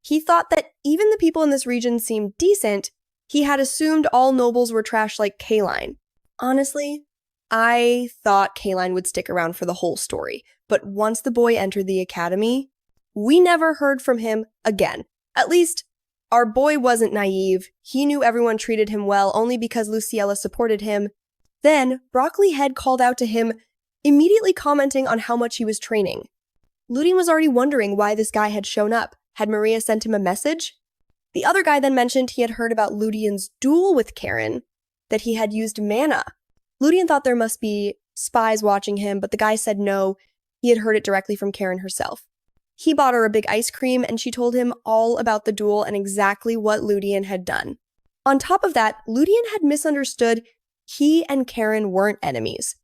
He thought that even the people in this region seemed decent. He had assumed all nobles were trash like Kalin. Honestly, I thought Kalin would stick around for the whole story, but once the boy entered the academy, we never heard from him again. At least, our boy wasn't naive. He knew everyone treated him well only because Luciella supported him. Then, Broccoli Head called out to him, immediately commenting on how much he was training. Ludian was already wondering why this guy had shown up. Had Maria sent him a message? The other guy then mentioned he had heard about Ludian's duel with Karen, that he had used mana. Ludian thought there must be spies watching him, but the guy said no, he had heard it directly from Karen herself. He bought her a big ice cream, and she told him all about the duel and exactly what Ludian had done. On top of that, Ludian had misunderstood He and Karen weren't enemies.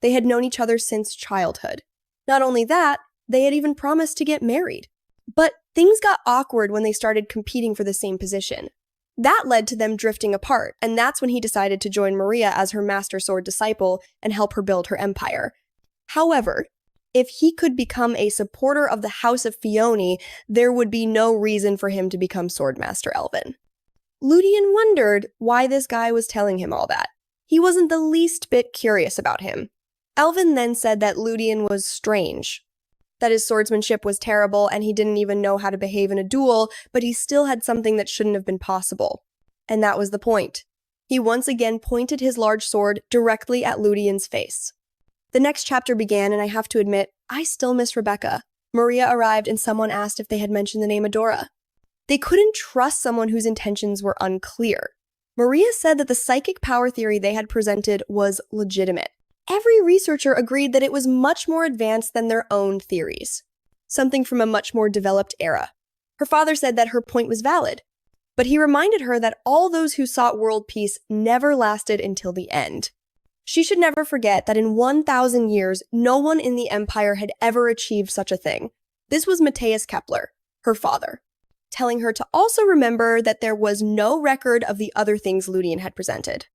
They had known each other since childhood. Not only that, they had even promised to get married. But things got awkward when they started competing for the same position. That led to them drifting apart, and that's when he decided to join Maria as her Master Sword disciple and help her build her empire. However, if he could become a supporter of the House of Fione, there would be no reason for him to become Swordmaster Elvin. Ludian wondered why this guy was telling him all that. He wasn't the least bit curious about him. Elvin then said that Ludian was strange, that his swordsmanship was terrible and he didn't even know how to behave in a duel, but he still had something that shouldn't have been possible. And that was the point. He once again pointed his large sword directly at Ludian's face. The next chapter began, and I have to admit, I still miss Rebecca. Maria arrived and someone asked if they had mentioned the name Adora. They couldn't trust someone whose intentions were unclear. Maria said that the psychic power theory they had presented was legitimate. Every researcher agreed that it was much more advanced than their own theories, something from a much more developed era. Her father said that her point was valid, but he reminded her that all those who sought world peace never lasted until the end. She should never forget that in 1,000 years, no one in the Empire had ever achieved such a thing. This was Matthias Kepler, her father, telling her to also remember that there was no record of the other things Ludian had presented,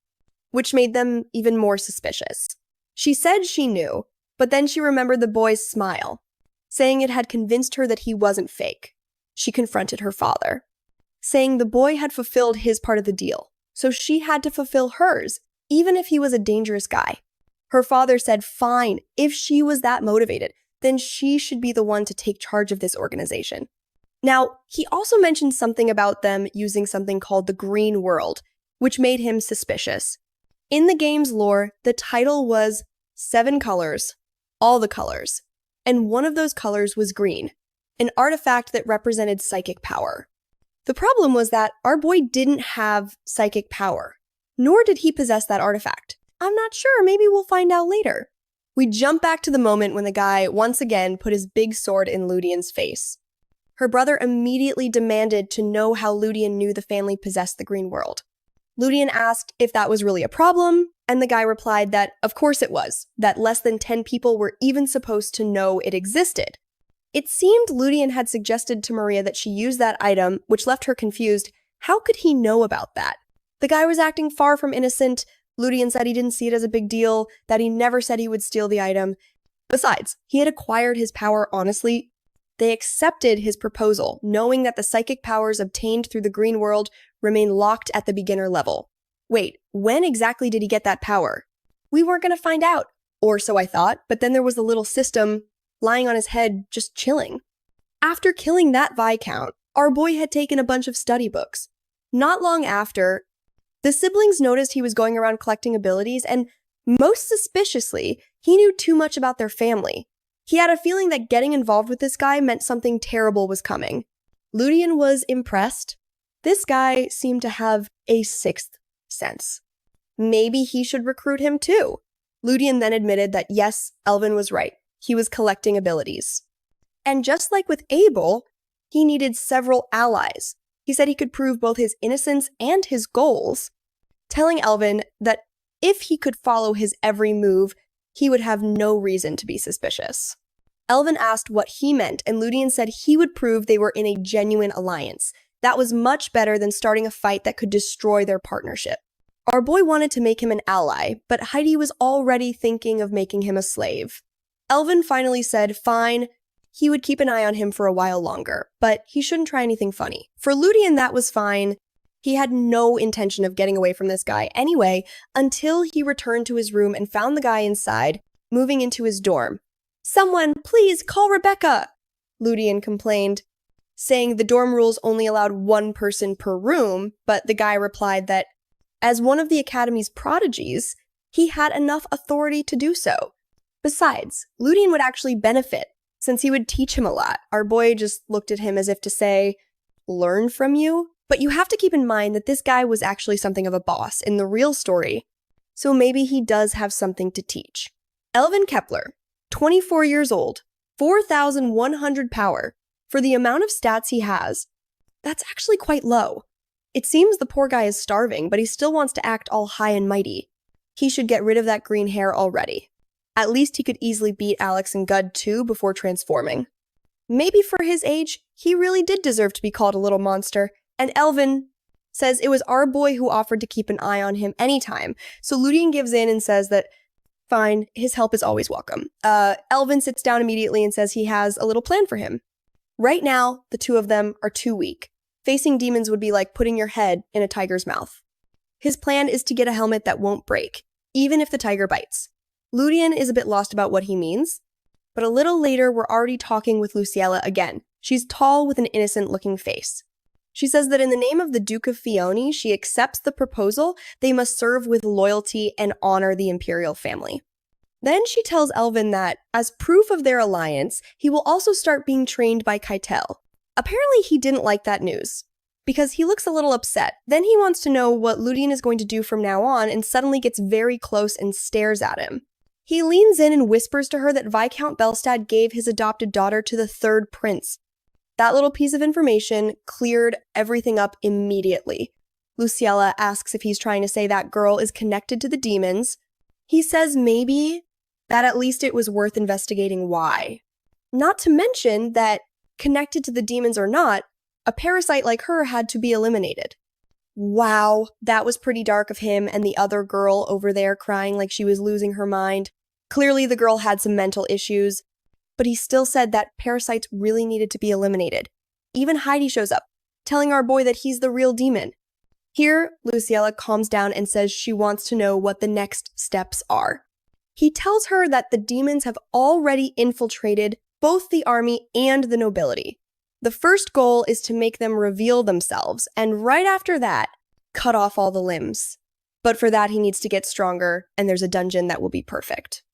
which made them even more suspicious. She said she knew, but then she remembered the boy's smile, saying it had convinced her that he wasn't fake. She confronted her father, saying the boy had fulfilled his part of the deal, so she had to fulfill hers, even if he was a dangerous guy. Her father said, fine, if she was that motivated, then she should be the one to take charge of this organization. Now, he also mentioned something about them using something called the Green World, which made him suspicious. In the game's lore, the title was 7 colors, all the colors, and one of those colors was green, an artifact that represented psychic power. The problem was that our boy didn't have psychic power, nor did he possess that artifact. I'm not sure, maybe we'll find out later. We jump back to the moment when the guy once again put his big sword in Ludian's face. Her brother immediately demanded to know how Ludian knew the family possessed the Green World. Ludian asked if that was really a problem, and the guy replied that of course it was, that less than 10 people were even supposed to know it existed. It seemed Ludian had suggested to Maria that she use that item, which left her confused. How could he know about that? The guy was acting far from innocent. Ludian said he didn't see it as a big deal, that he never said he would steal the item. Besides, he had acquired his power honestly. They accepted his proposal, knowing that the psychic powers obtained through the Green World remain locked at the beginner level. Wait, when exactly did he get that power? We weren't going to find out, or so I thought, but then there was a little system lying on his head, just chilling. After killing that Viscount, our boy had taken a bunch of study books. Not long after, the siblings noticed he was going around collecting abilities, and most suspiciously, he knew too much about their family. He had a feeling that getting involved with this guy meant something terrible was coming. Ludian was impressed. This guy seemed to have a sixth sense. Maybe he should recruit him too. Ludian then admitted that yes, Elvin was right. He was collecting abilities. And just like with Abel, he needed several allies. He said he could prove both his innocence and his goals, telling Elvin that if he could follow his every move, he would have no reason to be suspicious. Elvin asked what he meant, and Ludian said he would prove they were in a genuine alliance. That was much better than starting a fight that could destroy their partnership. Our boy wanted to make him an ally, but Heidi was already thinking of making him a slave. Elvin finally said fine, he would keep an eye on him for a while longer, but he shouldn't try anything funny. For Ludian, that was fine. He had no intention of getting away from this guy anyway, until he returned to his room and found the guy inside, moving into his dorm. "Someone, please call Rebecca," Ludian complained, saying the dorm rules only allowed one person per room, but the guy replied that, as one of the Academy's prodigies, he had enough authority to do so. Besides, Ludian would actually benefit, since he would teach him a lot. Our boy just looked at him as if to say, learn from you? But you have to keep in mind that this guy was actually something of a boss in the real story, so maybe he does have something to teach. Elvin Kepler, 24 years old, 4,100 power. For the amount of stats he has, that's actually quite low. It seems the poor guy is starving, but he still wants to act all high and mighty. He should get rid of that green hair already. At least he could easily beat Alex and Gud too before transforming. Maybe for his age, he really did deserve to be called a little monster, and Elvin says it was our boy who offered to keep an eye on him anytime, so Ludian gives in and says that, fine, his help is always welcome. Elvin sits down immediately and says he has a little plan for him. Right now, the two of them are too weak. Facing demons would be like putting your head in a tiger's mouth. His plan is to get a helmet that won't break, even if the tiger bites. Ludian is a bit lost about what he means, but a little later we're already talking with Luciella again. She's tall with an innocent-looking face. She says that in the name of the Duke of Fione, she accepts the proposal. They must serve with loyalty and honor the imperial family. Then she tells Elvin that, as proof of their alliance, he will also start being trained by Keitel. Apparently he didn't like that news, because he looks a little upset. Then he wants to know what Ludian is going to do from now on and suddenly gets very close and stares at him. He leans in and whispers to her that Viscount Belstad gave his adopted daughter to the third prince. That little piece of information cleared everything up immediately. Luciella asks if he's trying to say that girl is connected to the demons. He says maybe, that at least it was worth investigating why. Not to mention that, connected to the demons or not, a parasite like her had to be eliminated. Wow, that was pretty dark of him and the other girl over there crying like she was losing her mind. Clearly the girl had some mental issues, but he still said that parasites really needed to be eliminated. Even Heidi shows up, telling our boy that he's the real demon. Here, Luciella calms down and says she wants to know what the next steps are. He tells her that the demons have already infiltrated both the army and the nobility. The first goal is to make them reveal themselves, and right after that, cut off all the limbs. But for that, he needs to get stronger, and there's a dungeon that will be perfect.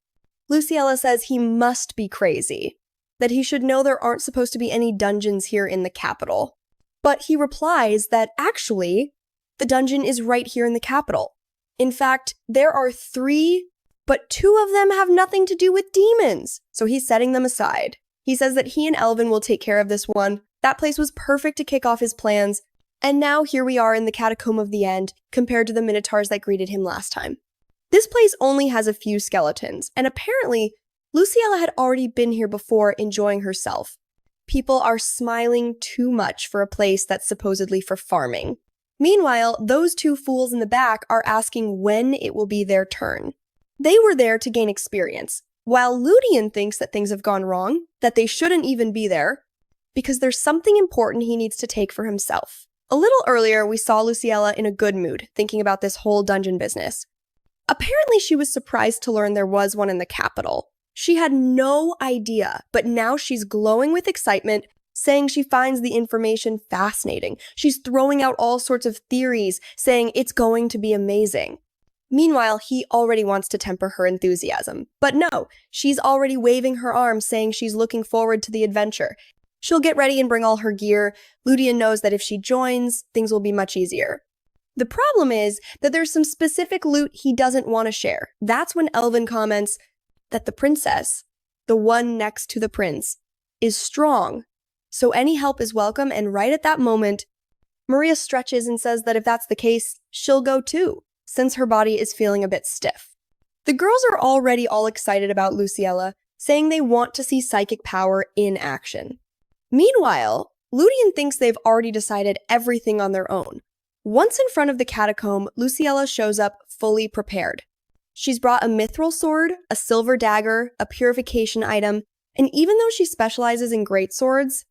Luciella says he must be crazy, that he should know there aren't supposed to be any dungeons here in the capital. But he replies that actually, the dungeon is right here in the capital. In fact, there are 3, but 2 of them have nothing to do with demons, so he's setting them aside. He says that he and Elvin will take care of this one. That place was perfect to kick off his plans, and now here we are in the Catacomb of the End, compared to the Minotaurs that greeted him last time. This place only has a few skeletons, and apparently, Luciella had already been here before enjoying herself. People are smiling too much for a place that's supposedly for farming. Meanwhile, those 2 fools in the back are asking when it will be their turn. They were there to gain experience, while Ludian thinks that things have gone wrong, that they shouldn't even be there, because there's something important he needs to take for himself. A little earlier, we saw Luciella in a good mood, thinking about this whole dungeon business. Apparently, she was surprised to learn there was one in the capital. She had no idea, but now she's glowing with excitement, saying she finds the information fascinating. She's throwing out all sorts of theories, saying it's going to be amazing. Meanwhile, he already wants to temper her enthusiasm. But no, she's already waving her arms, saying she's looking forward to the adventure. She'll get ready and bring all her gear. Ludian knows that if she joins, things will be much easier. The problem is that there's some specific loot he doesn't want to share. That's when Elvin comments that the princess, the one next to the prince, is strong, so any help is welcome, and right at that moment, Maria stretches and says that if that's the case, she'll go too, since her body is feeling a bit stiff. The girls are already all excited about Luciella, saying they want to see psychic power in action. Meanwhile, Ludian thinks they've already decided everything on their own. Once in front of the catacomb, Luciella shows up fully prepared. She's brought a mithril sword, a silver dagger, a purification item, and even though she specializes in greatswords,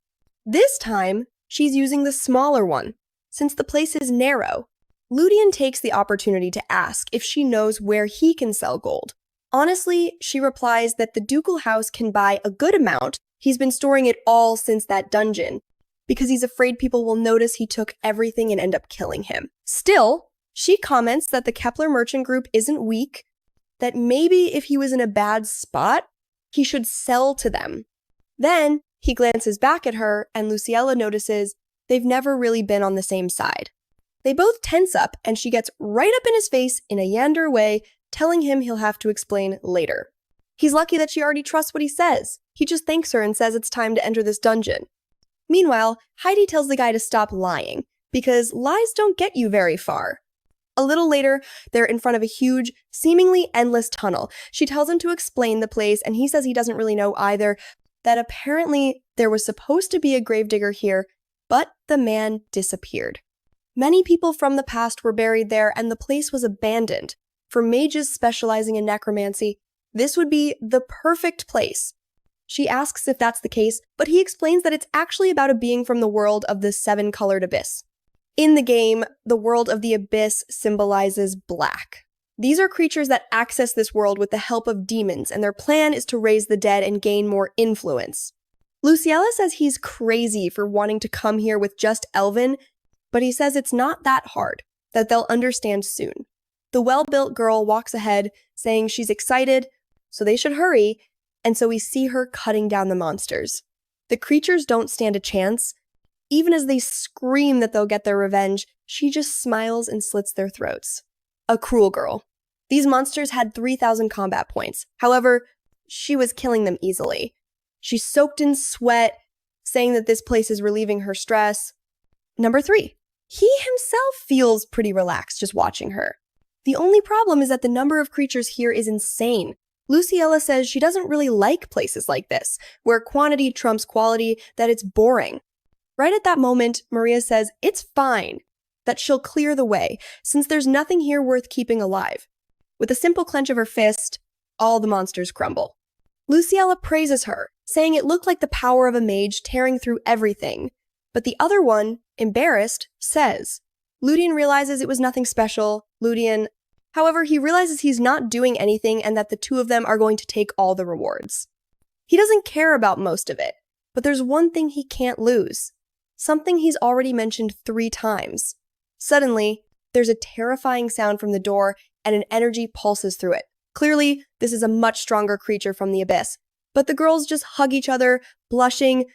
this time she's using the smaller one, since the place is narrow. Ludian takes the opportunity to ask if she knows where he can sell gold. Honestly, she replies that the ducal house can buy a good amount. He's been storing it all since that dungeon, because he's afraid people will notice he took everything and end up killing him. Still, she comments that the Kepler merchant group isn't weak, that maybe if he was in a bad spot, he should sell to them. Then, he glances back at her, and Luciella notices they've never really been on the same side. They both tense up, and she gets right up in his face in a yander way, telling him he'll have to explain later. He's lucky that she already trusts what he says. He just thanks her and says it's time to enter this dungeon. Meanwhile, Heidi tells the guy to stop lying, because lies don't get you very far. A little later, they're in front of a huge, seemingly endless tunnel. She tells him to explain the place, and he says he doesn't really know either, that apparently there was supposed to be a gravedigger here, but the man disappeared. Many people from the past were buried there, and the place was abandoned. For mages specializing in necromancy, this would be the perfect place. She asks if that's the case, but he explains that it's actually about a being from the world of the seven-colored abyss. In the game, the world of the abyss symbolizes black. These are creatures that access this world with the help of demons, and their plan is to raise the dead and gain more influence. Luciella says he's crazy for wanting to come here with just Elvin, but he says it's not that hard, that they'll understand soon. The well-built girl walks ahead, saying she's excited, so they should hurry, and so we see her cutting down the monsters. The creatures don't stand a chance. Even as they scream that they'll get their revenge, she just smiles and slits their throats. A cruel girl. These monsters had 3,000 combat points. However, she was killing them easily. She's soaked in sweat, saying that this place is relieving her stress. Number 3. He himself feels pretty relaxed just watching her. The only problem is that the number of creatures here is insane. Luciella says she doesn't really like places like this, where quantity trumps quality, that it's boring. Right at that moment, Maria says it's fine, that she'll clear the way, since there's nothing here worth keeping alive. With a simple clench of her fist, all the monsters crumble. Luciella praises her, saying it looked like the power of a mage tearing through everything. But the other one, embarrassed, says. Ludian realizes it was nothing special. However, he realizes he's not doing anything and that the two of them are going to take all the rewards. He doesn't care about most of it, but there's one thing he can't lose. Something he's already mentioned 3 times. Suddenly, there's a terrifying sound from the door and an energy pulses through it. Clearly, this is a much stronger creature from the abyss. But the girls just hug each other, blushing,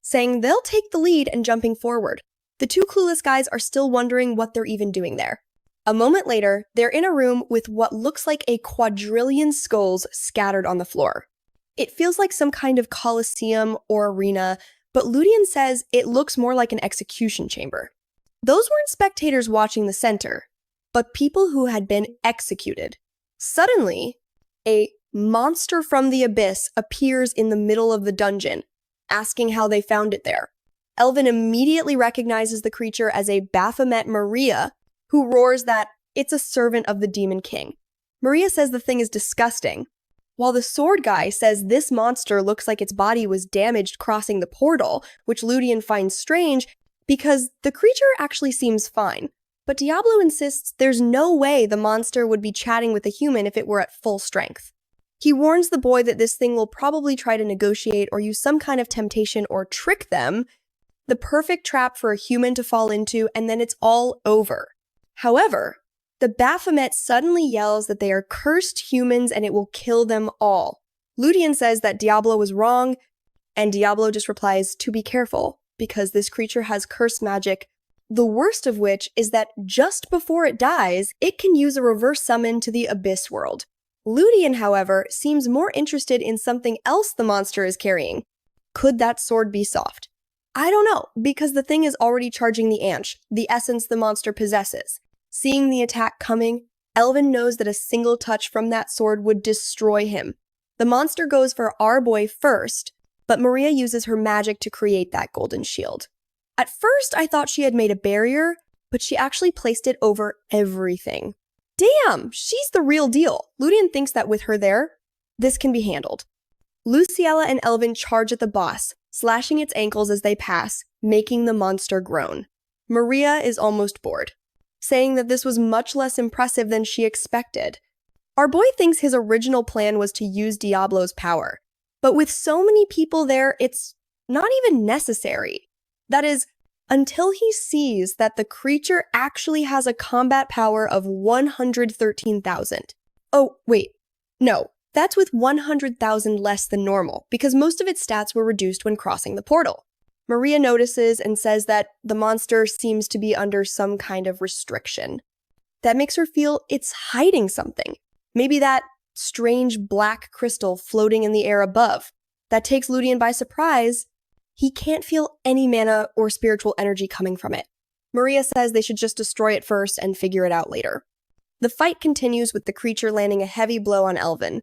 saying they'll take the lead and jumping forward. The 2 clueless guys are still wondering what they're even doing there. A moment later, they're in a room with what looks like a quadrillion skulls scattered on the floor. It feels like some kind of coliseum or arena, but Ludian says it looks more like an execution chamber. Those weren't spectators watching the center, but people who had been executed. Suddenly, a monster from the abyss appears in the middle of the dungeon, asking how they found it there. Elvin immediately recognizes the creature as a Baphomet Maria, who roars that it's a servant of the Demon King. Maria says the thing is disgusting, while the sword guy says this monster looks like its body was damaged crossing the portal, which Ludian finds strange because the creature actually seems fine. But Diablo insists there's no way the monster would be chatting with a human if it were at full strength. He warns the boy that this thing will probably try to negotiate or use some kind of temptation or trick them, the perfect trap for a human to fall into, and then it's all over. However, the Baphomet suddenly yells that they are cursed humans and it will kill them all. Ludian says that Diablo was wrong, and Diablo just replies to be careful, because this creature has curse magic, the worst of which is that just before it dies, it can use a reverse summon to the Abyss world. Ludian, however, seems more interested in something else the monster is carrying. Could that sword be soft? I don't know, because the thing is already charging the Anch, the essence the monster possesses. Seeing the attack coming, Elvin knows that a single touch from that sword would destroy him. The monster goes for our boy first, but Maria uses her magic to create that golden shield. At first, I thought she had made a barrier, but she actually placed it over everything. Damn, she's the real deal. Ludian thinks that with her there, this can be handled. Luciella and Elvin charge at the boss, slashing its ankles as they pass, making the monster groan. Maria is almost bored, saying that this was much less impressive than she expected. Our boy thinks his original plan was to use Diablo's power, but with so many people there, it's not even necessary. That is, until he sees that the creature actually has a combat power of 113,000. Oh, wait, no, that's with 100,000 less than normal, because most of its stats were reduced when crossing the portal. Maria notices and says that the monster seems to be under some kind of restriction. That makes her feel it's hiding something. Maybe that strange black crystal floating in the air above. That takes Ludian by surprise. He can't feel any mana or spiritual energy coming from it. Maria says they should just destroy it first and figure it out later. The fight continues with the creature landing a heavy blow on Elvin,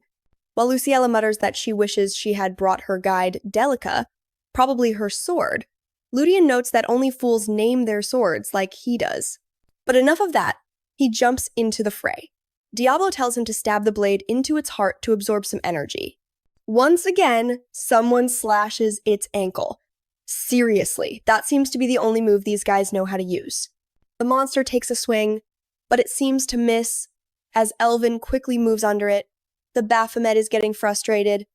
while Luciella mutters that she wishes she had brought her guide, Delica, probably her sword. Ludian notes that only fools name their swords like he does. But enough of that, he jumps into the fray. Diablo tells him to stab the blade into its heart to absorb some energy. Once again, someone slashes its ankle. Seriously, that seems to be the only move these guys know how to use. The monster takes a swing, but it seems to miss as Elvin quickly moves under it. The Baphomet is getting frustrated.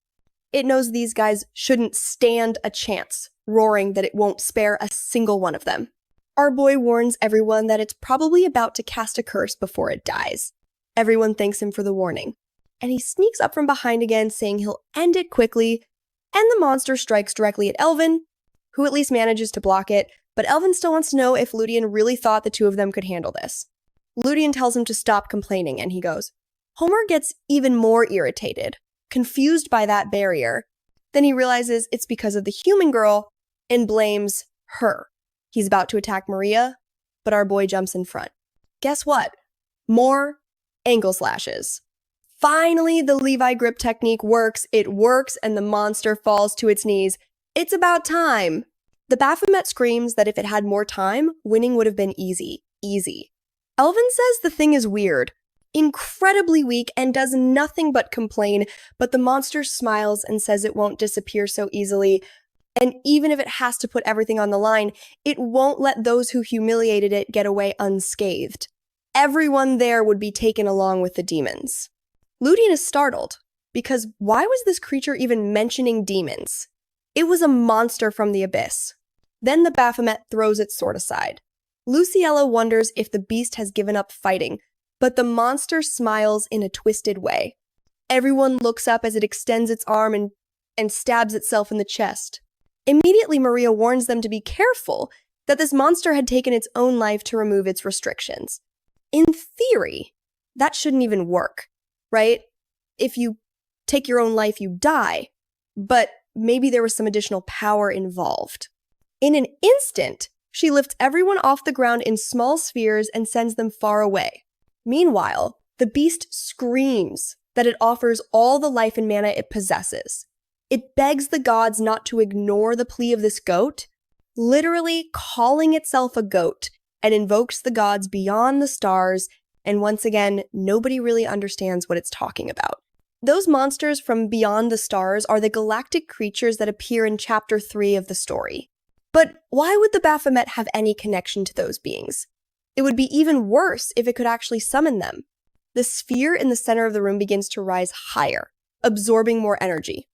It knows these guys shouldn't stand a chance, roaring that it won't spare a single one of them. Our boy warns everyone that it's probably about to cast a curse before it dies. Everyone thanks him for the warning, and he sneaks up from behind again, saying he'll end it quickly, and the monster strikes directly at Elvin, who at least manages to block it, but Elvin still wants to know if Ludian really thought the two of them could handle this. Ludian tells him to stop complaining, and he goes. Homer gets even more irritated, confused by that barrier. Then he realizes it's because of the human girl and blames her. He's about to attack Maria, but our boy jumps in front. Guess what? More ankle slashes. Finally, the Levi grip technique works. It works, and the monster falls to its knees. It's about time. The Baphomet screams that if it had more time, winning would have been easy. Easy. Elvin says the thing is weird, incredibly weak, and does nothing but complain, but the monster smiles and says it won't disappear so easily, and even if it has to put everything on the line, it won't let those who humiliated it get away unscathed. Everyone there would be taken along with the demons. Ludian is startled, because why was this creature even mentioning demons? It was a monster from the abyss. Then the Baphomet throws its sword aside. Luciella wonders if the beast has given up fighting, but the monster smiles in a twisted way. Everyone looks up as it extends its arm and stabs itself in the chest. Immediately, Maria warns them to be careful, that this monster had taken its own life to remove its restrictions. In theory, that shouldn't even work, right? If you take your own life, you die. But maybe there was some additional power involved. In an instant, she lifts everyone off the ground in small spheres and sends them far away. Meanwhile, the beast screams that it offers all the life and mana it possesses. It begs the gods not to ignore the plea of this goat, literally calling itself a goat, and invokes the gods beyond the stars, and once again, nobody really understands what it's talking about. Those monsters from beyond the stars are the galactic creatures that appear in Chapter 3 of the story. But why would the Baphomet have any connection to those beings? It would be even worse if it could actually summon them. The sphere in the center of the room begins to rise higher, absorbing more energy.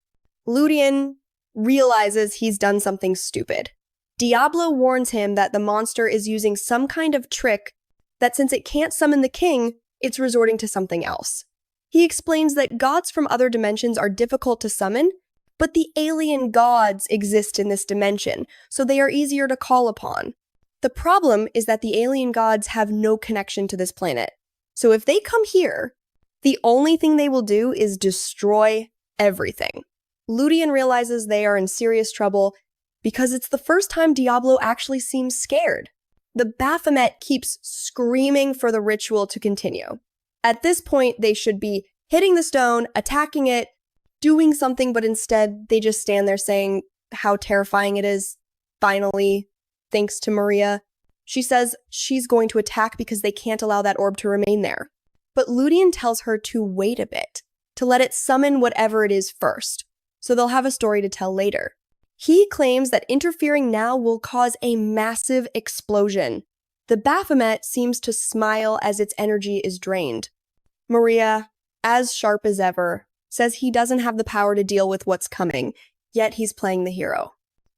Ludian realizes he's done something stupid. Diablo warns him that the monster is using some kind of trick, that since it can't summon the king, it's resorting to something else. He explains that gods from other dimensions are difficult to summon, but the alien gods exist in this dimension, so they are easier to call upon. The problem is that the alien gods have no connection to this planet. So if they come here, the only thing they will do is destroy everything. Ludian realizes they are in serious trouble because it's the first time Diablo actually seems scared. The Baphomet keeps screaming for the ritual to continue. At this point, they should be hitting the stone, attacking it, doing something, but instead they just stand there saying how terrifying it is, finally, thanks to Maria. She says she's going to attack because they can't allow that orb to remain there. But Ludian tells her to wait a bit, to let it summon whatever it is first, so they'll have a story to tell later. He claims that interfering now will cause a massive explosion. The Baphomet seems to smile as its energy is drained. Maria, as sharp as ever, says he doesn't have the power to deal with what's coming, yet he's playing the hero.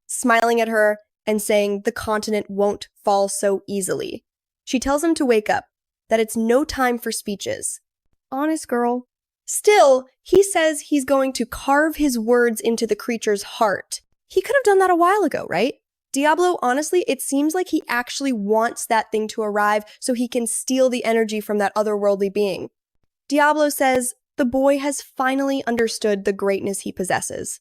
Smiling at her and saying the continent won't fall so easily. She tells him to wake up, that it's no time for speeches. Honest girl. Still, he says he's going to carve his words into the creature's heart. He could have done that a while ago, right? Diablo, honestly, it seems like he actually wants that thing to arrive so he can steal the energy from that otherworldly being. Diablo says the boy has finally understood the greatness he possesses.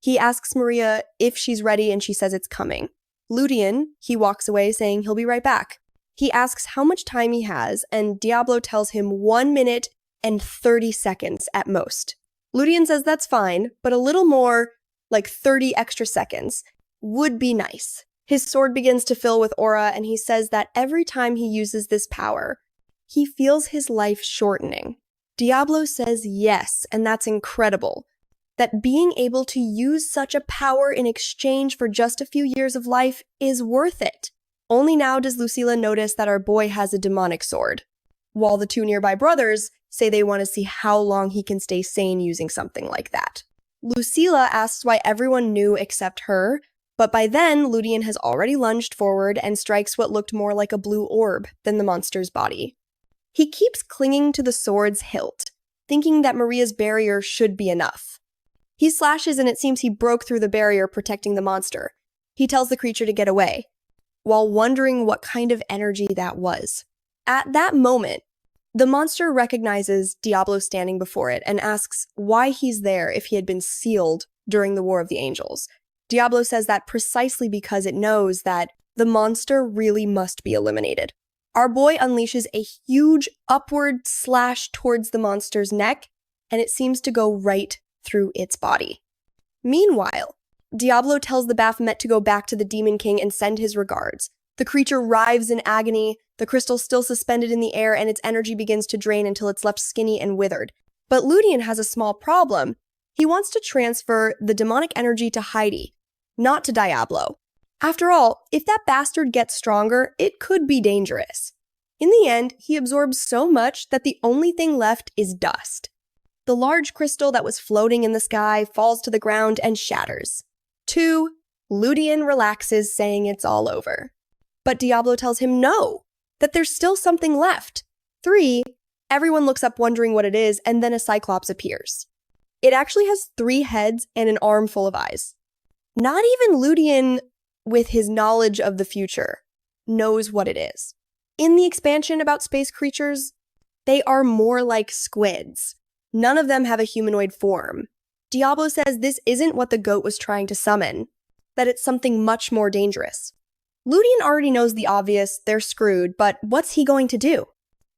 He asks Maria if she's ready and she says it's coming. Ludian, he walks away saying he'll be right back. He asks how much time he has, and Diablo tells him 1 minute and 30 seconds at most. Ludian says that's fine, but a little more, like 30 extra seconds, would be nice. His sword begins to fill with aura, and he says that every time he uses this power, he feels his life shortening. Diablo says yes, and that's incredible. That being able to use such a power in exchange for just a few years of life is worth it. Only now does Lucilla notice that our boy has a demonic sword, while the two nearby brothers say they want to see how long he can stay sane using something like that. Lucilla asks why everyone knew except her, but by then, Ludian has already lunged forward and strikes what looked more like a blue orb than the monster's body. He keeps clinging to the sword's hilt, thinking that Maria's barrier should be enough. He slashes and it seems he broke through the barrier protecting the monster. He tells the creature to get away, while wondering what kind of energy that was. At that moment, the monster recognizes Diablo standing before it and asks why he's there if he had been sealed during the War of the Angels. Diablo says that precisely because it knows that the monster really must be eliminated. Our boy unleashes a huge upward slash towards the monster's neck, and it seems to go right through its body. Meanwhile, Diablo tells the Baphomet to go back to the Demon King and send his regards. The creature writhes in agony, the crystal still suspended in the air, and its energy begins to drain until it's left skinny and withered. But Ludian has a small problem. He wants to transfer the demonic energy to Heidi, not to Diablo. After all, if that bastard gets stronger, it could be dangerous. In the end, he absorbs so much that the only thing left is dust. The large crystal that was floating in the sky falls to the ground and shatters. 2. Ludian relaxes, saying it's all over. But Diablo tells him no, that there's still something left. 3. Everyone looks up wondering what it is, and then a Cyclops appears. It actually has 3 heads and an arm full of eyes. Not even Ludian, with his knowledge of the future, knows what it is. In the expansion about space creatures, they are more like squids. None of them have a humanoid form. Diablo says this isn't what the goat was trying to summon, that it's something much more dangerous. Ludian already knows the obvious, they're screwed, but what's he going to do?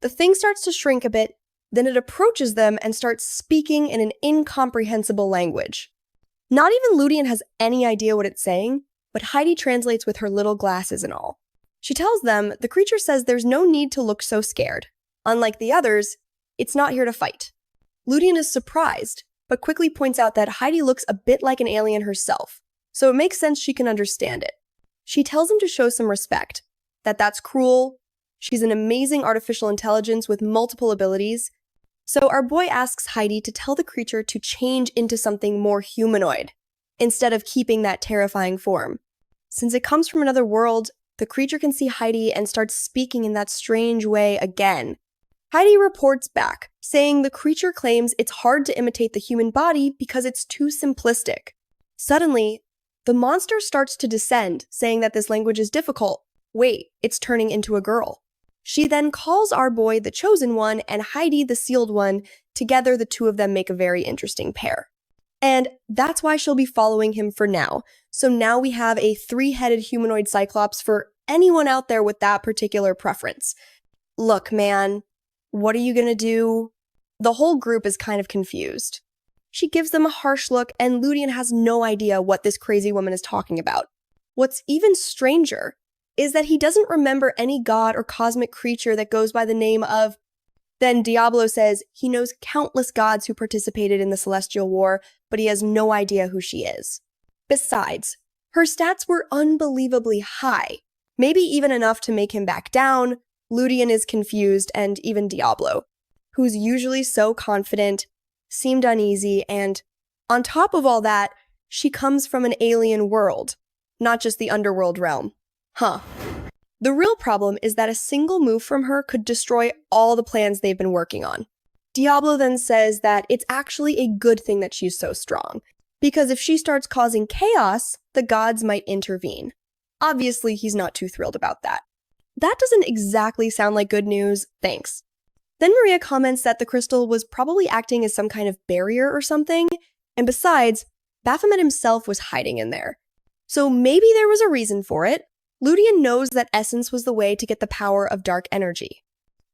The thing starts to shrink a bit, then it approaches them and starts speaking in an incomprehensible language. Not even Ludian has any idea what it's saying, but Heidi translates with her little glasses and all. She tells them the creature says there's no need to look so scared. Unlike the others, it's not here to fight. Ludian is surprised, but quickly points out that Heidi looks a bit like an alien herself, so it makes sense she can understand it. She tells him to show some respect, that that's cruel, she's an amazing artificial intelligence with multiple abilities, so our boy asks Heidi to tell the creature to change into something more humanoid, instead of keeping that terrifying form. Since it comes from another world, the creature can see Heidi and starts speaking in that strange way again. Heidi reports back, saying the creature claims it's hard to imitate the human body because it's too simplistic. Suddenly, the monster starts to descend, saying that this language is difficult. Wait, it's turning into a girl. She then calls our boy the Chosen One and Heidi the Sealed One. Together, the two of them make a very interesting pair. And that's why she'll be following him for now. So now we have a 3-headed humanoid Cyclops for anyone out there with that particular preference. Look, man, what are you gonna do? The whole group is kind of confused. She gives them a harsh look, and Ludian has no idea what this crazy woman is talking about. What's even stranger is that he doesn't remember any god or cosmic creature that goes by the name of... Then Diablo says he knows countless gods who participated in the Celestial War, but he has no idea who she is. Besides, her stats were unbelievably high, maybe even enough to make him back down. Ludian is confused, and even Diablo, who's usually so confident, seemed uneasy, and on top of all that, she comes from an alien world, not just the underworld realm. The real problem is that a single move from her could destroy all the plans they've been working on. Diablo then says that it's actually a good thing that she's so strong, because if she starts causing chaos, the gods might intervene. Obviously, he's not too thrilled about that. That doesn't exactly sound like good news, thanks. Then Maria comments that the crystal was probably acting as some kind of barrier or something, and besides, Baphomet himself was hiding in there. So maybe there was a reason for it. Ludian knows that essence was the way to get the power of dark energy.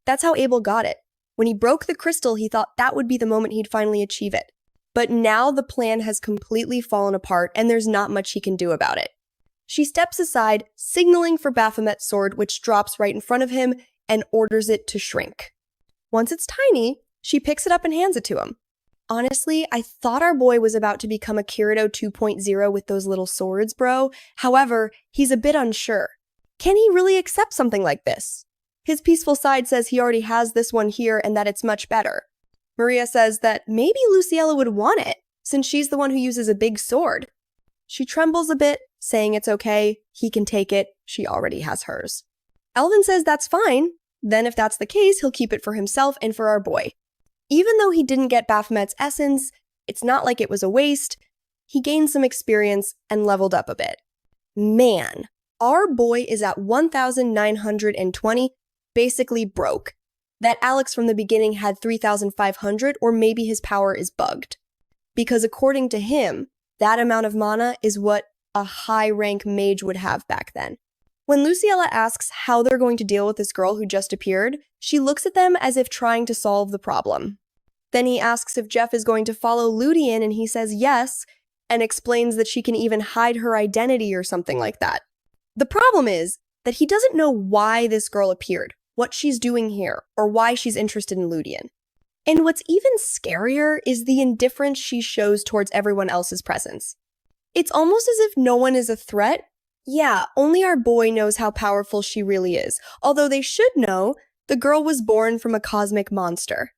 That's how Abel got it. When he broke the crystal, he thought that would be the moment he'd finally achieve it. But now the plan has completely fallen apart and there's not much he can do about it. She steps aside, signaling for Baphomet's sword, which drops right in front of him, and orders it to shrink. Once it's tiny, she picks it up and hands it to him. Honestly, I thought our boy was about to become a Kirito 2.0 with those little swords, bro. However, he's a bit unsure. Can he really accept something like this? His peaceful side says he already has this one here and that it's much better. Maria says that maybe Luciella would want it, since she's the one who uses a big sword. She trembles a bit, saying it's okay, he can take it, she already has hers. Elvin says that's fine, then if that's the case, he'll keep it for himself and for our boy. Even though he didn't get Baphomet's essence, it's not like it was a waste. He gained some experience and leveled up a bit. Man, our boy is at 1,920, basically broke. That Alex from the beginning had 3,500, or maybe his power is bugged. Because according to him, that amount of mana is what a high-rank mage would have back then. When Luciella asks how they're going to deal with this girl who just appeared, she looks at them as if trying to solve the problem. Then he asks if Jeff is going to follow Ludian, and he says yes, and explains that she can even hide her identity or something like that. The problem is that he doesn't know why this girl appeared, what she's doing here, or why she's interested in Ludian. And what's even scarier is the indifference she shows towards everyone else's presence. It's almost as if no one is a threat. Yeah, only our boy knows how powerful she really is, although they should know the girl was born from a cosmic monster.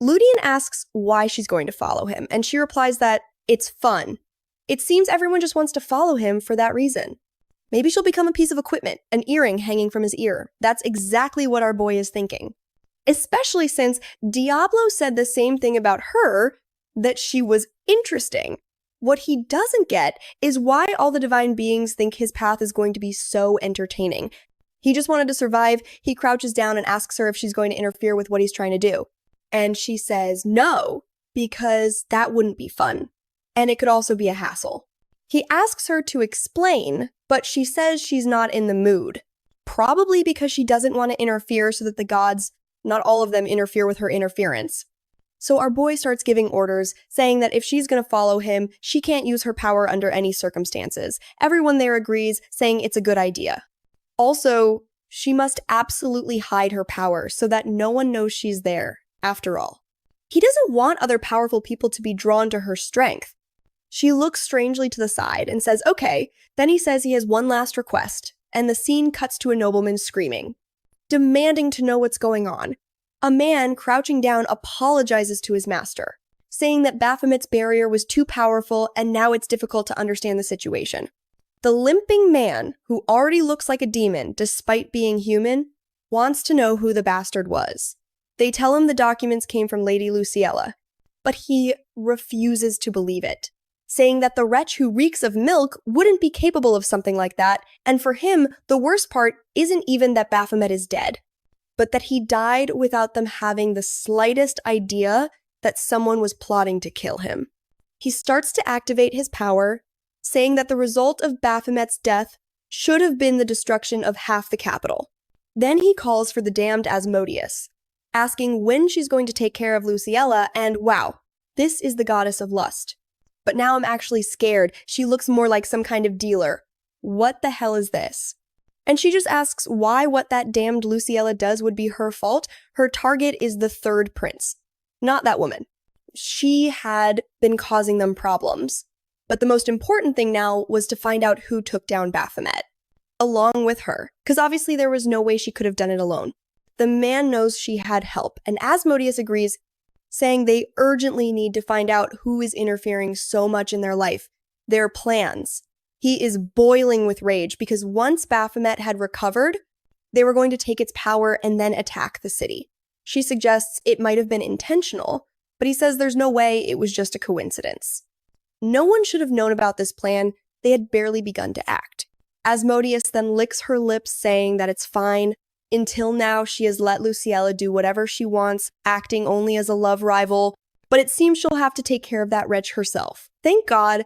Ludian asks why she's going to follow him, and she replies that it's fun. It seems everyone just wants to follow him for that reason. Maybe she'll become a piece of equipment, an earring hanging from his ear. That's exactly what our boy is thinking. Especially since Diablo said the same thing about her, that she was interesting. What he doesn't get is why all the divine beings think his path is going to be so entertaining. He just wanted to survive. He crouches down and asks her if she's going to interfere with what he's trying to do. And she says no, because that wouldn't be fun. And it could also be a hassle. He asks her to explain, but she says she's not in the mood. Probably because she doesn't want to interfere so that the gods, not all of them, interfere with her interference. So our boy starts giving orders, saying that if she's going to follow him, she can't use her power under any circumstances. Everyone there agrees, saying it's a good idea. Also, she must absolutely hide her power so that no one knows she's there, after all. He doesn't want other powerful people to be drawn to her strength. She looks strangely to the side and says, okay. Then he says he has one last request, and the scene cuts to a nobleman screaming, demanding to know what's going on. A man, crouching down, apologizes to his master, saying that Baphomet's barrier was too powerful and now it's difficult to understand the situation. The limping man, who already looks like a demon despite being human, wants to know who the bastard was. They tell him the documents came from Lady Luciella, but he refuses to believe it, saying that the wretch who reeks of milk wouldn't be capable of something like that, and for him, the worst part isn't even that Baphomet is dead, but that he died without them having the slightest idea that someone was plotting to kill him. He starts to activate his power, saying that the result of Baphomet's death should have been the destruction of half the capital. Then he calls for the damned Asmodeus, asking when she's going to take care of Luciella, and wow, this is the goddess of lust. But now I'm actually scared. She looks more like some kind of dealer. What the hell is this? And she just asks why what that damned Luciella does would be her fault. Her target is the third prince, not that woman. She had been causing them problems. But the most important thing now was to find out who took down Baphomet, along with her, because obviously there was no way she could have done it alone. The man knows she had help, and Asmodeus agrees, saying they urgently need to find out who is interfering so much in their life, their plans. He is boiling with rage because once Baphomet had recovered, they were going to take its power and then attack the city. She suggests it might have been intentional, but he says there's no way it was just a coincidence. No one should have known about this plan. They had barely begun to act. Asmodeus then licks her lips, saying that it's fine. Until now, she has let Luciella do whatever she wants, acting only as a love rival, but it seems she'll have to take care of that wretch herself. Thank God,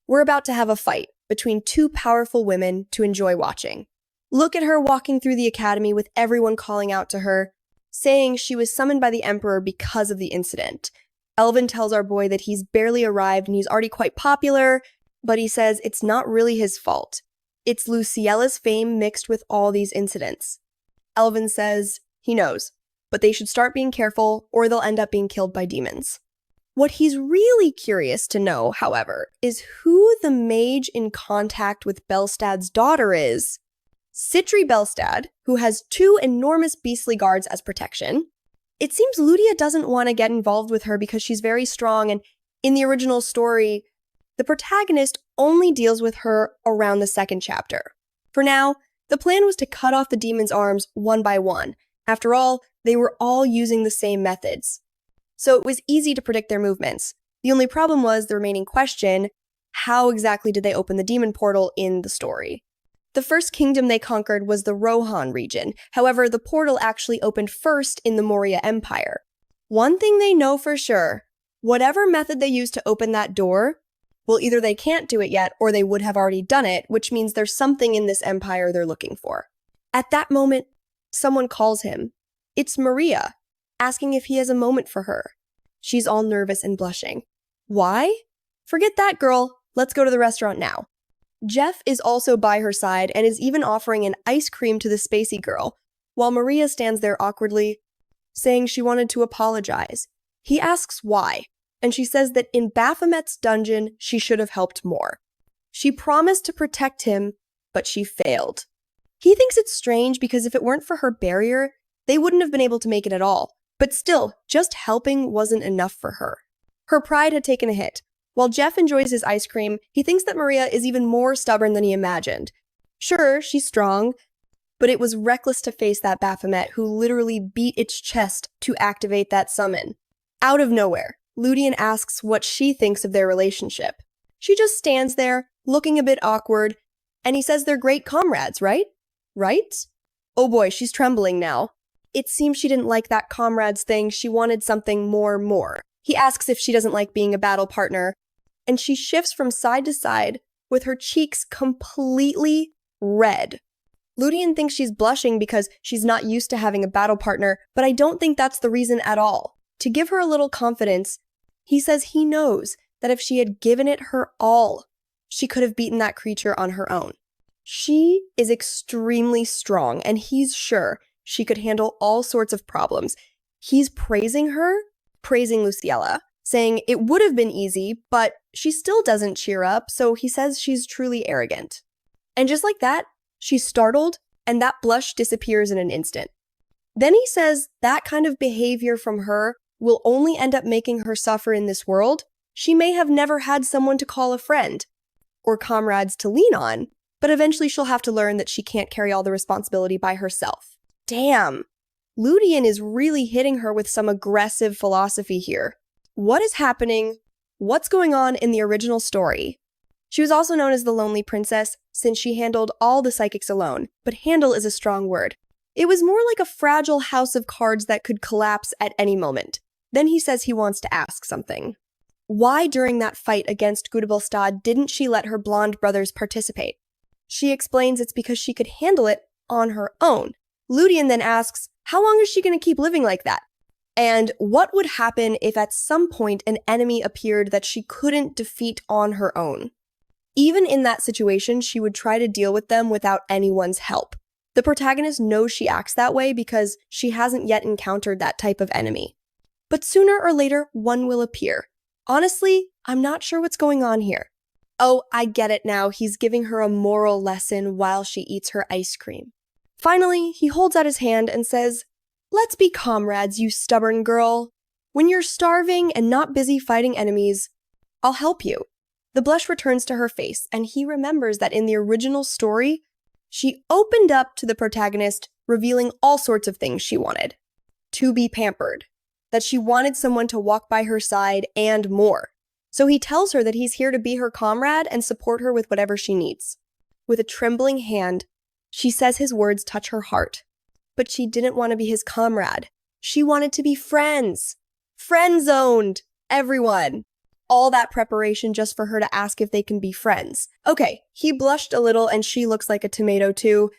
we're about to have a fight. between two powerful women to enjoy watching. Look at her walking through the academy with everyone calling out to her, saying she was summoned by the Emperor because of the incident. Elvin tells our boy that he's barely arrived and he's already quite popular, but he says it's not really his fault. It's Luciella's fame mixed with all these incidents. Elvin says he knows, but they should start being careful or they'll end up being killed by demons. What he's really curious to know, however, is who the mage in contact with Belstad's daughter is. Citri Belstad, who has two enormous beastly guards as protection. It seems Ludia doesn't want to get involved with her because she's very strong, and in the original story, the protagonist only deals with her around the second chapter. For now, the plan was to cut off the demon's arms one by one. After all, they were all using the same methods. So it was easy to predict their movements. The only problem was the remaining question: how exactly did they open the demon portal in the story? The first kingdom they conquered was the Rohan region. However, the portal actually opened first in the Moria Empire. One thing they know for sure: whatever method they use to open that door, well, either they can't do it yet or they would have already done it, which means there's something in this empire they're looking for. At that moment, someone calls him. It's Maria, asking if he has a moment for her. She's all nervous and blushing. Why? Forget that, girl. Let's go to the restaurant now. Jeff is also by her side and is even offering an ice cream to the spacey girl, while Maria stands there awkwardly, saying she wanted to apologize. He asks why, and she says that in Baphomet's dungeon, she should have helped more. She promised to protect him, but she failed. He thinks it's strange because if it weren't for her barrier, they wouldn't have been able to make it at all. But still, just helping wasn't enough for her. Her pride had taken a hit. While Jeff enjoys his ice cream, he thinks that Maria is even more stubborn than he imagined. Sure, she's strong, but it was reckless to face that Baphomet who literally beat its chest to activate that summon. Out of nowhere, Ludian asks what she thinks of their relationship. She just stands there, looking a bit awkward, and he says they're great comrades, right? Right? Oh boy, she's trembling now. It seems she didn't like that comrades thing, she wanted something more. He asks if she doesn't like being a battle partner, and she shifts from side to side with her cheeks completely red. Ludian thinks she's blushing because she's not used to having a battle partner, but I don't think that's the reason at all. To give her a little confidence, he says he knows that if she had given it her all, she could have beaten that creature on her own. She is extremely strong, and he's sure she could handle all sorts of problems. He's praising her, praising Luciella, saying it would have been easy, but she still doesn't cheer up, so he says she's truly arrogant. And just like that, she's startled, and that blush disappears in an instant. Then he says that kind of behavior from her will only end up making her suffer in this world. She may have never had someone to call a friend, or comrades to lean on, but eventually she'll have to learn that she can't carry all the responsibility by herself. Damn. Ludian is really hitting her with some aggressive philosophy here. What is happening? What's going on in the original story? She was also known as the Lonely Princess since she handled all the psychics alone, but handle is a strong word. It was more like a fragile house of cards that could collapse at any moment. Then he says he wants to ask something. Why during that fight against Gudebelstad didn't she let her blonde brothers participate? She explains it's because she could handle it on her own. Ludian then asks, how long is she going to keep living like that? And what would happen if at some point an enemy appeared that she couldn't defeat on her own? Even in that situation, she would try to deal with them without anyone's help. The protagonist knows she acts that way because she hasn't yet encountered that type of enemy. But sooner or later, one will appear. Honestly, I'm not sure what's going on here. Oh, I get it now. He's giving her a moral lesson while she eats her ice cream. Finally, he holds out his hand and says, let's be comrades, you stubborn girl. When you're starving and not busy fighting enemies, I'll help you. The blush returns to her face, and he remembers that in the original story, she opened up to the protagonist, revealing all sorts of things she wanted. To be pampered. That she wanted someone to walk by her side and more. So he tells her that he's here to be her comrade and support her with whatever she needs. With a trembling hand, she says his words touch her heart. But she didn't want to be his comrade. She wanted to be friends. Friend-zoned. Everyone. All that preparation just for her to ask if they can be friends. Okay, he blushed a little and she looks like a tomato too.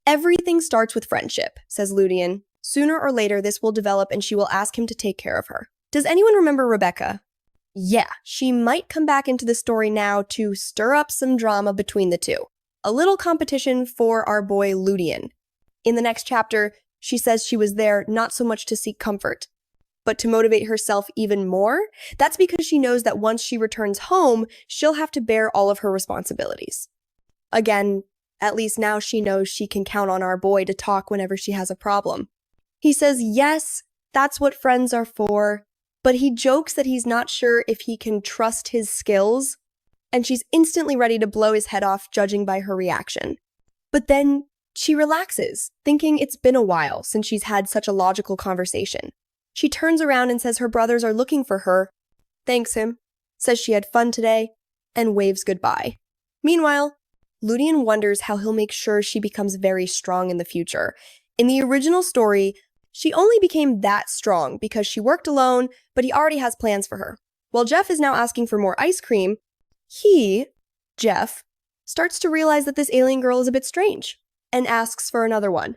Everything starts with friendship, says Ludian. Sooner or later, this will develop and she will ask him to take care of her. Does anyone remember Rebecca? Yeah, she might come back into the story now to stir up some drama between the two. A little competition for our boy Ludian. In the next chapter, she says she was there not so much to seek comfort, but to motivate herself even more. That's because she knows that once she returns home, she'll have to bear all of her responsibilities. Again, at least now she knows she can count on our boy to talk whenever she has a problem. He says, yes, that's what friends are for, but he jokes that he's not sure if he can trust his skills, and she's instantly ready to blow his head off judging by her reaction. But then she relaxes, thinking it's been a while since she's had such a logical conversation. She turns around and says her brothers are looking for her, thanks him, says she had fun today, and waves goodbye. Meanwhile, Ludian wonders how he'll make sure she becomes very strong in the future. In the original story, she only became that strong because she worked alone, but he already has plans for her. While Jeff is now asking for more ice cream, Jeff, starts to realize that this alien girl is a bit strange and asks for another one.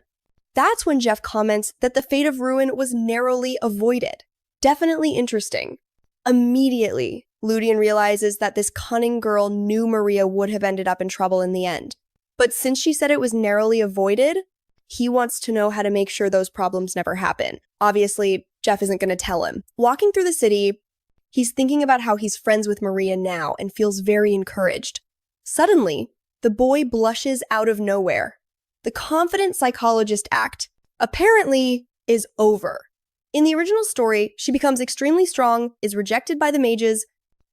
That's when Jeff comments that the fate of Ruin was narrowly avoided. Definitely interesting. Immediately, Ludian realizes that this cunning girl knew Maria would have ended up in trouble in the end. But since she said it was narrowly avoided, he wants to know how to make sure those problems never happen. Obviously, Jeff isn't going to tell him. Walking through the city, he's thinking about how he's friends with Maria now and feels very encouraged. Suddenly, the boy blushes out of nowhere. The confident psychologist act, apparently, is over. In the original story, she becomes extremely strong, is rejected by the mages,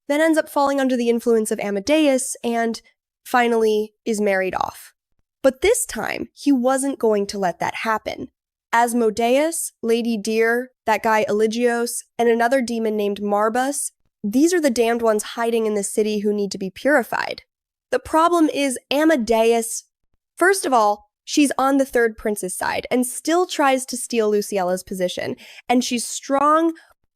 then ends up falling under the influence of Amadeus, and finally is married off. But this time, he wasn't going to let that happen. Asmodeus, Lady Deer, that guy Eligios, and another demon named Marbus, these are the damned ones hiding in the city who need to be purified. The problem is Amadeus. First of all, she's on the third prince's side and still tries to steal Luciella's position, and she's strong,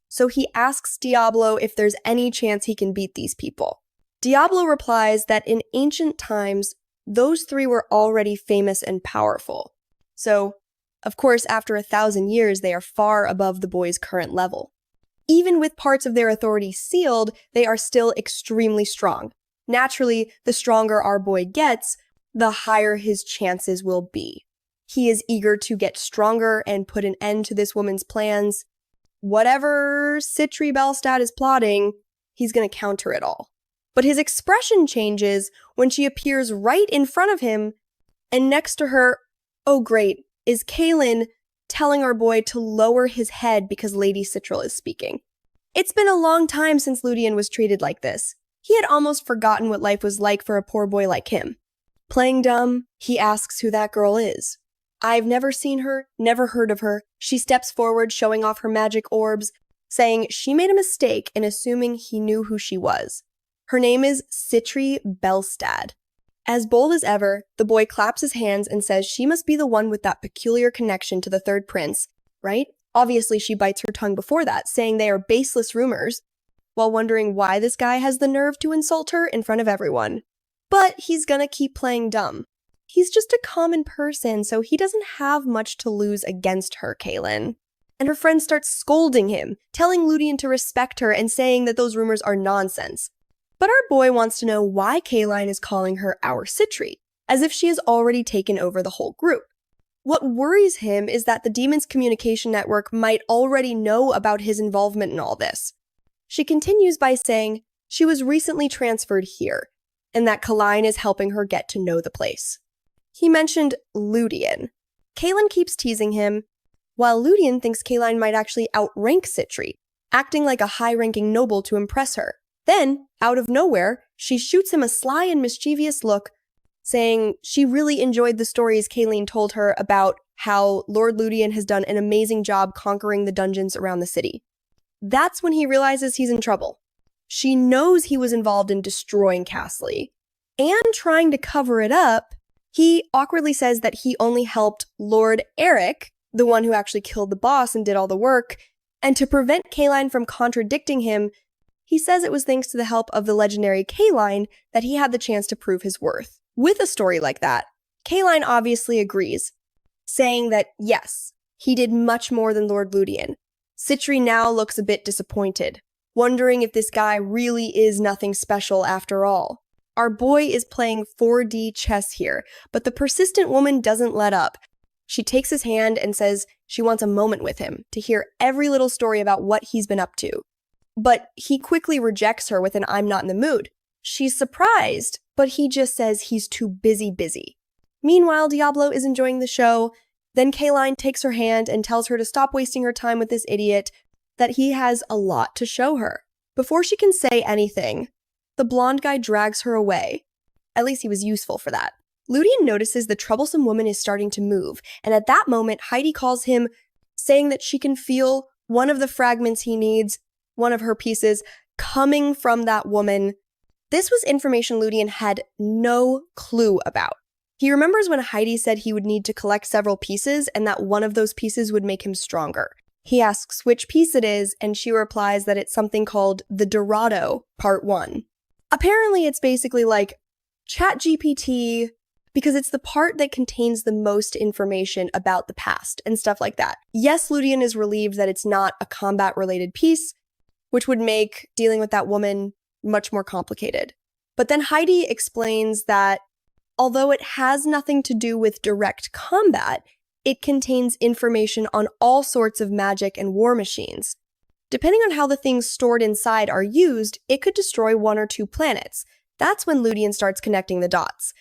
so he asks Diablo if there's any chance he can beat these people. Diablo replies that in ancient times, those three were already famous and powerful. So, of course, after 1,000 years, they are far above the boy's current level. Even with parts of their authority sealed, they are still extremely strong. Naturally, the stronger our boy gets, the higher his chances will be. He is eager to get stronger and put an end to this woman's plans. Whatever Citri Belstad is plotting, he's going to counter it all. But his expression changes when she appears right in front of him, and next to her, oh great, is Kalin telling our boy to lower his head because Lady Citral is speaking. It's been a long time since Ludian was treated like this. He had almost forgotten what life was like for a poor boy like him. Playing dumb, he asks who that girl is. I've never seen her, never heard of her. She steps forward, showing off her magic orbs, saying she made a mistake in assuming he knew who she was. Her name is Citri Belstad. As bold as ever, the boy claps his hands and says she must be the one with that peculiar connection to the third prince, right? Obviously, she bites her tongue before that, saying they are baseless rumors, while wondering why this guy has the nerve to insult her in front of everyone. But he's gonna keep playing dumb. He's just a common person, so he doesn't have much to lose against her, Kalin. And her friend starts scolding him, telling Ludian to respect her and saying that those rumors are nonsense. But our boy wants to know why Kalin is calling her our Citri, as if she has already taken over the whole group. What worries him is that the demon's communication network might already know about his involvement in all this. She continues by saying she was recently transferred here, and that Kalin is helping her get to know the place. He mentioned Ludian. Kalin keeps teasing him, while Ludian thinks Kalin might actually outrank Citri, acting like a high-ranking noble to impress her. Then, out of nowhere, she shoots him a sly and mischievous look, saying she really enjoyed the stories Kalin told her about how Lord Ludian has done an amazing job conquering the dungeons around the city. That's when he realizes he's in trouble. She knows he was involved in destroying Castley, and trying to cover it up, he awkwardly says that he only helped Lord Eric, the one who actually killed the boss and did all the work, and to prevent Kalin from contradicting him, He says it was thanks to the help of the legendary Kalin that he had the chance to prove his worth. With a story like that, Kalin obviously agrees, saying that yes, he did much more than Lord Ludian. Citri now looks a bit disappointed, wondering if this guy really is nothing special after all. Our boy is playing 4D chess here, but the persistent woman doesn't let up. She takes his hand and says she wants a moment with him to hear every little story about what he's been up to. But he quickly rejects her with an "I'm not in the mood." She's surprised, but he just says he's too busy. Meanwhile, Diablo is enjoying the show. Then Kalin takes her hand and tells her to stop wasting her time with this idiot, that he has a lot to show her. Before she can say anything, the blonde guy drags her away. At least he was useful for that. Ludian notices the troublesome woman is starting to move, and at that moment, Heidi calls him, saying that she can feel one of the fragments he needs, one of her pieces, coming from that woman. This was information Ludian had no clue about. He remembers when Heidi said he would need to collect several pieces and that one of those pieces would make him stronger. He asks which piece it is, and she replies that it's something called the Dorado Part 1. Apparently, it's basically like ChatGPT, because it's the part that contains the most information about the past and stuff like that. Yes, Ludian is relieved that it's not a combat-related piece, which would make dealing with that woman much more complicated. But then Heidi explains that although it has nothing to do with direct combat, it contains information on all sorts of magic and war machines. Depending on how the things stored inside are used, it could destroy 1 or 2 planets. That's when Ludian starts connecting the dots.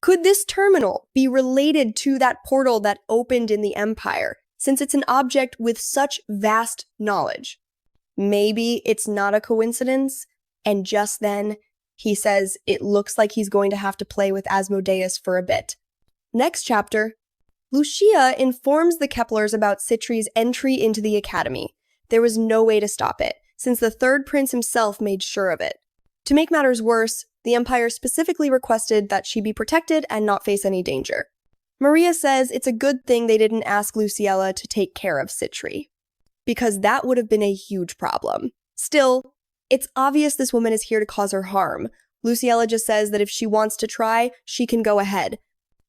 Could this terminal be related to that portal that opened in the Empire, since it's an object with such vast knowledge? Maybe it's not a coincidence, and just then, he says it looks like he's going to have to play with Asmodeus for a bit. Next chapter, Lucia informs the Keplers about Citri's entry into the Academy. There was no way to stop it, since the third prince himself made sure of it. To make matters worse, the Empire specifically requested that she be protected and not face any danger. Maria says it's a good thing they didn't ask Luciella to take care of Citri, because that would have been a huge problem. Still, it's obvious this woman is here to cause her harm. Luciella just says that if she wants to try, she can go ahead.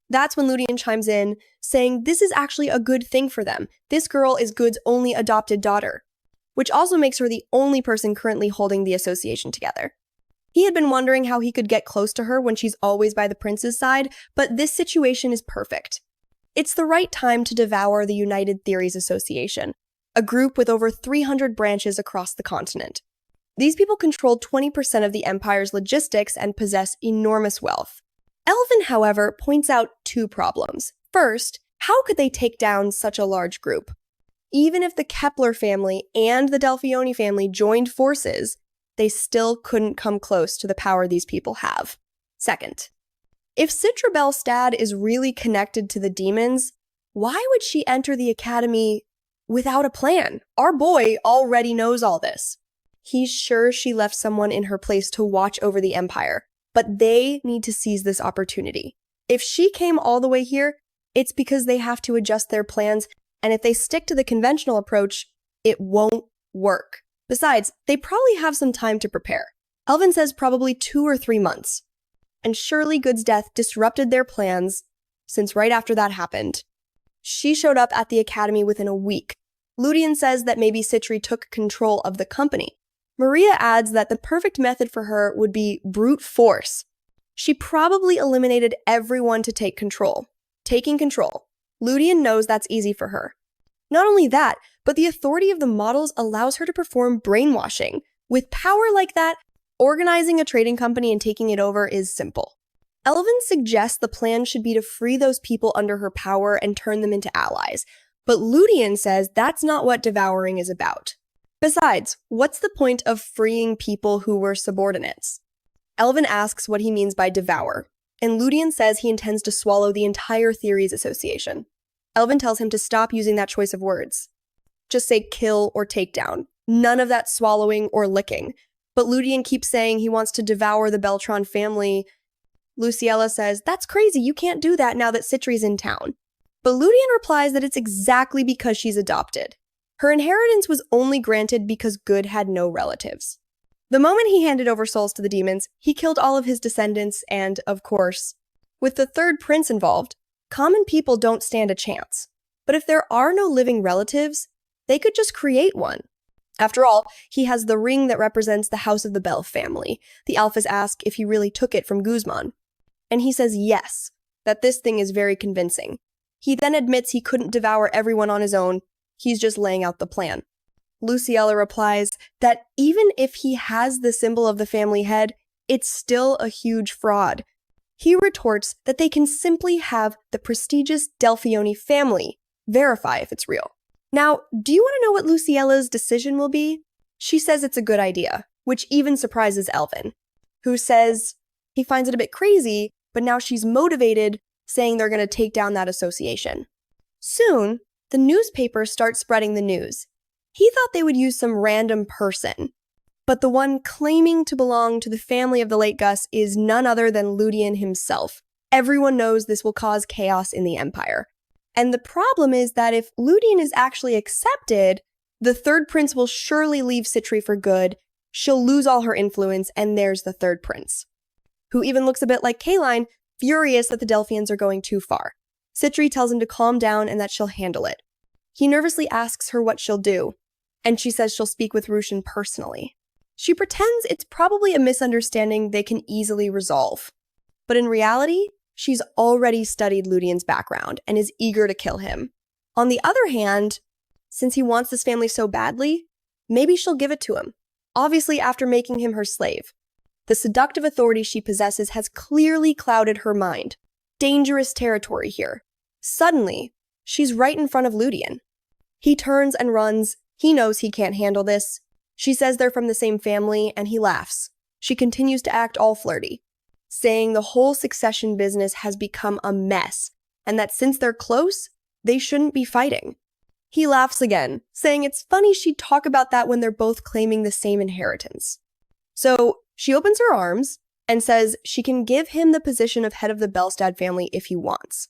That's when Ludian chimes in, saying this is actually a good thing for them. This girl is Good's only adopted daughter, which also makes her the only person currently holding the association together. He had been wondering how he could get close to her when she's always by the prince's side, but this situation is perfect. It's the right time to devour the United Theories Association, a group with over 300 branches across the continent. These people control 20% of the Empire's logistics and possess enormous wealth. Elvin, however, points out 2 problems. First, how could they take down such a large group? Even if the Kepler family and the Delphione family joined forces, they still couldn't come close to the power these people have. Second, if Citra Belstad is really connected to the demons, why would she enter the Academy without a plan? Our boy already knows all this. He's sure she left someone in her place to watch over the Empire, but they need to seize this opportunity. If she came all the way here, it's because they have to adjust their plans, and if they stick to the conventional approach, it won't work. Besides, they probably have some time to prepare. Elvin says probably 2 or 3 months. And surely Good's death disrupted their plans, since right after that happened, she showed up at the Academy within a week. Ludian says that maybe Citri took control of the company. Maria adds that the perfect method for her would be brute force. She probably eliminated everyone to take control. Taking control. Ludian knows that's easy for her. Not only that, but the authority of the models allows her to perform brainwashing. With power like that, organizing a trading company and taking it over is simple. Elvin suggests the plan should be to free those people under her power and turn them into allies, but Ludian says that's not what devouring is about. Besides, what's the point of freeing people who were subordinates? Elvin asks what he means by devour, and Ludian says he intends to swallow the entire Theories Association. Elvin tells him to stop using that choice of words. Just say kill or take down. None of that swallowing or licking. But Ludian keeps saying he wants to devour the Beltron family. Luciella says, that's crazy, you can't do that now that Citri's in town. But Ludian replies that it's exactly because she's adopted. Her inheritance was only granted because Good had no relatives. The moment he handed over souls to the demons, he killed all of his descendants and, of course, with the third prince involved, common people don't stand a chance. But if there are no living relatives, they could just create one. After all, he has the ring that represents the House of the Bell family. The Alphas ask if he really took it from Guzman. And he says yes, that this thing is very convincing. He then admits he couldn't devour everyone on his own. He's just laying out the plan. Luciella replies that even if he has the symbol of the family head, it's still a huge fraud. He retorts that they can simply have the prestigious Delphione family verify if it's real. Now, do you want to know what Luciella's decision will be? She says it's a good idea, which even surprises Elvin, who says he finds it a bit crazy, but now she's motivated, saying they're going to take down that association. Soon, the newspapers start spreading the news. He thought they would use some random person, but the one claiming to belong to the family of the late Gus is none other than Ludian himself. Everyone knows this will cause chaos in the Empire. And the problem is that if Ludian is actually accepted, the third prince will surely leave Citri for good, she'll lose all her influence, and there's the third prince, who even looks a bit like Kalin, furious that the Delphians are going too far. Citri tells him to calm down and that she'll handle it. He nervously asks her what she'll do, and she says she'll speak with Rushan personally. She pretends it's probably a misunderstanding they can easily resolve. But in reality, she's already studied Ludian's background and is eager to kill him. On the other hand, since he wants this family so badly, maybe she'll give it to him, obviously after making him her slave. The seductive authority she possesses has clearly clouded her mind. Dangerous territory here. Suddenly, she's right in front of Ludian. He turns and runs. He knows he can't handle this. She says they're from the same family, and he laughs. She continues to act all flirty, saying the whole succession business has become a mess, and that since they're close, they shouldn't be fighting. He laughs again, saying it's funny she'd talk about that when they're both claiming the same inheritance. So she opens her arms and says she can give him the position of head of the Belstad family if he wants,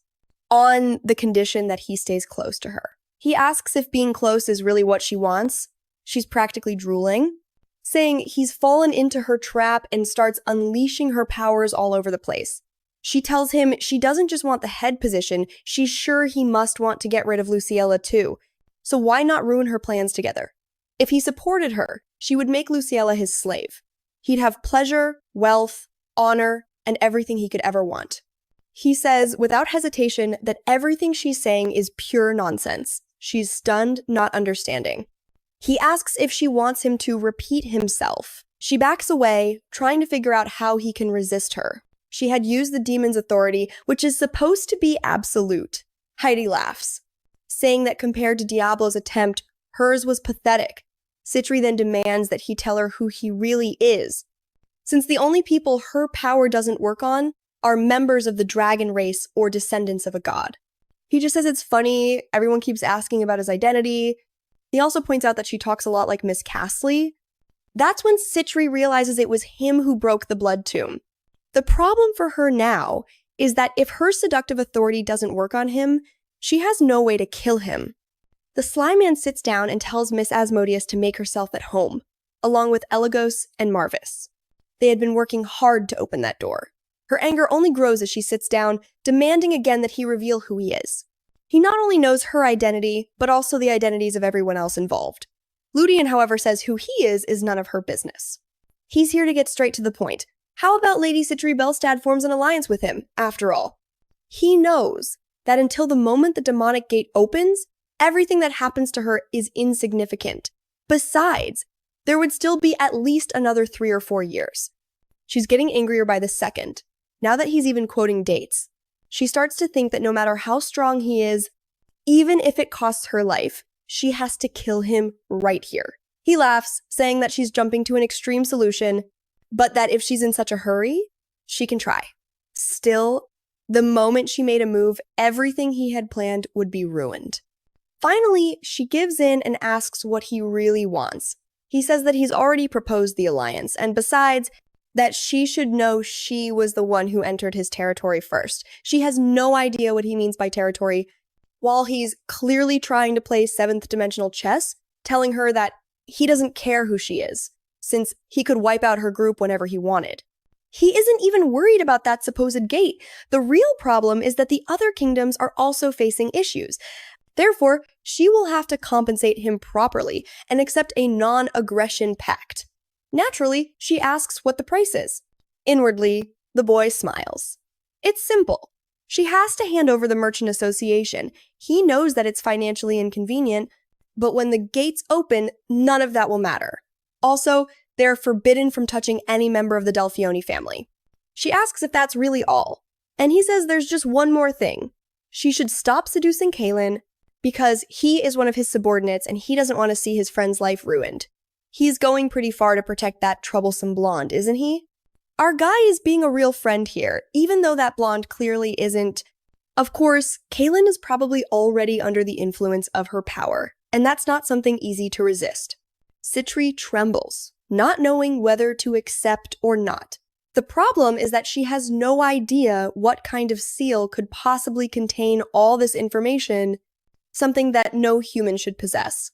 on the condition that he stays close to her. He asks if being close is really what she wants. She's practically drooling, saying he's fallen into her trap and starts unleashing her powers all over the place. She tells him she doesn't just want the head position, she's sure he must want to get rid of Luciella too. So why not ruin her plans together? If he supported her, she would make Luciella his slave. He'd have pleasure, wealth, honor, and everything he could ever want. He says without hesitation that everything she's saying is pure nonsense. She's stunned, not understanding. He asks if she wants him to repeat himself. She backs away, trying to figure out how he can resist her. She had used the demon's authority, which is supposed to be absolute. Heidi laughs, saying that compared to Diablo's attempt, hers was pathetic. Citri then demands that he tell her who he really is, since the only people her power doesn't work on are members of the dragon race or descendants of a god. He just says it's funny, everyone keeps asking about his identity. He also points out that she talks a lot like Miss Castley. That's when Citri realizes it was him who broke the blood tomb. The problem for her now is that if her seductive authority doesn't work on him, she has no way to kill him. The Sly Man sits down and tells Miss Asmodeus to make herself at home, along with Elagos and Marvis. They had been working hard to open that door. Her anger only grows as she sits down, demanding again that he reveal who he is. He not only knows her identity, but also the identities of everyone else involved. Ludian, however, says who he is none of her business. He's here to get straight to the point. How about Lady Citri Belstad forms an alliance with him, after all? He knows that until the moment the demonic gate opens, everything that happens to her is insignificant. Besides, there would still be at least another 3 or 4 years. She's getting angrier by the second, now that he's even quoting dates. She starts to think that no matter how strong he is, even if it costs her life, she has to kill him right here. He laughs, saying that she's jumping to an extreme solution, but that if she's in such a hurry, she can try. Still, the moment she made a move, everything he had planned would be ruined. Finally, she gives in and asks what he really wants. He says that he's already proposed the alliance, and besides, that she should know she was the one who entered his territory first. She has no idea what he means by territory, while he's clearly trying to play 7th dimensional chess, telling her that he doesn't care who she is. since he could wipe out her group whenever he wanted. He isn't even worried about that supposed gate. The real problem is that the other kingdoms are also facing issues. Therefore, she will have to compensate him properly and accept a non-aggression pact. Naturally, she asks what the price is. Inwardly, the boy smiles. It's simple. She has to hand over the Merchant Association. He knows that it's financially inconvenient, but when the gates open, none of that will matter. Also, they're forbidden from touching any member of the Delphione family. She asks if that's really all, and he says there's just one more thing. She should stop seducing Kalin because he is one of his subordinates and he doesn't want to see his friend's life ruined. He's going pretty far to protect that troublesome blonde, isn't he? Our guy is being a real friend here, even though that blonde clearly isn't. Of course, Kalin is probably already under the influence of her power, and that's not something easy to resist. Citri trembles, not knowing whether to accept or not. The problem is that she has no idea what kind of seal could possibly contain all this information, something that no human should possess.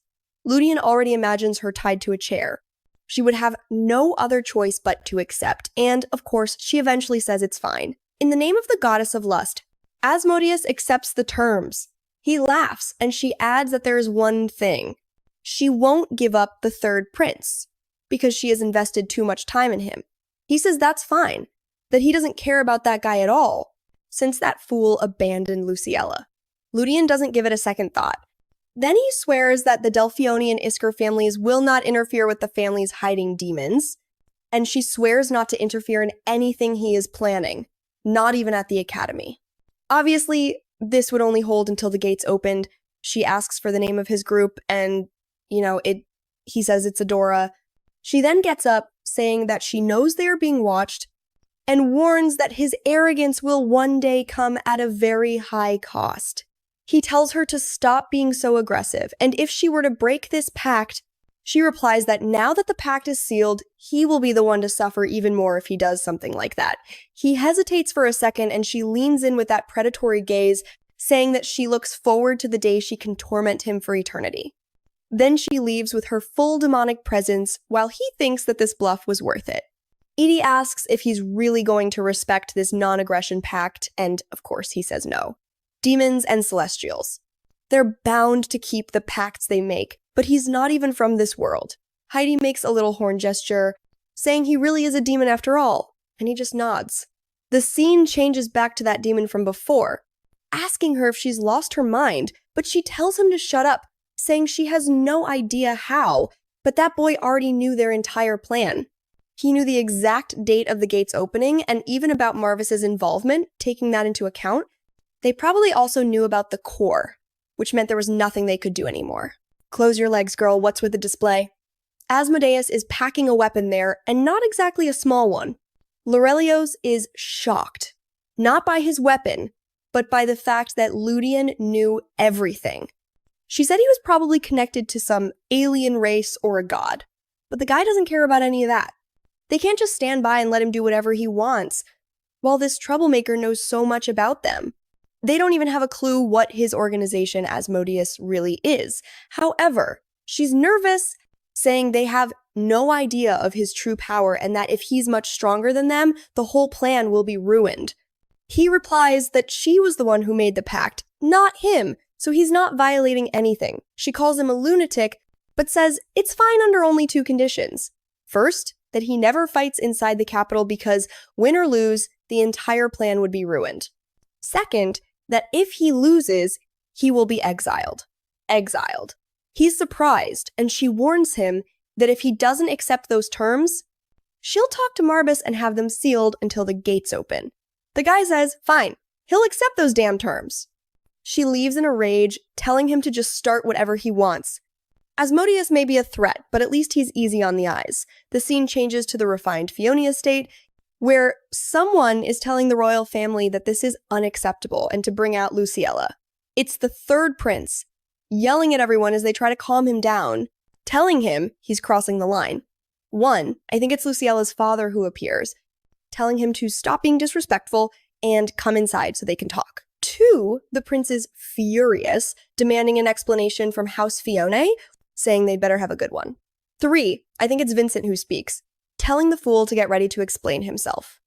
Ludian already imagines her tied to a chair. She would have no other choice but to accept, and, of course, she eventually says it's fine. In the name of the goddess of lust, Asmodeus accepts the terms. He laughs, and she adds that there is one thing. She won't give up the third prince, because she has invested too much time in him. He says that's fine, that he doesn't care about that guy at all, since that fool abandoned Luciella. Ludian doesn't give it a second thought. Then he swears that the Delphione and Isker families will not interfere with the families hiding demons, and she swears not to interfere in anything he is planning, not even at the academy. Obviously, this would only hold until the gates opened. She asks for the name of his group, and, he says it's Adora. She then gets up, saying that she knows they are being watched, and warns that his arrogance will one day come at a very high cost. He tells her to stop being so aggressive, and if she were to break this pact, she replies that now that the pact is sealed, he will be the one to suffer even more if he does something like that. He hesitates for a second, and she leans in with that predatory gaze, saying that she looks forward to the day she can torment him for eternity. Then she leaves with her full demonic presence while he thinks that this bluff was worth it. Edie asks if he's really going to respect this non-aggression pact, and of course he says no. Demons and Celestials. They're bound to keep the pacts they make, but he's not even from this world. Heidi makes a little horn gesture, saying he really is a demon after all, and he just nods. The scene changes back to that demon from before, asking her if she's lost her mind, but she tells him to shut up, saying she has no idea how, but that boy already knew their entire plan. He knew the exact date of the gates opening, and even about Marvis's involvement, taking that into account. They probably also knew about the core, which meant there was nothing they could do anymore. Close your legs, girl, what's with the display? Asmodeus is packing a weapon there, and not exactly a small one. Lorelios is shocked, not by his weapon, but by the fact that Ludian knew everything. She said he was probably connected to some alien race or a god, but the guy doesn't care about any of that. They can't just stand by and let him do whatever he wants, while this troublemaker knows so much about them. They don't even have a clue what his organization Asmodeus really is. However, she's nervous, saying they have no idea of his true power and that if he's much stronger than them, the whole plan will be ruined. He replies that she was the one who made the pact, not him, so he's not violating anything. She calls him a lunatic, but says it's fine under only two conditions. First, that he never fights inside the capital because, win or lose, the entire plan would be ruined. Second, that if he loses, he will be exiled. Exiled. He's surprised, and she warns him that if he doesn't accept those terms, she'll talk to Marvis and have them sealed until the gates open. The guy says, fine, he'll accept those damn terms. She leaves in a rage, telling him to just start whatever he wants. Asmodeus may be a threat, but at least he's easy on the eyes. The scene changes to the refined Fione estate, where someone is telling the royal family that this is unacceptable and to bring out Luciella. It's the third prince, yelling at everyone as they try to calm him down, telling him he's crossing the line. One, I think it's Luciella's father who appears, telling him to stop being disrespectful and come inside so they can talk. Two, the prince is furious, demanding an explanation from House Fione, saying they'd better have a good one. 3. I think it's Vincent who speaks, telling the fool to get ready to explain himself.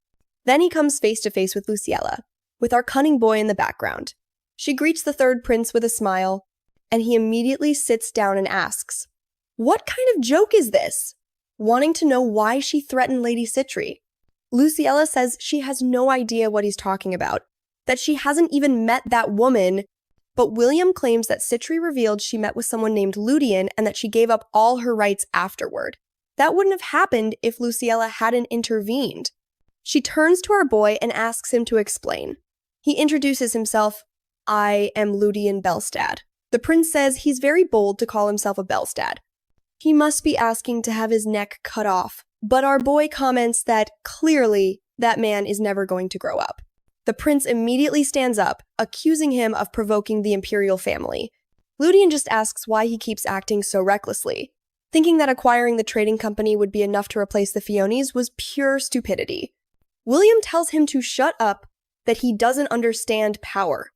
Then he comes face to face with Luciella, with our cunning boy in the background. She greets the third prince with a smile, and he immediately sits down and asks, "What kind of joke is this?" wanting to know why she threatened Lady Citri. Luciella says she has no idea what he's talking about, that she hasn't even met that woman, but William claims that Citri revealed she met with someone named Ludian and that she gave up all her rights afterward. That wouldn't have happened if Luciella hadn't intervened. She turns to our boy and asks him to explain. He introduces himself, "I am Ludian Belstad." The prince says he's very bold to call himself a Belstad. He must be asking to have his neck cut off, but our boy comments that clearly that man is never going to grow up. The prince immediately stands up, accusing him of provoking the imperial family. Ludian just asks why he keeps acting so recklessly. Thinking that acquiring the trading company would be enough to replace the Fionis was pure stupidity. William tells him to shut up, that he doesn't understand power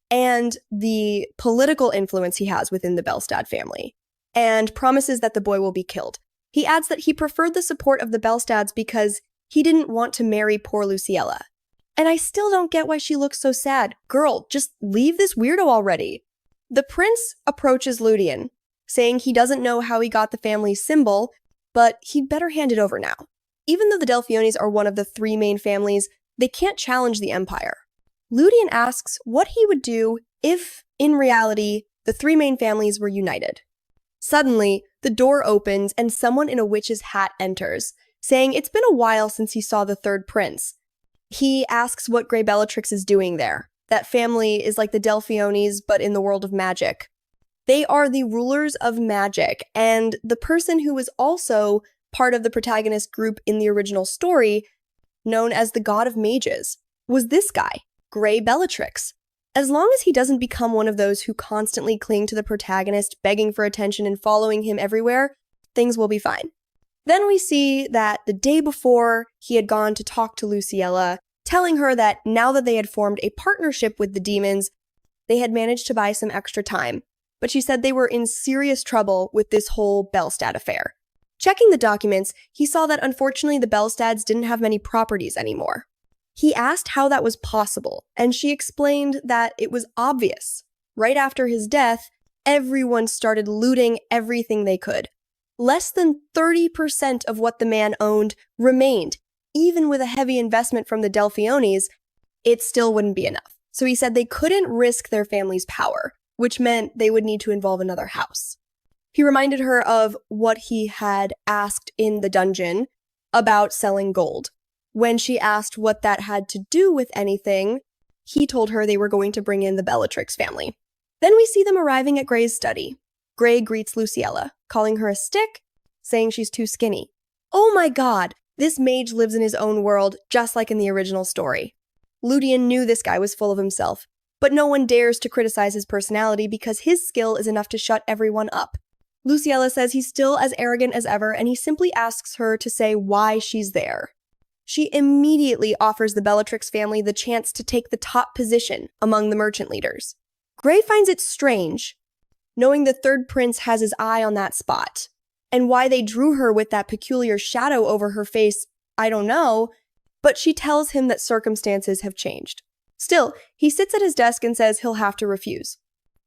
and the political influence he has within the Belstad family, and promises that the boy will be killed. He adds that he preferred the support of the Belstads because he didn't want to marry poor Luciella. And I still don't get why she looks so sad. Girl, just leave this weirdo already. The prince approaches Ludian, saying he doesn't know how he got the family's symbol, but he'd better hand it over now. Even though the Delphiones are one of the 3 main families, they can't challenge the empire. Ludian asks what he would do if, in reality, the 3 main families were united. Suddenly, the door opens and someone in a witch's hat enters, saying it's been a while since he saw the third prince. He asks what Grey Bellatrix is doing there. That family is like the Delphiones, but in the world of magic. They are the rulers of magic, and the person who was also part of the protagonist group in the original story, known as the God of Mages, was this guy, Grey Bellatrix. As long as he doesn't become one of those who constantly cling to the protagonist, begging for attention and following him everywhere, things will be fine. Then we see that the day before, he had gone to talk to Luciella, telling her that now that they had formed a partnership with the demons, they had managed to buy some extra time. But she said they were in serious trouble with this whole Belstad affair. Checking the documents, he saw that unfortunately the Belstads didn't have many properties anymore. He asked how that was possible, and she explained that it was obvious. Right after his death, everyone started looting everything they could. Less than 30% of what the man owned remained. Even with a heavy investment from the Delphiones, it still wouldn't be enough. So he said they couldn't risk their family's power, which meant they would need to involve another house. He reminded her of what he had asked in the dungeon about selling gold. When she asked what that had to do with anything, he told her they were going to bring in the Bellatrix family. Then we see them arriving at Grey's study. Grey greets Luciella, calling her a stick, saying she's too skinny. Oh my god, this mage lives in his own world, just like in the original story. Ludian knew this guy was full of himself, but no one dares to criticize his personality because his skill is enough to shut everyone up. Luciella says he's still as arrogant as ever, and he simply asks her to say why she's there. She immediately offers the Bellatrix family the chance to take the top position among the merchant leaders. Grey finds it strange, knowing the third prince has his eye on that spot. And why they drew her with that peculiar shadow over her face, I don't know, but she tells him that circumstances have changed. Still, he sits at his desk and says he'll have to refuse.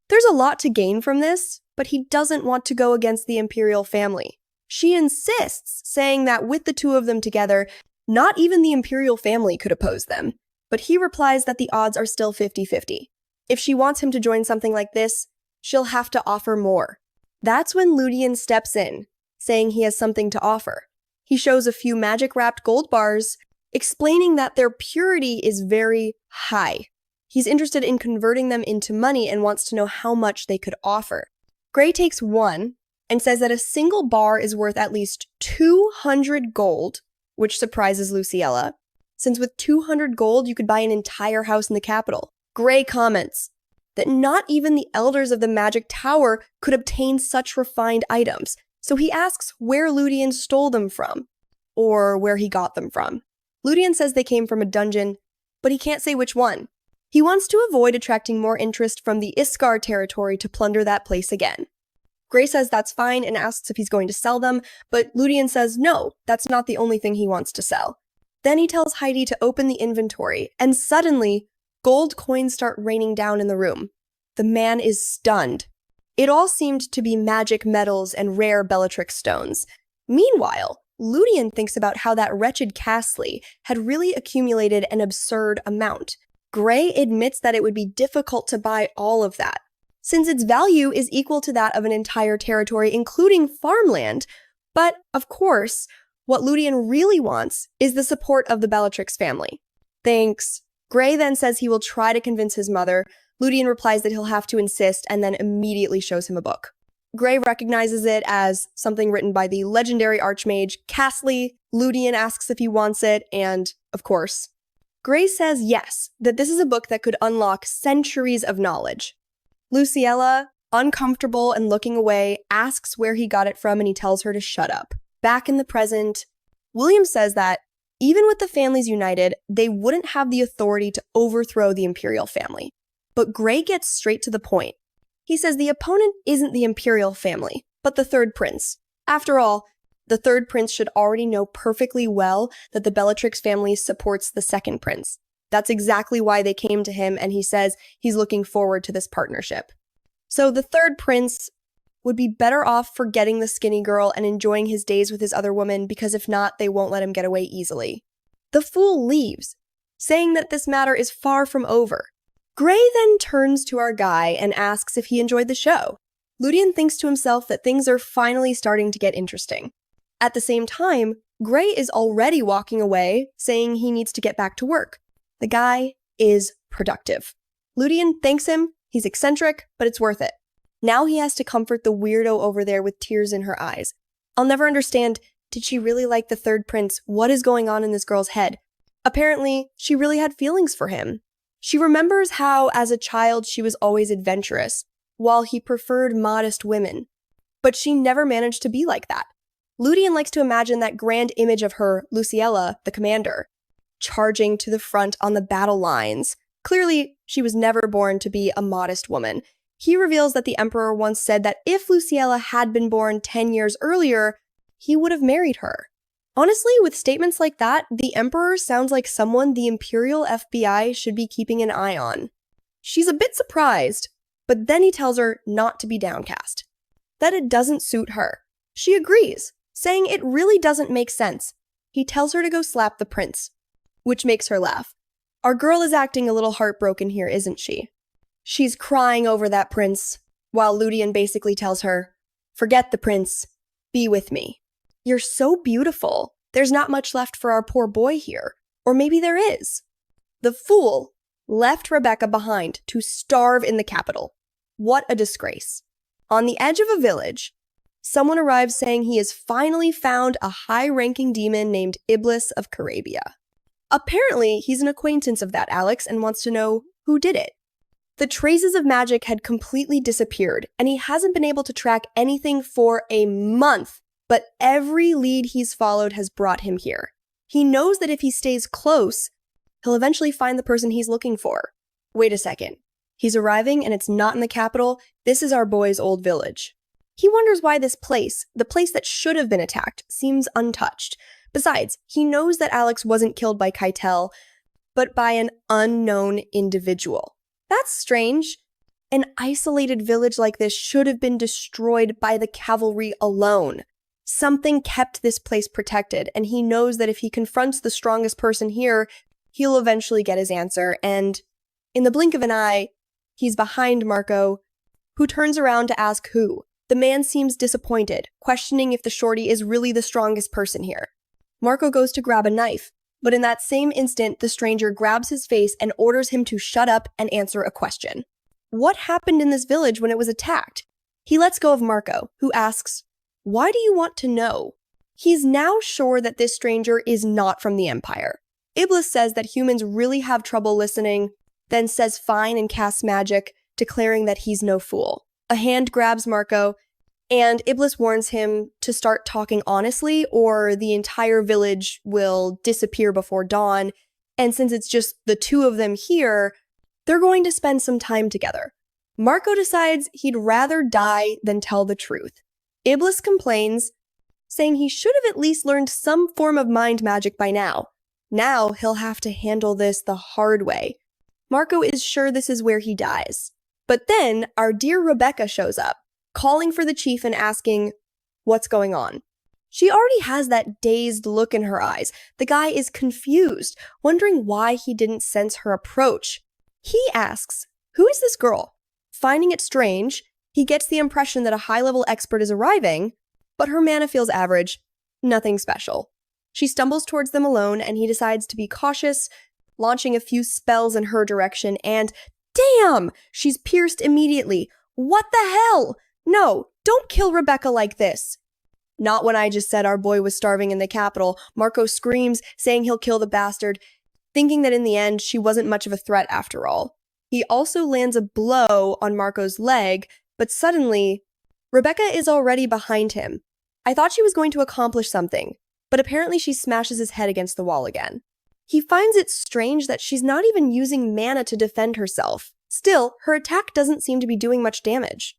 There's a lot to gain from this, but he doesn't want to go against the imperial family. She insists, saying that with the 2 of them together, not even the imperial family could oppose them. But he replies that the odds are still 50-50. If she wants him to join something like this, she'll have to offer more. That's when Ludian steps in, saying he has something to offer. He shows a few magic-wrapped gold bars, explaining that their purity is very high. He's interested in converting them into money and wants to know how much they could offer. Grey takes one and says that a single bar is worth at least 200 gold, which surprises Luciella, since with 200 gold you could buy an entire house in the capital. Grey comments that not even the elders of the Magic Tower could obtain such refined items, so he asks where Ludian stole them from, or where he got them from. Ludian says they came from a dungeon, but he can't say which one. He wants to avoid attracting more interest from the Iskar territory to plunder that place again. Gray says that's fine and asks if he's going to sell them, but Ludian says no, that's not the only thing he wants to sell. Then he tells Heidi to open the inventory, and suddenly, gold coins start raining down in the room. The man is stunned. It all seemed to be magic metals and rare Bellatrix stones. Meanwhile, Ludian thinks about how that wretched Castley had really accumulated an absurd amount. Gray admits that it would be difficult to buy all of that, since its value is equal to that of an entire territory, including farmland. But, of course, what Ludian really wants is the support of the Bellatrix family. Thanks. Gray then says he will try to convince his mother. Ludian replies that he'll have to insist and then immediately shows him a book. Gray recognizes it as something written by the legendary archmage Castley. Ludian asks if he wants it, and, of course, Gray says yes, that this is a book that could unlock centuries of knowledge. Luciella, uncomfortable and looking away, asks where he got it from and he tells her to shut up. Back in the present, William says that even with the families united, they wouldn't have the authority to overthrow the imperial family. But Gray gets straight to the point. He says the opponent isn't the imperial family, but the third prince. After all, the third prince should already know perfectly well that the Bellatrix family supports the second prince. That's exactly why they came to him, and he says he's looking forward to this partnership. So the third prince would be better off forgetting the skinny girl and enjoying his days with his other woman, because if not, they won't let him get away easily. The fool leaves, saying that this matter is far from over. Gray then turns to our guy and asks if he enjoyed the show. Ludian thinks to himself that things are finally starting to get interesting. At the same time, Gray is already walking away, saying he needs to get back to work. The guy is productive. Ludian thanks him. He's eccentric, but it's worth it. Now he has to comfort the weirdo over there with tears in her eyes. I'll never understand, did she really like the third prince? What is going on in this girl's head? Apparently, she really had feelings for him. She remembers how, as a child, she was always adventurous, while he preferred modest women. But she never managed to be like that. Ludian likes to imagine that grand image of her, Luciella, the commander, charging to the front on the battle lines. Clearly, she was never born to be a modest woman. He reveals that the emperor once said that if Luciella had been born 10 years earlier, he would have married her. Honestly, with statements like that, the emperor sounds like someone the Imperial FBI should be keeping an eye on. She's a bit surprised, but then he tells her not to be downcast, that it doesn't suit her. She agrees, saying it really doesn't make sense. He tells her to go slap the prince, which makes her laugh. Our girl is acting a little heartbroken here, isn't she? She's crying over that prince, while Ludian basically tells her, forget the prince, be with me. You're so beautiful. There's not much left for our poor boy here. Or maybe there is. The fool left Rebecca behind to starve in the capital. What a disgrace. On the edge of a village, someone arrives saying he has finally found a high-ranking demon named Iblis of Carabia. Apparently, he's an acquaintance of that Alex and wants to know who did it. The traces of magic had completely disappeared, and he hasn't been able to track anything for a month. But every lead he's followed has brought him here. He knows that if he stays close, he'll eventually find the person he's looking for. Wait a second. He's arriving and it's not in the capital. This is our boy's old village. He wonders why this place, the place that should have been attacked, seems untouched. Besides, he knows that Alex wasn't killed by Keitel, but by an unknown individual. That's strange. An isolated village like this should have been destroyed by the cavalry alone. Something kept this place protected, and he knows that if he confronts the strongest person here, he'll eventually get his answer, and in the blink of an eye, he's behind Marco, who turns around to ask who. The man seems disappointed, questioning if the shorty is really the strongest person here. Marco goes to grab a knife, but in that same instant, the stranger grabs his face and orders him to shut up and answer a question. What happened in this village when it was attacked? He lets go of Marco, who asks, why do you want to know? He's now sure that this stranger is not from the Empire. Iblis says that humans really have trouble listening, then says fine and casts magic, declaring that he's no fool. A hand grabs Marco, and Iblis warns him to start talking honestly, or the entire village will disappear before dawn, and since it's just the two of them here, they're going to spend some time together. Marco decides he'd rather die than tell the truth. Iblis complains, saying he should have at least learned some form of mind magic by now. Now he'll have to handle this the hard way. Marco is sure this is where he dies. But then our dear Rebecca shows up, calling for the chief and asking, what's going on? She already has that dazed look in her eyes. The guy is confused, wondering why he didn't sense her approach. He asks, who is this girl? Finding it strange, he gets the impression that a high-level expert is arriving, but her mana feels average, nothing special. She stumbles towards them alone, and he decides to be cautious, launching a few spells in her direction, and damn! She's pierced immediately. What the hell? No, don't kill Rebecca like this. Not when I just said our boy was starving in the capital. Marco screams, saying he'll kill the bastard, thinking that in the end, she wasn't much of a threat after all. He also lands a blow on Marco's leg, but suddenly, Rebecca is already behind him. I thought she was going to accomplish something, but apparently she smashes his head against the wall again. He finds it strange that she's not even using mana to defend herself. Still, her attack doesn't seem to be doing much damage.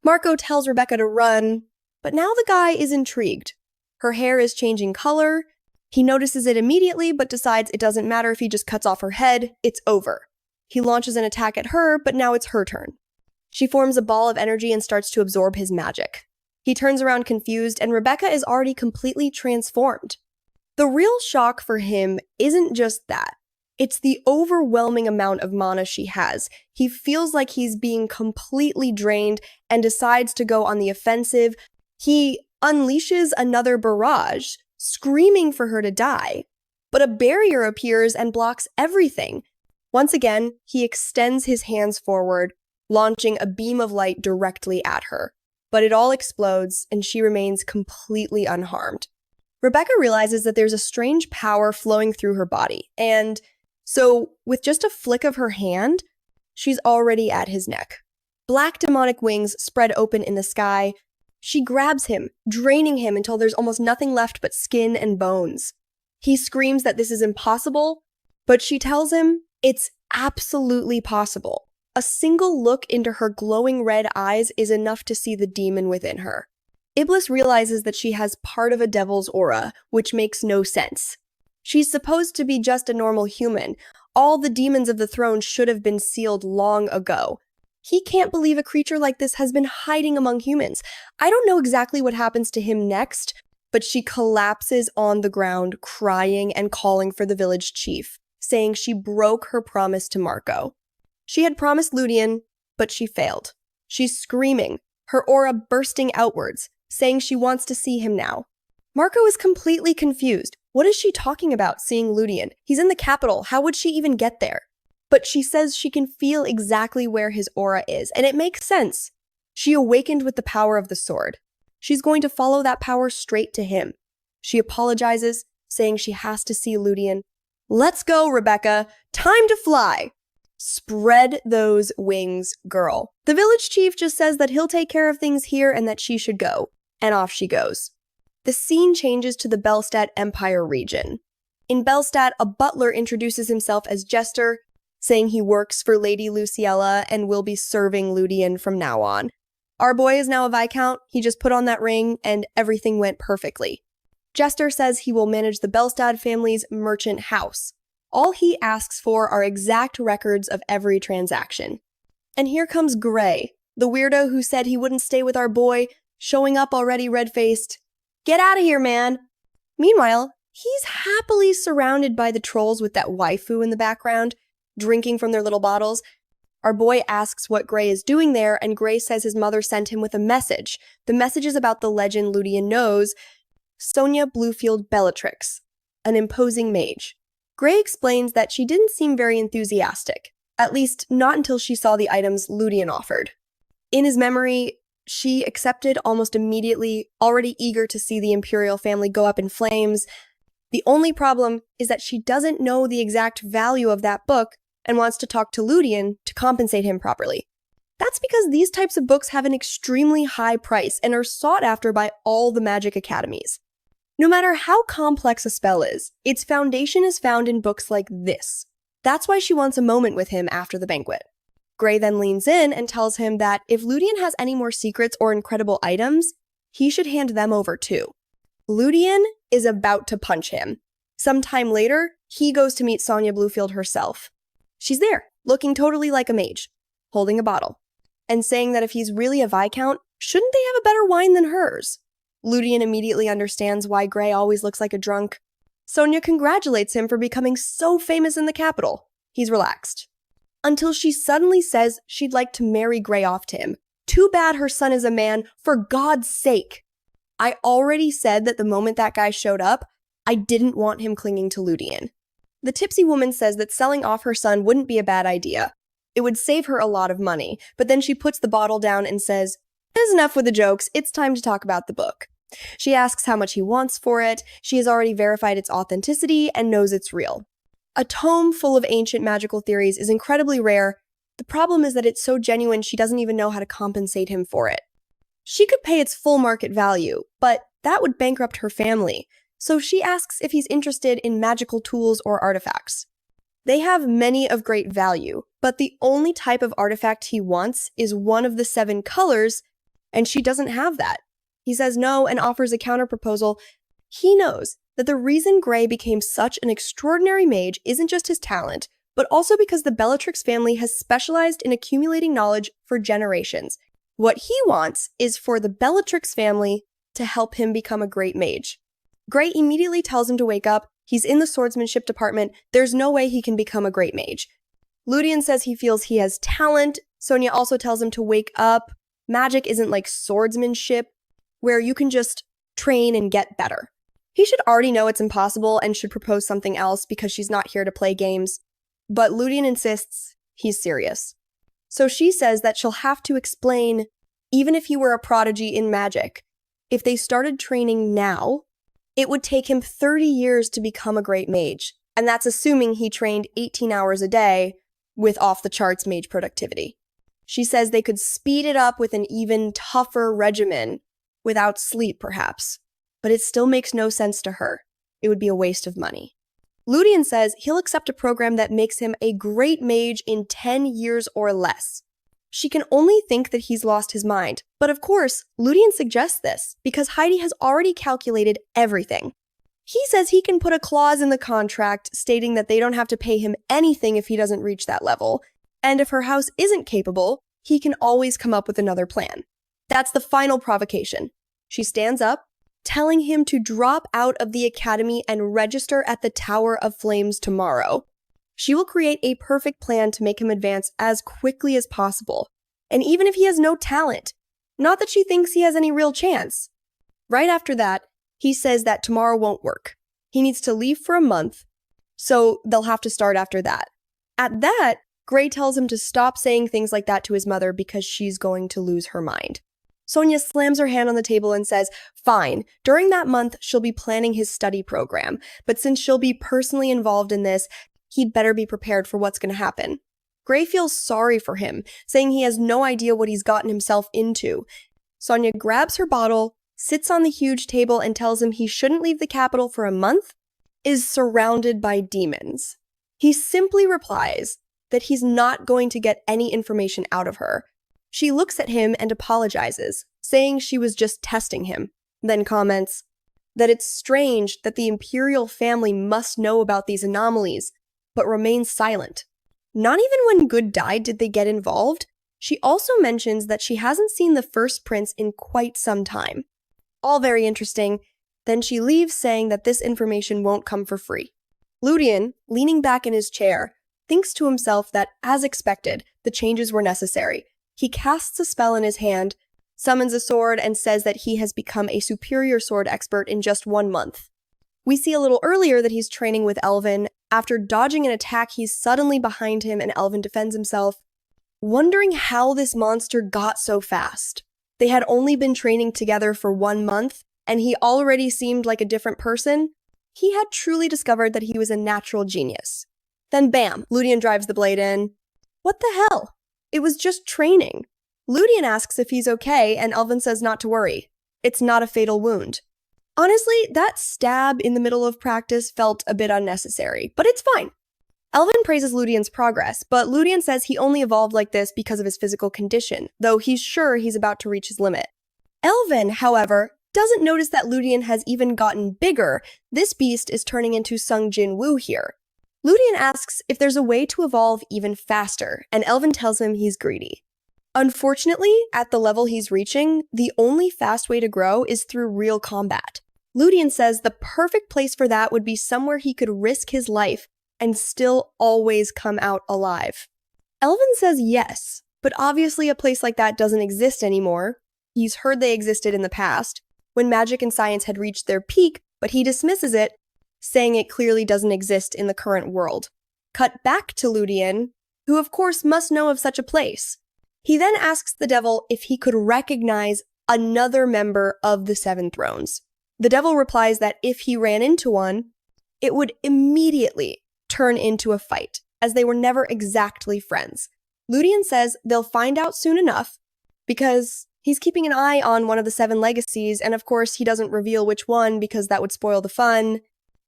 Marco tells Rebecca to run, but now the guy is intrigued. Her hair is changing color. He notices it immediately, but decides it doesn't matter if he just cuts off her head, it's over. He launches an attack at her, but now it's her turn. She forms a ball of energy and starts to absorb his magic. He turns around confused, and Rebecca is already completely transformed. The real shock for him isn't just that. It's the overwhelming amount of mana she has. He feels like he's being completely drained and decides to go on the offensive. He unleashes another barrage, screaming for her to die. But a barrier appears and blocks everything. Once again, he extends his hands forward, launching a beam of light directly at her. But it all explodes, and she remains completely unharmed. Rebecca realizes that there's a strange power flowing through her body, and so with just a flick of her hand, she's already at his neck. Black demonic wings spread open in the sky. She grabs him, draining him until there's almost nothing left but skin and bones. He screams that this is impossible, but she tells him it's absolutely possible. A single look into her glowing red eyes is enough to see the demon within her. Iblis realizes that she has part of a devil's aura, which makes no sense. She's supposed to be just a normal human. All the demons of the throne should have been sealed long ago. He can't believe a creature like this has been hiding among humans. I don't know exactly what happens to him next, but she collapses on the ground, crying and calling for the village chief, saying she broke her promise to Marco. She had promised Ludian, but she failed. She's screaming, her aura bursting outwards, saying she wants to see him now. Marco is completely confused. What is she talking about, seeing Ludian? He's in the capital. How would she even get there? But she says she can feel exactly where his aura is, and it makes sense. She awakened with the power of the sword. She's going to follow that power straight to him. She apologizes, saying she has to see Ludian. Let's go, Rebecca. Time to fly. Spread those wings, girl. The village chief just says that he'll take care of things here and that she should go. And off she goes. The scene changes to the Belstadt Empire region. In Belstadt, a butler introduces himself as Jester, saying he works for Lady Luciella and will be serving Ludian from now on. Our boy is now a Viscount. He just put on that ring and everything went perfectly. Jester says he will manage the Belstadt family's merchant house. All he asks for are exact records of every transaction. And here comes Gray, the weirdo who said he wouldn't stay with our boy, showing up already red-faced. Get out of here, man! Meanwhile, he's happily surrounded by the trolls with that waifu in the background, drinking from their little bottles. Our boy asks what Gray is doing there, and Gray says his mother sent him with a message. The message is about the legend Ludian knows, Sonia Bluefield Bellatrix, an imposing mage. Gray explains that she didn't seem very enthusiastic, at least not until she saw the items Ludian offered. In his memory, she accepted almost immediately, already eager to see the Imperial family go up in flames. The only problem is that she doesn't know the exact value of that book and wants to talk to Ludian to compensate him properly. That's because these types of books have an extremely high price and are sought after by all the magic academies. No matter how complex a spell is, its foundation is found in books like this. That's why she wants a moment with him after the banquet. Gray then leans in and tells him that if Ludian has any more secrets or incredible items, he should hand them over too. Ludian is about to punch him. Sometime later, he goes to meet Sonia Bluefield herself. She's there, looking totally like a mage, holding a bottle, and saying that if he's really a Viscount, shouldn't they have a better wine than hers? Ludian immediately understands why Gray always looks like a drunk. Sonia congratulates him for becoming so famous in the capital. He's relaxed. Until she suddenly says she'd like to marry Gray off to him. Too bad her son is a man, for God's sake. I already said that the moment that guy showed up, I didn't want him clinging to Ludian. The tipsy woman says that selling off her son wouldn't be a bad idea. It would save her a lot of money, but then she puts the bottle down and says, "There's enough with the jokes, it's time to talk about the book." She asks how much he wants for it. She has already verified its authenticity and knows it's real. A tome full of ancient magical theories is incredibly rare. The problem is that it's so genuine she doesn't even know how to compensate him for it. She could pay its full market value, but that would bankrupt her family. So she asks if he's interested in magical tools or artifacts. They have many of great value, but the only type of artifact he wants is one of the 7 colors, and she doesn't have that. He says no and offers a counterproposal. He knows that the reason Gray became such an extraordinary mage isn't just his talent, but also because the Bellatrix family has specialized in accumulating knowledge for generations. What he wants is for the Bellatrix family to help him become a great mage. Gray immediately tells him to wake up. He's in the swordsmanship department. There's no way he can become a great mage. Ludian says he feels he has talent. Sonia also tells him to wake up. Magic isn't like swordsmanship, where you can just train and get better. He should already know it's impossible and should propose something else because she's not here to play games. But Ludian insists he's serious. So she says that she'll have to explain, even if he were a prodigy in magic, if they started training now, it would take him 30 years to become a great mage. And that's assuming he trained 18 hours a day with off-the-charts mage productivity. She says they could speed it up with an even tougher regimen, without sleep perhaps. But it still makes no sense to her. It would be a waste of money. Ludian says he'll accept a program that makes him a great mage in 10 years or less. She can only think that he's lost his mind. But of course, Ludian suggests this because Heidi has already calculated everything. He says he can put a clause in the contract stating that they don't have to pay him anything if he doesn't reach that level. And if her house isn't capable, he can always come up with another plan. That's the final provocation. She stands up, telling him to drop out of the academy and register at the Tower of Flames tomorrow. She will create a perfect plan to make him advance as quickly as possible. And even if he has no talent, not that she thinks he has any real chance. Right after that, he says that tomorrow won't work. He needs to leave for a month, so they'll have to start after that. At that, Gray tells him to stop saying things like that to his mother because she's going to lose her mind. Sonia slams her hand on the table and says, fine, during that month, she'll be planning his study program, but since she'll be personally involved in this, he'd better be prepared for what's going to happen. Gray feels sorry for him, saying he has no idea what he's gotten himself into. Sonia grabs her bottle, sits on the huge table and tells him he shouldn't leave the capital for a month, is surrounded by demons. He simply replies that he's not going to get any information out of her. She looks at him and apologizes, saying she was just testing him, then comments that it's strange that the imperial family must know about these anomalies, but remains silent. Not even when Good died did they get involved. She also mentions that she hasn't seen the first prince in quite some time. All very interesting. Then she leaves saying that this information won't come for free. Ludian, leaning back in his chair, thinks to himself that, as expected, the changes were necessary. He casts a spell in his hand, summons a sword, and says that he has become a superior sword expert in just 1 month. We see a little earlier that he's training with Elvin. After dodging an attack, he's suddenly behind him and Elvin defends himself, wondering how this monster got so fast. They had only been training together for 1 month, and he already seemed like a different person. He had truly discovered that he was a natural genius. Then bam, Ludian drives the blade in. What the hell? It was just training. Ludian asks if he's okay, and Elvin says not to worry. It's not a fatal wound. Honestly, that stab in the middle of practice felt a bit unnecessary, but it's fine. Elvin praises Ludian's progress, but Ludian says he only evolved like this because of his physical condition, though he's sure he's about to reach his limit. Elvin, however, doesn't notice that Ludian has even gotten bigger. This beast is turning into Sung Jin Woo here. Ludian asks if there's a way to evolve even faster, and Elvin tells him he's greedy. Unfortunately, at the level he's reaching, the only fast way to grow is through real combat. Ludian says the perfect place for that would be somewhere he could risk his life and still always come out alive. Elvin says yes, but obviously a place like that doesn't exist anymore. He's heard they existed in the past, when magic and science had reached their peak, but he dismisses it, saying it clearly doesn't exist in the current world. Cut back to Ludian, who of course must know of such a place. He then asks the devil if he could recognize another member of the Seven Thrones. The devil replies that if he ran into one, it would immediately turn into a fight, as they were never exactly friends. Ludian says they'll find out soon enough, because he's keeping an eye on one of the 7 legacies, and of course he doesn't reveal which one because that would spoil the fun.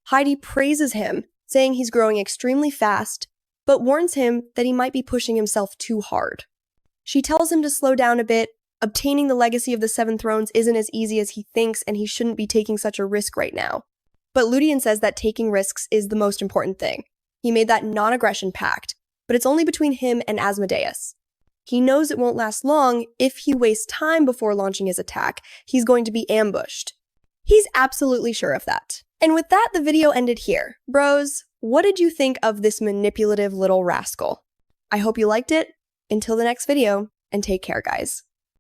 Heidi praises him, saying he's growing extremely fast, but warns him that he might be pushing himself too hard. She tells him to slow down a bit. Obtaining the legacy of the 7 Thrones isn't as easy as he thinks, and he shouldn't be taking such a risk right now. But Ludian says that taking risks is the most important thing. He made that non-aggression pact, but it's only between him and Asmodeus. He knows it won't last long. If he wastes time before launching his attack, he's going to be ambushed. He's absolutely sure of that. And with that, the video ended here. Bros, what did you think of this manipulative little rascal? I hope you liked it. Until the next video, and take care, guys.